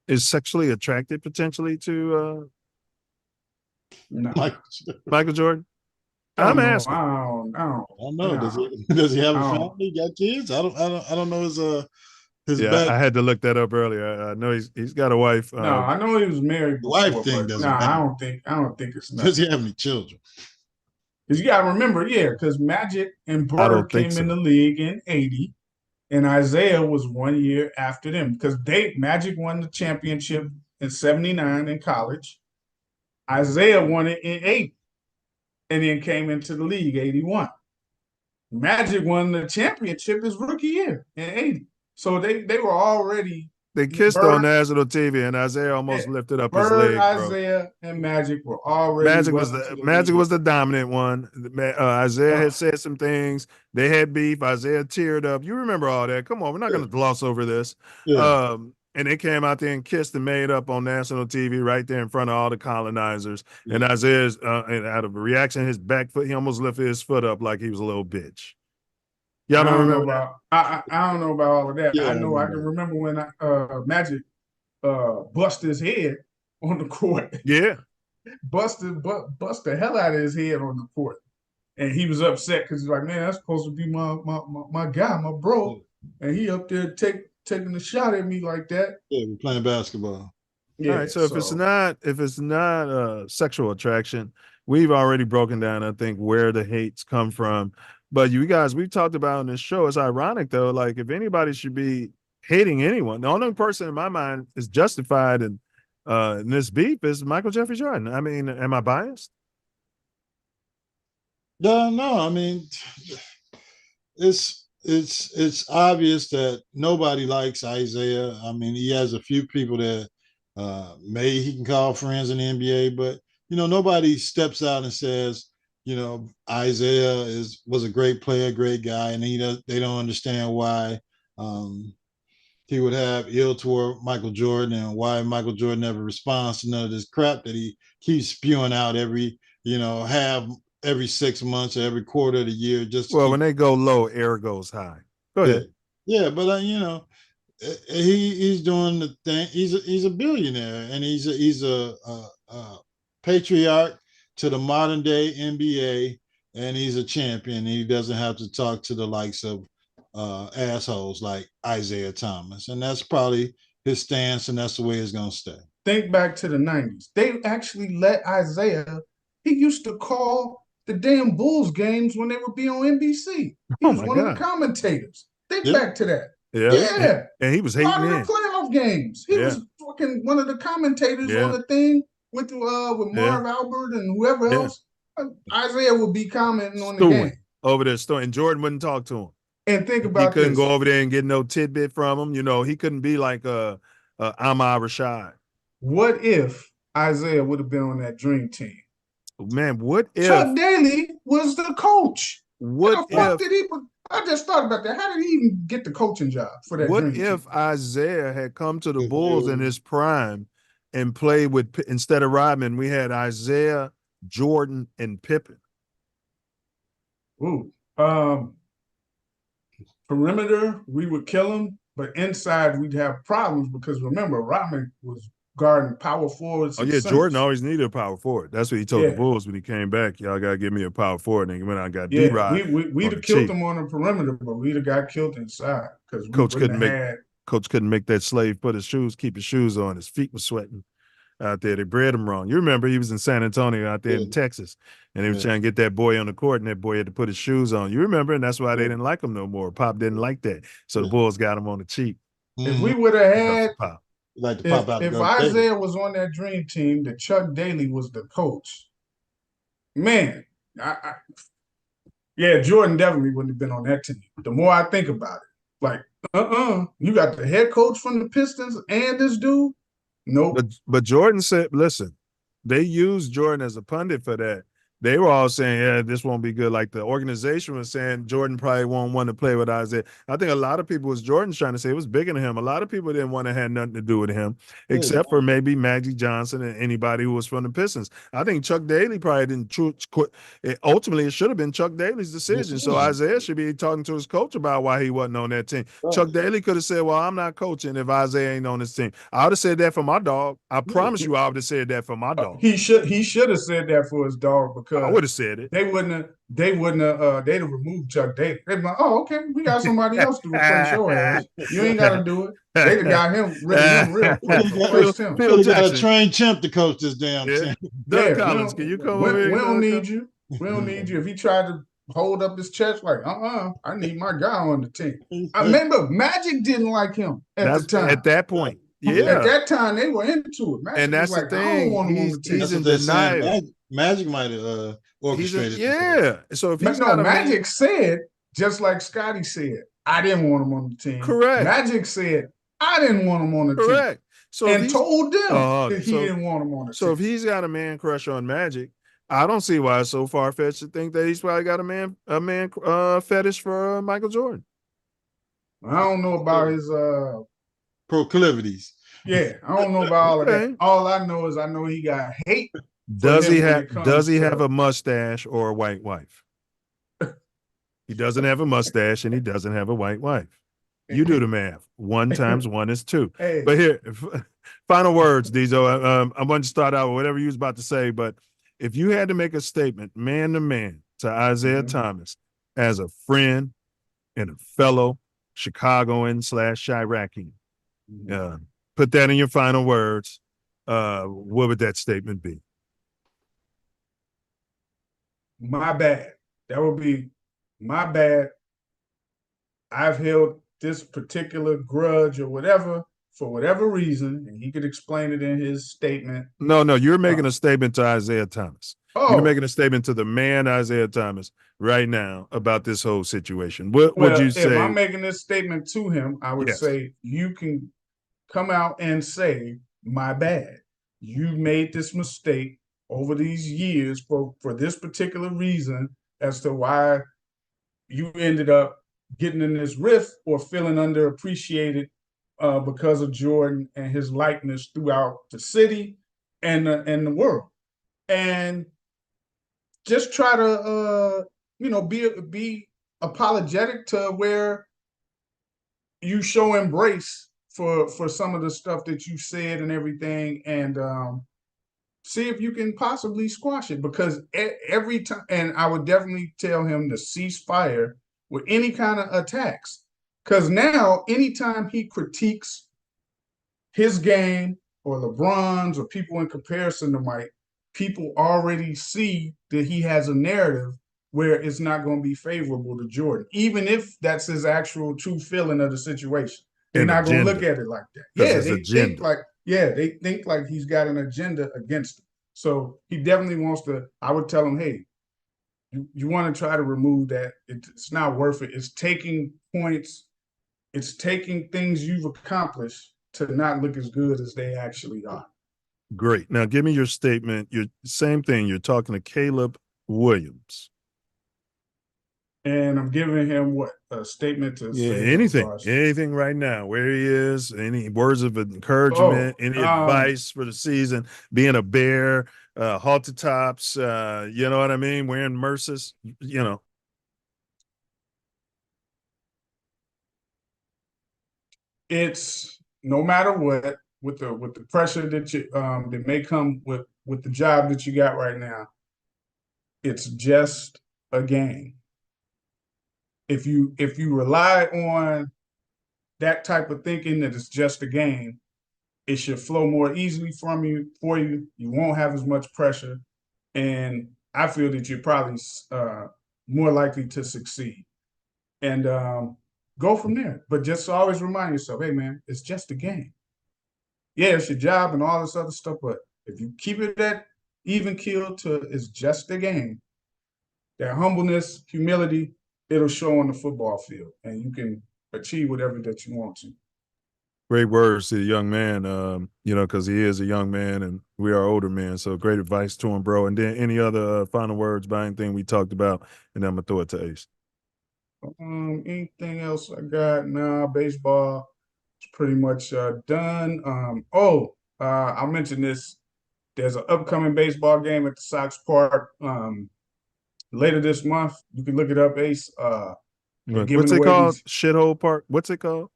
is sexually attracted potentially to no. Michael Jordan? I'm asking. I don't know. Does he have a family? Got kids? I don't know his back. I had to look that up earlier. I know he's got a wife. No, I know he was married before, wife thing doesn't matter. I don't think it's nothing. Does he have any children? Because you gotta remember, because Magic and Bird came in the league in 80, and Isaiah was 1 year after them. Because Magic won the championship in 79 in college. Isaiah won it in 80, and then came into the league 81. Magic won the championship his rookie year in 80. So they were already. They kissed on national TV, and Isaiah almost lifted up his leg. Isaiah and Magic were already. Magic was the dominant one. Isaiah had said some things. They had beef. Isaiah teared up. You remember all that? Come on, we're not going to gloss over this. Yeah. And they came out there and kissed and made up on national TV right there in front of all the colonizers. Yeah. And Isaiah's, out of a reaction, his back foot, he almost lifted his foot up like he was a little bitch. Y'all don't remember that? I don't know about all of that. Yeah, I know I can remember when Magic busted his head on the court. Yeah. Bust the hell out of his head on the court. And he was upset because he's like, man, that's supposed to be my guy, my bro. And he up there taking a shot at me like that. Yeah, we're playing basketball. Yeah, all right, so if it's not sexual attraction, we've already broken down, I think, where the hates come from. But you guys, we've talked about in this show, it's ironic though, like if anybody should be hating anyone, the only person in my mind is justified in this beef is Michael Jeffrey Jordan. I mean, am I biased? No, I mean, it's obvious that nobody likes Isaiah. I mean, he has a few people that he can call friends in the NBA, but nobody steps out and says, Isaiah was a great player, great guy, and they don't understand why he would have ill toward Michael Jordan and why Michael Jordan never responds to none of this crap that he keeps spewing out every 6 months or every quarter of the year. When they go low, air goes high. Go ahead. Yeah, but he's doing the thing. He's a billionaire, and he's a patriarch to the modern day NBA, and he's a champion. He doesn't have to talk to the likes of assholes like Isaiah Thomas, and that's probably his stance, and that's the way it's gonna stay. Think back to the 90s. They actually let Isaiah. He used to call the damn Bulls games when they would be on NBC. He was one of the commentators. Think back to that. Yeah. And he was hating the playoff games. He was fucking one of the commentators on the thing with Marv Albert and whoever else. Isaiah would be commenting on the game. Over there, and Jordan wouldn't talk to him. And think about he couldn't go over there and get no tidbit from him. He couldn't be like Ahmad Rashad. What if Isaiah would have been on that dream team? Man, what if Chuck Daly was the coach. What How the fuck if did he? I just thought about that. How did he even get the coaching job for that what dream if team? Isaiah had come to the Bulls in his prime and played with instead of Rodman, we had Isaiah, Jordan, and Pippen. Ooh, perimeter, we would kill him, but inside we'd have problems because remember, Rodman was guarding power forwards. Oh and yeah, Jordan centers. always needed a power forward. That's what he told the Yeah. Bulls when he came back. Y'all gotta give me a power forward. And when I got Yeah, D-Rod, we'd have killed him on the perimeter, but we'd have got killed inside because we Coach wouldn't couldn't have make had. Coach couldn't make that slave keep his shoes on. His feet were sweating out there. They bred him wrong. You remember he was in San Antonio out there in Texas, and they was trying to get that boy on the court, and that boy had to put his shoes on. You remember, and that's why they didn't like him no more. Pop didn't like that, so the Bulls got him on the cheap. If we would have had, Pop. Like to pop out if Isaiah was on that dream team, that Chuck Daly was the coach, man, yeah, Jordan definitely wouldn't have been on that team. The more I think about it, like, you got the head coach from the Pistons and this dude. Nope. But Jordan said, listen, they used Jordan as a pundit for that. They were all saying, yeah, this won't be good. Like the organization was saying Jordan probably won't want to play with Isaiah. I think a lot of people was Jordan trying to say it was bigger than him. A lot of people didn't want to have nothing to do with him, except for maybe Magic Johnson and anybody who was from the Pistons. I think Chuck Daly probably didn't quit. Ultimately, it should have been Chuck Daly's decision. So Isaiah should be talking to his coach about why he wasn't on that team. Right. Chuck Daly could have said, well, I'm not coaching if Isaiah ain't on this team. I would have said that for my dog. I promise you I would have said that for my dog. He should have said that for his dog because I would have said it. They'd have removed Chuck Daly. They'd be like, oh, okay, we got somebody else to replace your ass. You ain't got to do it. They'd have got him rid of him real quick. Phil got a trained chimp to coach this damn team. Doug Collins, can you come over here? We don't need you. We don't need you. If he tried to hold up his chest like, I need my guy on the team. I remember Magic didn't like him at the time. At that point. Yeah. At that time, they were into it. Magic and that's was like, the thing. I don't want him on the team. He's in denial. Magic might have orchestrated. So if he's not Magic said, just like Scotty said, I didn't want him on the team. Correct. Magic said, I didn't want him on the team. Correct. So and told them that he didn't want him on the team. So if he's got a man crush on Magic, I don't see why it's so far-fetched to think that he's probably got a man fetish for Michael Jordan. I don't know about his proclivities. Yeah, I don't know about all of that. All I know is he got hate. Does he have a mustache or a white wife? He doesn't have a mustache and he doesn't have a white wife. You do the math. 1 times 1 is 2. Hey. But here, final words, Diesel. I'm going to start out with whatever you was about to say, but if you had to make a statement man to man to Isaiah Thomas as a friend and a fellow Chicagoan / Chiracian, put that in your final words. What would that statement be? My bad. That would be my bad. I've held this particular grudge or whatever for whatever reason, and he could explain it in his statement. No, you're making a statement to Isaiah Thomas. You're making a statement to the man Isaiah Thomas right now about this whole situation. What would you say? If I'm making this statement to him, I would say you can come out and say, my bad. You made this mistake over these years for this particular reason as to why you ended up getting in this rift or feeling underappreciated because of Jordan and his likeness throughout the city and the world. And just try to, be apologetic to where you show embrace for some of the stuff that you said and everything, and see if you can possibly squash it. Because every time, and I would definitely tell him to cease fire with any kind of attacks. Because now, anytime he critiques his game or LeBron's or people in comparison to Mike, people already see that he has a narrative where it's not going to be favorable to Jordan, even if that's his actual true feeling of the situation. They're not going to look at it like that. Yeah, they think like he's got an agenda against him. So he definitely wants to. I would tell him, hey, you want to try to remove that. It's not worth it. It's taking points. It's taking things you've accomplished to not look as good as they actually are. Great. Now give me your statement. Your same thing. You're talking to Caleb Williams. And I'm giving him a statement to say anything right now, where he is, any words of encouragement, any advice for the season, being a Bear, halter tops, you know what I mean, wearing Merces, you know. It's no matter what, with the pressure that you that may come with the job that you got right now, it's just a game. If you rely on that type of thinking that it's just a game, it should flow more easily for you. You won't have as much pressure, and I feel that you're probably more likely to succeed. And go from there. But just always remind yourself, hey man, it's just a game. Yeah, it's your job and all this other stuff, but if you keep it that even keel to it's just a game, that humbleness, humility, it'll show on the football field, and you can achieve whatever that you want to. Great words to the young man, you know, because he is a young man and we are older men. So great advice to him, bro. And then any other final words by anything we talked about, and then I'm gonna throw it to Ace. Anything else I got? Nah, baseball is pretty much done. I'll mention this. There's an upcoming baseball game at the Sox Park later this month. You can look it up, Ace. What's it called? Shithole Park? What's it called?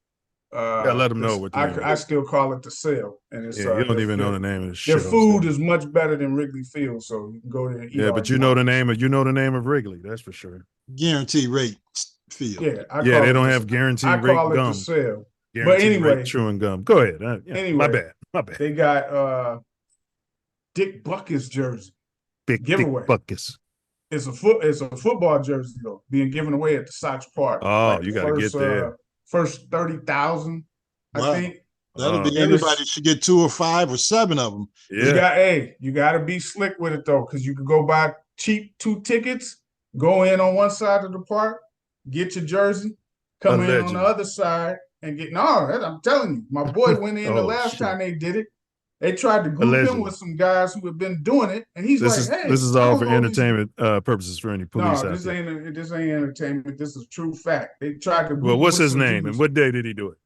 Yeah, let them know what I still call it the Sale. And it's you don't even know the name of the shit. Their food is much better than Wrigley Field, so you can go there and eat. Yeah, but you know the name of Wrigley, that's for sure. Guarantee rate field. Yeah, they don't have guaranteed rate gum. I call it the Sale. But anyway, chewing gum. Go ahead. Anyway, my bad. They got Dick Buckus jersey. Giveaway. Dick Buckus. It's a football jersey though, being given away at the Sox Park. Oh, you got to get there. First 30,000, I think. That'll be everybody should get 2 or 5 or 7 of them. Yeah. You got to be slick with it though, because you could go buy cheap 2 tickets, go in on one side of the park, get your jersey, come in on the other side, and get. I'm telling you, my boy went in the last time they did it. They tried to group him with some guys who have been doing it, and he's hey. This is all for entertainment purposes for any police out there. No, this ain't entertainment. This is true fact. They tried to. Well, what's his name and what day did he do it?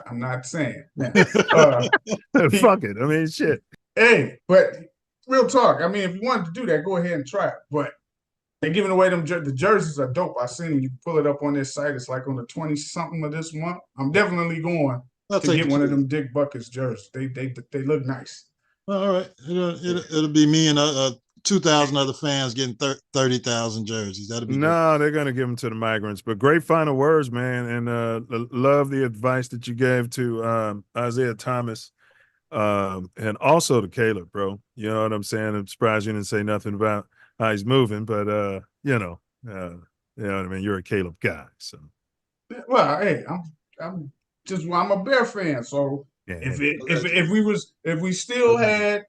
I'm not saying. Fuck it. I mean, shit. Hey, but real talk. I mean, if you wanted to do that, go ahead and try it. But they're giving away them. The jerseys are dope. I seen them. You pull it up on this site. It's like on the 20-something of this month. I'm definitely going to get one of them Dick Buckus jerseys. They look nice. Well, all right. It'll be me and 2,000 other fans getting 30,000 jerseys. That'll be no, they're gonna give them to the migrants. But great final words, man, and love the advice that you gave to Isaiah Thomas, and also to Caleb, bro. You know what I'm saying? I'm surprised you didn't say nothing about how he's moving, but you know what I mean. You're a Caleb guy, so. Well, hey, I'm a Bear fan, so if we still had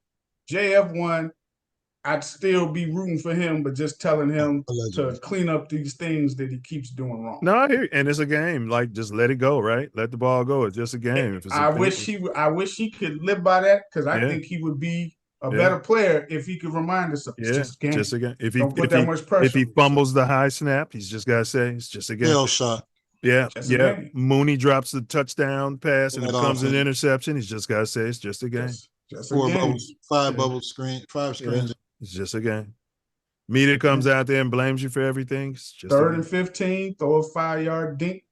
JF1, I'd still be rooting for him, but just telling him to clean up these things that he keeps doing wrong. No, I hear you. And it's a game. Like, just let it go, right? Let the ball go. It's just a game. I wish he could live by that, because I think he would be a better player if he could remind us of it's just a game. Just a game. Don't put that much pressure. If he fumbles the high snap, he's just gotta say it's just a game. Hell shot. Yeah. Mooney drops the touchdown pass and it comes an interception. He's just gotta say it's just a game. Just a game. Bubbles, 5 bubble screen, 5 screens. Yeah. It's just a game. Media comes out there and blames you for everything. It's just 3rd and 15, throw a 5-yard dink.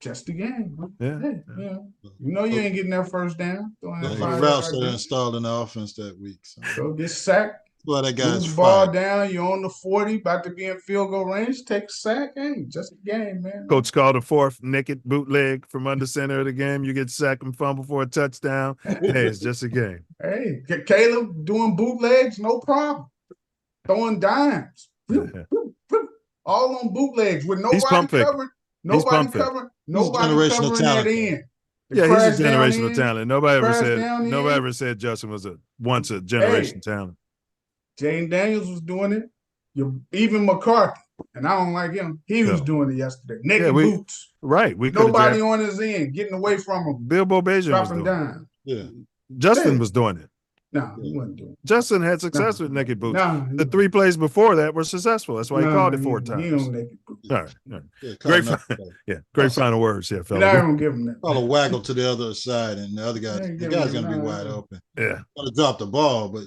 Just a game. Yeah. You know you ain't getting that first down. Routes that installed in the offense that week. So. Go get sacked. Well, that guy's ball down. You're on the 40, about to be in field goal range. Take a sack. Hey, just a game, man. Coach called a 4th naked bootleg from under center of the game. You get sacked and fumble for a touchdown. Hey, it's just a game. Hey, Caleb doing bootlegs, no problem. Throwing dimes. All on bootlegs with nobody covering. Nobody covering that end. Yeah, he's a generational talent. Nobody ever said Justin was once a generation talent. Jane Daniels was doing it. Even McCarthy, and I don't like him. He was doing it yesterday. Naked boots. Right. Nobody on his end, getting away from him. Bilbo Bajan was doing it. Yeah. Justin was doing it. No, he wasn't doing it. Justin had success with naked boots. Nah, The 3 plays before that were successful. That's why he called it 4 He times. don't naked boots. All right. Yeah, Great, caught great final words here, I fella. don't give him that. Call a waggle to the other side, and the other guy, the guy's gonna be wide open. Yeah, gonna drop the ball, but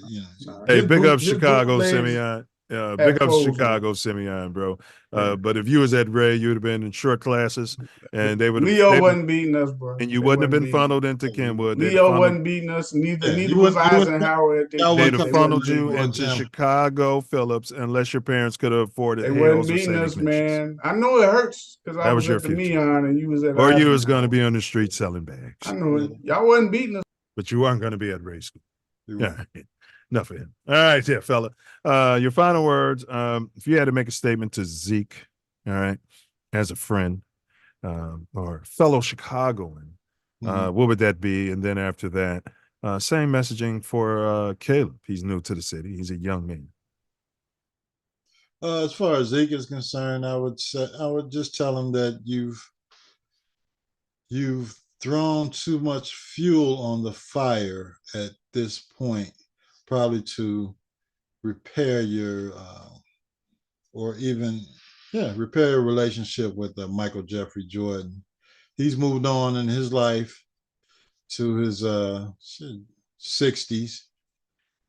hey, big up his Chicago, bootlegs Simeon. Big up Chicago, Simeon, bro. But if you was at Ray, you'd have been in short classes, and they would. Leo wasn't beating us, bro. And you wouldn't have been funneled into Kenwood. Leo wasn't beating us. Neither was Eisenhower. They'd have funneled you into Chicago Phillips unless your parents could have afforded. They wasn't beating us, man. I know it hurts because I was at the Neon and you was at. Or you was going to be on the street selling bags. I know it. Y'all wasn't beating us. But you weren't going to be at Ray school. Yeah. Enough of him. All right, yeah, fella. Your final words. If you had to make a statement to Zeke, all right, as a friend or fellow Chicagoan, what would that be? And then after that, same messaging for Caleb. He's new to the city. He's a young man. As far as Zeke is concerned, I would just tell him that you've thrown too much fuel on the fire at this point, probably to repair your repair your relationship with Michael Jeffrey Jordan. He's moved on in his life to his 60s,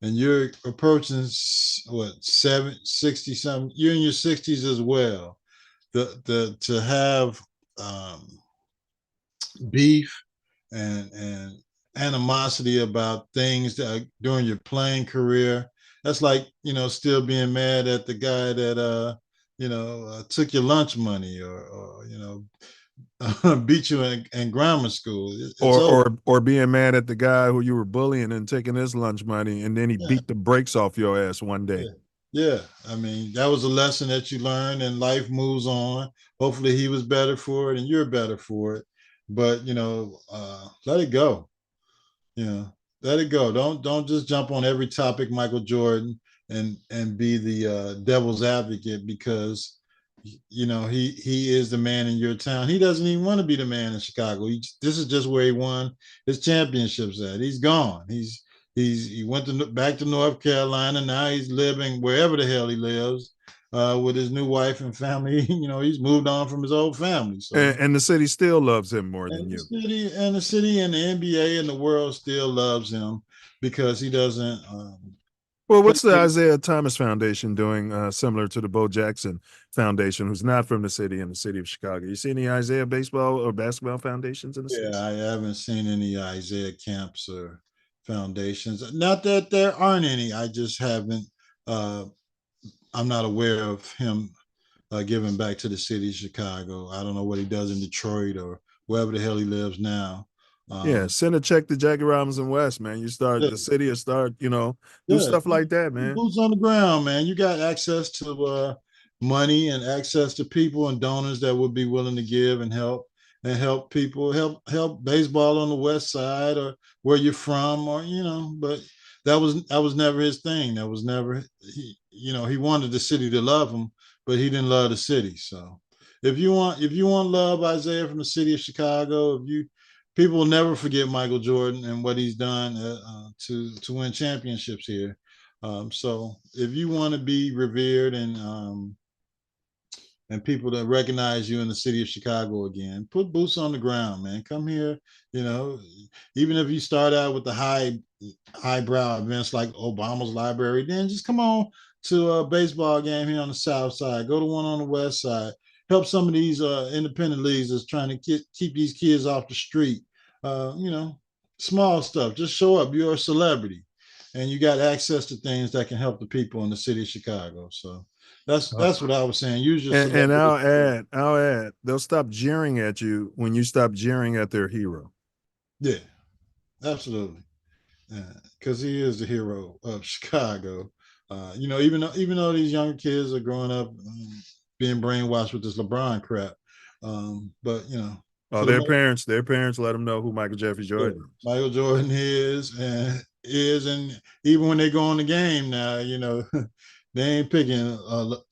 and you're approaching 60 something. You're in your 60s as well. To have beef and animosity about things that during your playing career, that's like, still being mad at the guy that took your lunch money or beat you in grammar school, or being mad at the guy who you were bullying and taking his lunch money, and then he beat the brakes off your ass one day. Yeah, I mean, that was a lesson that you learned, and life moves on. Hopefully he was better for it and you're better for it, but let it go. Let it go. Don't just jump on every topic, Michael Jordan, and be the devil's advocate, because he is the man in your town. He doesn't even want to be the man in Chicago. This is just where he won his championships at. He's gone. He went back to North Carolina. Now he's living wherever the hell he lives with his new wife and family. He's moved on from his old family. So. And the city still loves him more than you. The city and the NBA and the world still loves him because he doesn't. Well, what's the Isaiah Thomas Foundation doing similar to the Bo Jackson Foundation, who's not from the city in the city of Chicago? You see any Isaiah baseball or basketball foundations in the city? Yeah, I haven't seen any Isaiah camps or foundations. Not that there aren't any. I just haven't. I'm not aware of him giving back to the city of Chicago. I don't know what he does in Detroit or wherever the hell he lives now. Send a check to Jackie Robinson West, man. You start the city or start, do stuff like that, man. Boots on the ground, man. You got access to money and access to people and donors that would be willing to give and help people, help baseball on the West Side or where you're from, or but that was never his thing. That was never he wanted the city to love him, but he didn't love the city. So if you want love, Isaiah, from the city of Chicago, people will never forget Michael Jordan and what he's done to win championships here. So if you want to be revered and people that recognize you in the city of Chicago again, put boots on the ground, man. Come here, even if you start out with the highbrow events like Obama's library, then just come on to a baseball game here on the South Side. Go to one on the West Side. Help some of these independent leagues that's trying to keep these kids off the street. Small stuff. Just show up. You're a celebrity, and you got access to things that can help the people in the city of Chicago. So that's what I was saying. Use your and I'll add. They'll stop jeering at you when you stop jeering at their hero. Yeah, absolutely. Because he is the hero of Chicago. Even though these younger kids are growing up being brainwashed with this LeBron crap, but their parents let them know who Michael Jeffrey Jordan is. Michael Jordan is, and even when they go on the game now, they ain't picking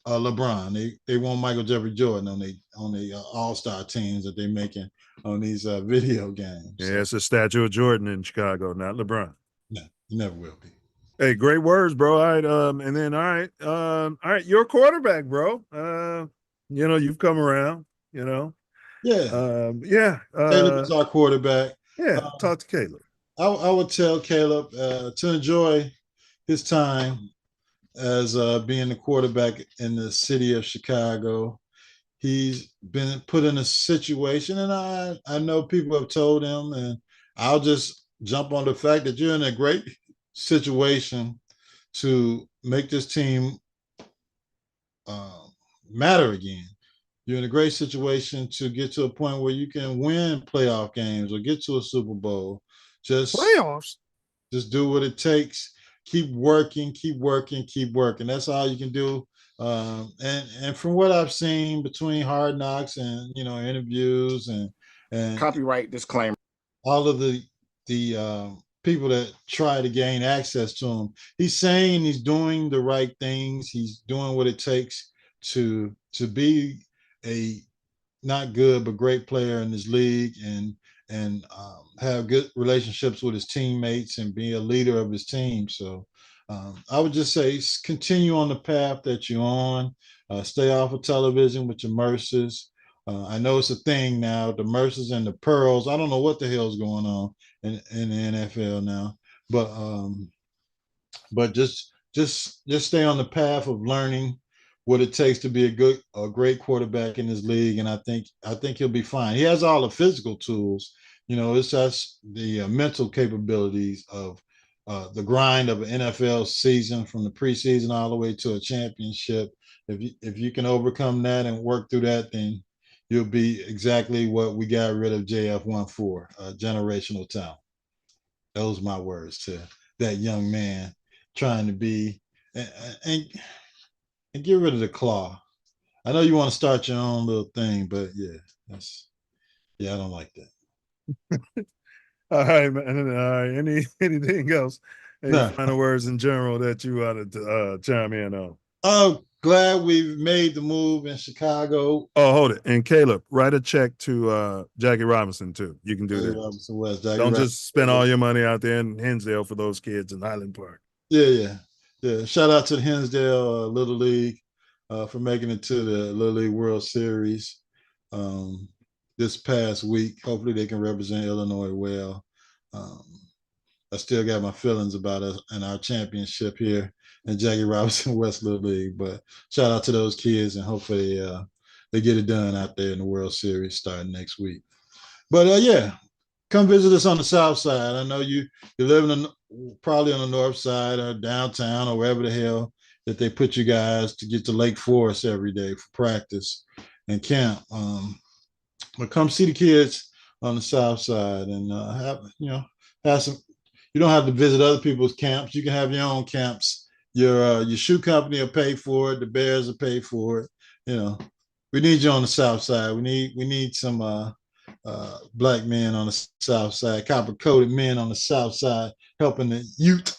LeBron. They want Michael Jeffrey Jordan on the all-star teams that they're making on these video games. Yeah, it's a statue of Jordan in Chicago, not LeBron. No, you never will be. Hey, great words, bro. All right. And then all right, you're a quarterback, bro. You've come around, Yeah. Yeah. Caleb is our quarterback. Yeah, talk to Caleb. I would tell Caleb to enjoy his time as being the quarterback in the city of Chicago. He's been put in a situation, and I know people have told him, and I'll just jump on the fact that you're in a great situation to make this team matter again. You're in a great situation to get to a point where you can win playoff games or get to a Super Bowl. Playoffs. Just do what it takes. Keep working, keep working, keep working. That's all you can do. And from what I've seen between Hard Knocks and interviews and Copyright disclaimer. all of the people that try to gain access to him, he's saying he's doing the right things. He's doing what it takes to be a not good but great player in this league and have good relationships with his teammates and be a leader of his team. So I would just say continue on the path that you're on. Stay off of television with your Mercers. I know it's a thing now, the Mercers and the Pearls. I don't know what the hell's going on in the NFL now, but just stay on the path of learning what it takes to be a great quarterback in this league, and I think he'll be fine. He has all the physical tools. It's just the mental capabilities of the grind of an NFL season, from the preseason all the way to a championship. If you can overcome that and work through that, then you'll be exactly what we got rid of JF1 for, generational talent. Those are my words to that young man trying to be and get rid of the claw. I know you want to start your own little thing, but I don't like that. All right, man. Anything else? Any final words in general that you want to chime in on? Oh, glad we've made the move in Chicago. Oh, hold it. And Caleb, write a check to Jackie Robinson too. You can do that. Robinson West. Don't just spend all your money out there in Hinsdale for those kids in Highland Park. Yeah. Shout out to the Hinsdale Little League for making it to the Little League World Series this past week. Hopefully they can represent Illinois well. I still got my feelings about us and our championship here in Jackie Robinson West Little League, but shout out to those kids, and hopefully they get it done out there in the World Series starting next week. But come visit us on the South Side. I know you're living probably on the North Side or downtown or wherever the hell that they put you guys to get to Lake Forest every day for practice and camp. But come see the kids on the South Side and have some. You don't have to visit other people's camps. You can have your own camps. Your shoe company will pay for it. The Bears will pay for it. We need you on the South Side. We need some black men on the South Side, copper-coated men on the South Side, helping the youth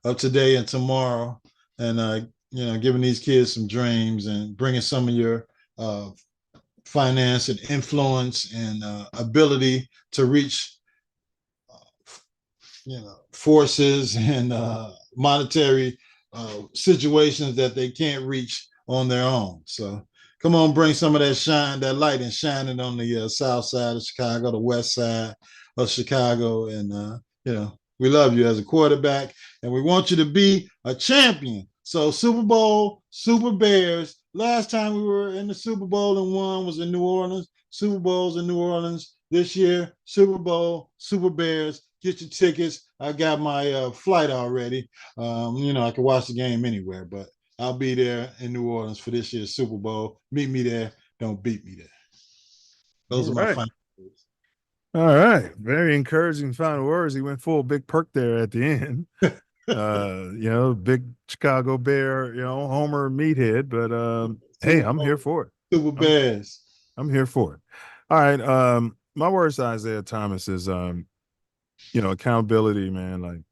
of today and tomorrow, and giving these kids some dreams and bringing some of your finance and influence and ability to reach forces and monetary situations that they can't reach on their own. So come on, bring some of that shine, that light, and shine it on the South Side of Chicago, the West Side of Chicago, and we love you as a quarterback, and we want you to be a champion. So Super Bowl, Super Bears. Last time we were in the Super Bowl and won was in New Orleans. Super Bowls in New Orleans this year. Super Bowl, Super Bears. Get your tickets. I got my flight already. I can watch the game anywhere, but I'll be there in New Orleans for this year's Super Bowl. Meet me there. Don't beat me there. Those are my final words. All right. Very encouraging final words. He went full Big Perk there at the end. Big Chicago Bear, Homer meathead, but hey, I'm here for it. Super Bears. I'm here for it. All right. My words to Isaiah Thomas is accountability, man, like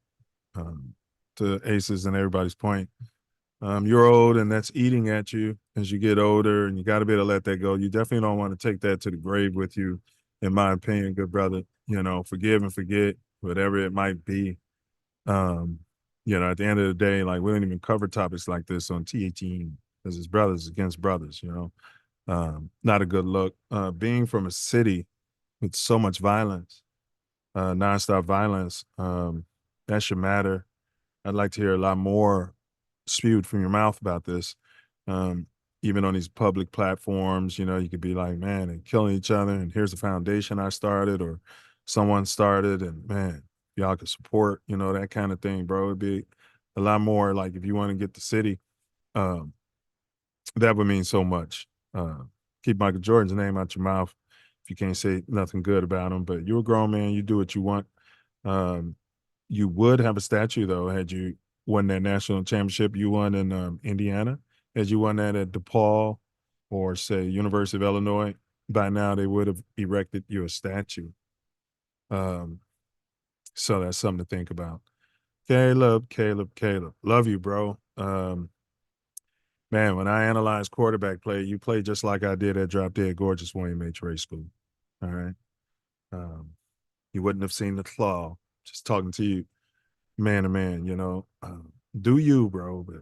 to Aces and everybody's point. You're old, and that's eating at you as you get older, and you got to be able to let that go. You definitely don't want to take that to the grave with you, in my opinion, good brother. Forgive and forget, whatever it might be. You know, at the end of the day, like we don't even cover topics like this on TATN because it's brothers against brothers, you know. Not a good look. Being from a city with so much violence, nonstop violence, that should matter. I'd like to hear a lot more spewed from your mouth about this. Even on these public platforms, you know, you could be like, man, they're killing each other, and here's the foundation I started or someone started, and man, y'all could support, you know, that kind of thing, bro. It'd be a lot more like if you want to get the city, um, that would mean so much. Keep Michael Jordan's name out your mouth if you can't say nothing good about him, but you're a grown man, you do what you want. You would have a statue, though, had you won that national championship you won in Indiana. Had you won that at DePaul or, say, University of Illinois, by now they would have erected you a statue. So that's something to think about. Caleb. Love you, bro. Man, when I analyze quarterback play, you play just like I did at Drop Dead Gorgeous William H. Ray School. All right. You wouldn't have seen the claw. Just talking to you, man to man, you know. Do you, bro, but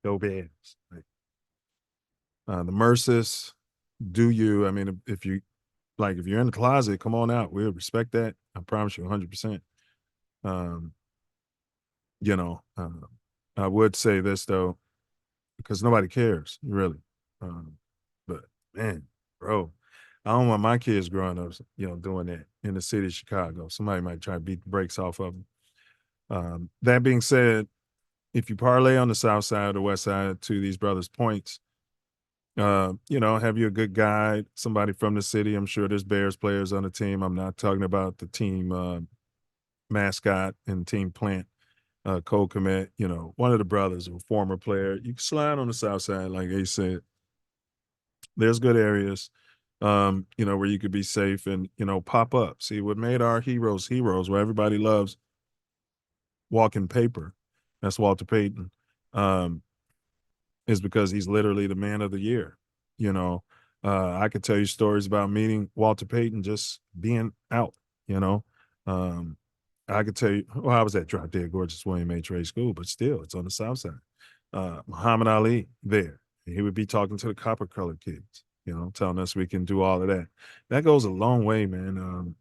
go Bears. Like, the Mercis, do you? I mean, if you're in the closet, come on out. We'll respect that. I promise you 100%. You know, I would say this, though, because nobody cares, really. But, man, bro, I don't want my kids growing up, you know, doing that in the city of Chicago. Somebody might try to beat the brakes off of them. That being said, if you parlay on the south side or the west side, to these brothers' points, you know, have you a good guide, somebody from the city? I'm sure there's Bears players on the team. I'm not talking about the team mascot and team plant, Cole Kmet, you know, one of the brothers, a former player. You can slide on the south side, like Ace said. There's good areas, you know, where you could be safe and, you know, pop up. See, what made our heroes, where everybody loves walking paper, that's Walter Payton, is because he's literally the man of the year. You know, I could tell you stories about meeting Walter Payton just being out, you know. I could tell you, well, I was at Drop Dead Gorgeous William H. Ray School, but still, it's on the south side. Muhammad Ali there. He would be talking to the copper colored kids, you know, telling us we can do all of that. That goes a long way, man.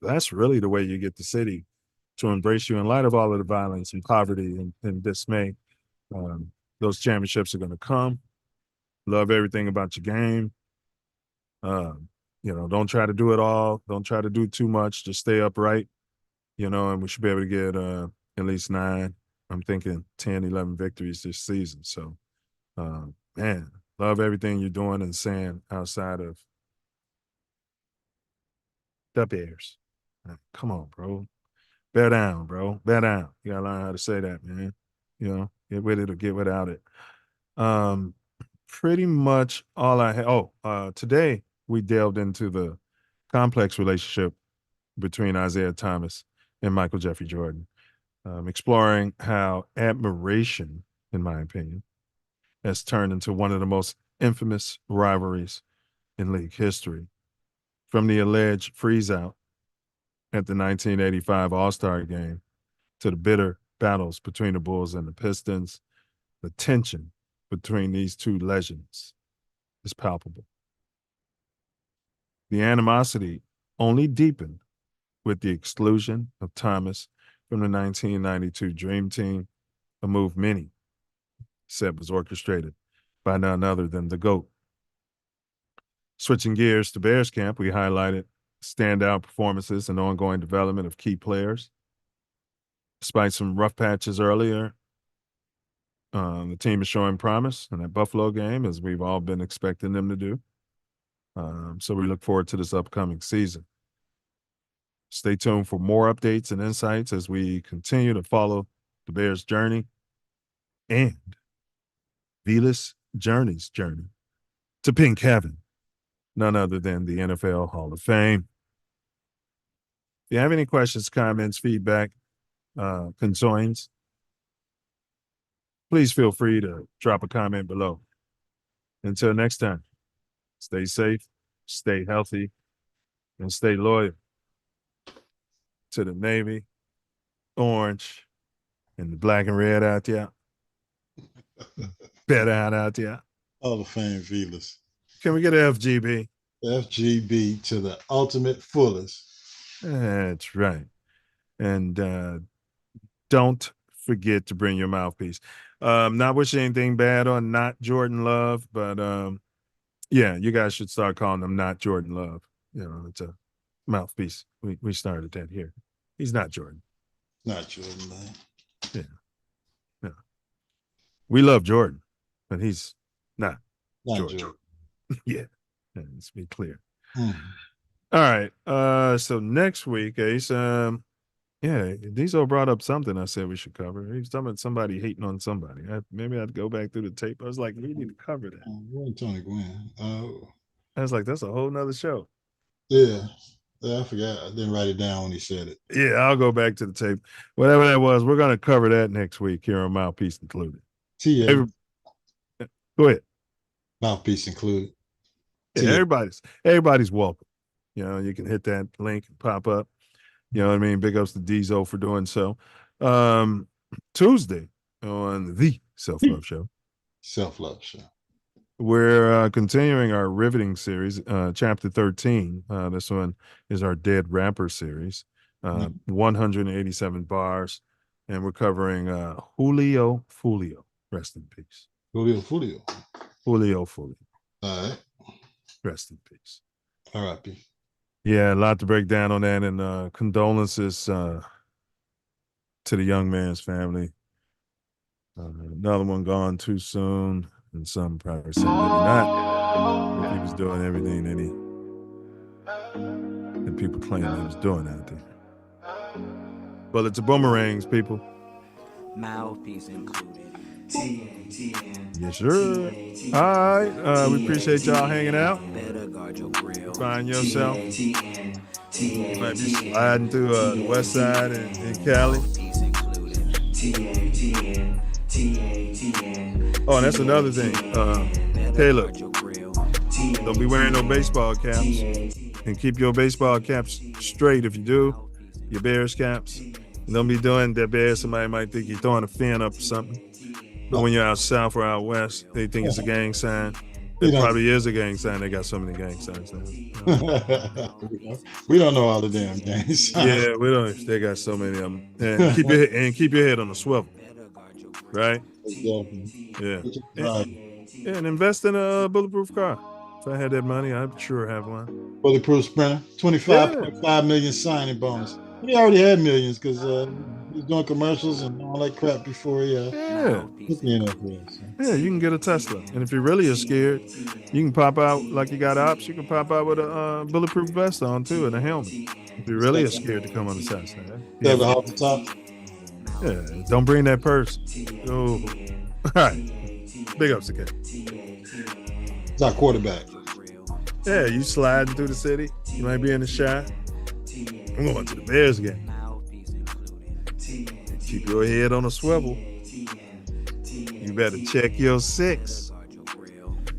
That's really the way you get the city to embrace you in light of all of the violence and poverty and dismay. Those championships are going to come. Love everything about your game. You know, don't try to do it all. Don't try to do too much. Just stay upright, you know, and we should be able to get at least 9, I'm thinking 10, 11 victories this season. So, man, love everything you're doing and saying outside of the Bears. Come on, bro. Bear down, bro. Bear down. You got to learn how to say that, man. You know, get with it or get without it. Pretty much all I had. Today we delved into the complex relationship between Isaiah Thomas and Michael Jeffrey Jordan, exploring how admiration, in my opinion, has turned into one of the most infamous rivalries in league history. From the alleged freeze-out at the 1985 All-Star Game to the bitter battles between the Bulls and the Pistons, the tension between these two legends is palpable. The animosity only deepened with the exclusion of Thomas from the 1992 Dream Team, a move many said was orchestrated by none other than the GOAT. Switching gears to Bears camp, we highlighted standout performances and ongoing development of key players. Despite some rough patches earlier, the team is showing promise in that Buffalo game, as we've all been expecting them to do. So we look forward to this upcoming season. Stay tuned for more updates and insights as we continue to follow the Bears' journey and Vilas Journey's journey to Pink Heaven, none other than the NFL Hall of Fame. If you have any questions, comments, feedback, concerns, please feel free to drop a comment below. Until next time, stay safe, stay healthy, and stay loyal to the Navy orange and the black and red out there. Better out there. Hall of Fame feelers. Can we get an FGB? FGB to the ultimate fullest. That's right. And don't forget to bring your mouthpiece. Not wishing anything bad on Not Jordan Love, but yeah, you guys should start calling him Not Jordan Love. You know, it's a mouthpiece. We started that here. He's not Jordan. Not Jordan, man. Yeah. Yeah. We love Jordan, but he's not Jordan. Yeah. Let's be clear. All right. So next week, Ace, yeah, Diesel brought up something I said we should cover. He was talking about somebody hating on somebody. Maybe I'd go back through the tape. I was like, we need to cover that. Tony Gwynn. I was like, that's a whole nother show. Yeah. I forgot. I didn't write it down when he said it. Yeah, I'll go back to the tape. Whatever that was, we're going to cover that next week here on Mouthpiece Included. Go ahead. Mouthpiece Included. Yeah, everybody's welcome. You know, you can hit that link and pop up. You know what I mean? Big ups to Diesel for doing so. Tuesday on the Self-Love Show. Self-Love Show. We're continuing our riveting series, chapter 13. This one is our Dead Rapper series, 187 bars, and we're covering Julio Fulio. Rest in peace. Julio Fulio. All right. Rest in peace. R.I.P. Yeah, a lot to break down on that, and condolences to the young man's family. Another one gone too soon. And some probably said maybe not. If he was doing everything that people claim he was doing out there. Well, it's a boomerangs, people. Mouthpiece included. TATN. Yes, sir. All right. We appreciate y'all hanging out. Find yourself. You might be sliding through the west side in Cali. Oh, and that's another thing. Caleb, don't be wearing no baseball caps. And keep your baseball caps straight if you do. Your Bears caps. And don't be doing that Bears. Somebody might think you're throwing a fin up or something. But when you're out south or out west, they think it's a gang sign. It probably is a gang sign. They got so many gang signs now. We don't know all the damn gang signs. Yeah, we don't. They got so many of them. And keep your head on the swivel. Right? Yeah. And invest in a bulletproof car. If I had that money, I'd sure have one. Bulletproof Sprinter, 25.5 million signing bonus. He already had millions because he was doing commercials and all that crap before he Yeah, you can get a Tesla. And if you really are scared, you can pop out like you got ops. You can pop out with a bulletproof vest on too and a helmet. If you really are scared to come on the Tesla. Yeah, the off the top. Yeah, don't bring that purse. Oh, all right. Big ups again. It's our quarterback. Yeah, you sliding through the city. You might be in the shot. I'm going to the Bears game. Keep your head on a swivel. You better check your six.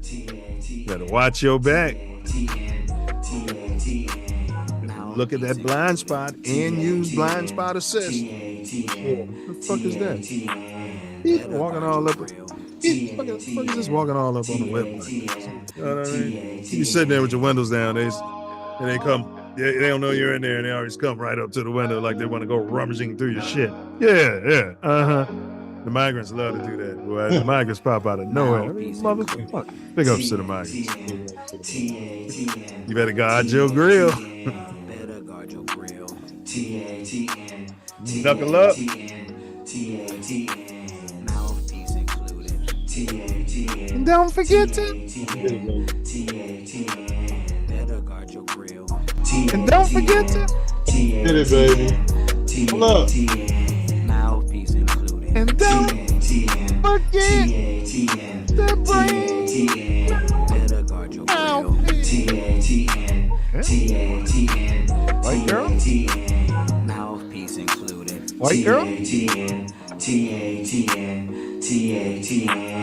You better watch your back. Look at that blind spot and use blind spot assist. What the fuck is that? He's walking all up. What the fuck is this walking all up on the web? You know what I mean? You be sitting there with your windows down, and they come. They don't know you're in there, and they always come right up to the window like they want to go rummaging through your shit. Yeah. The migrants love to do that. Boy. The migrants pop out of nowhere. Motherfucker. Big ups to the migrants. You better guard your grill. Knuckle up. And don't forget to. And don't forget to. Get it, baby. Pull up. And don't forget to bring White girl? White girl?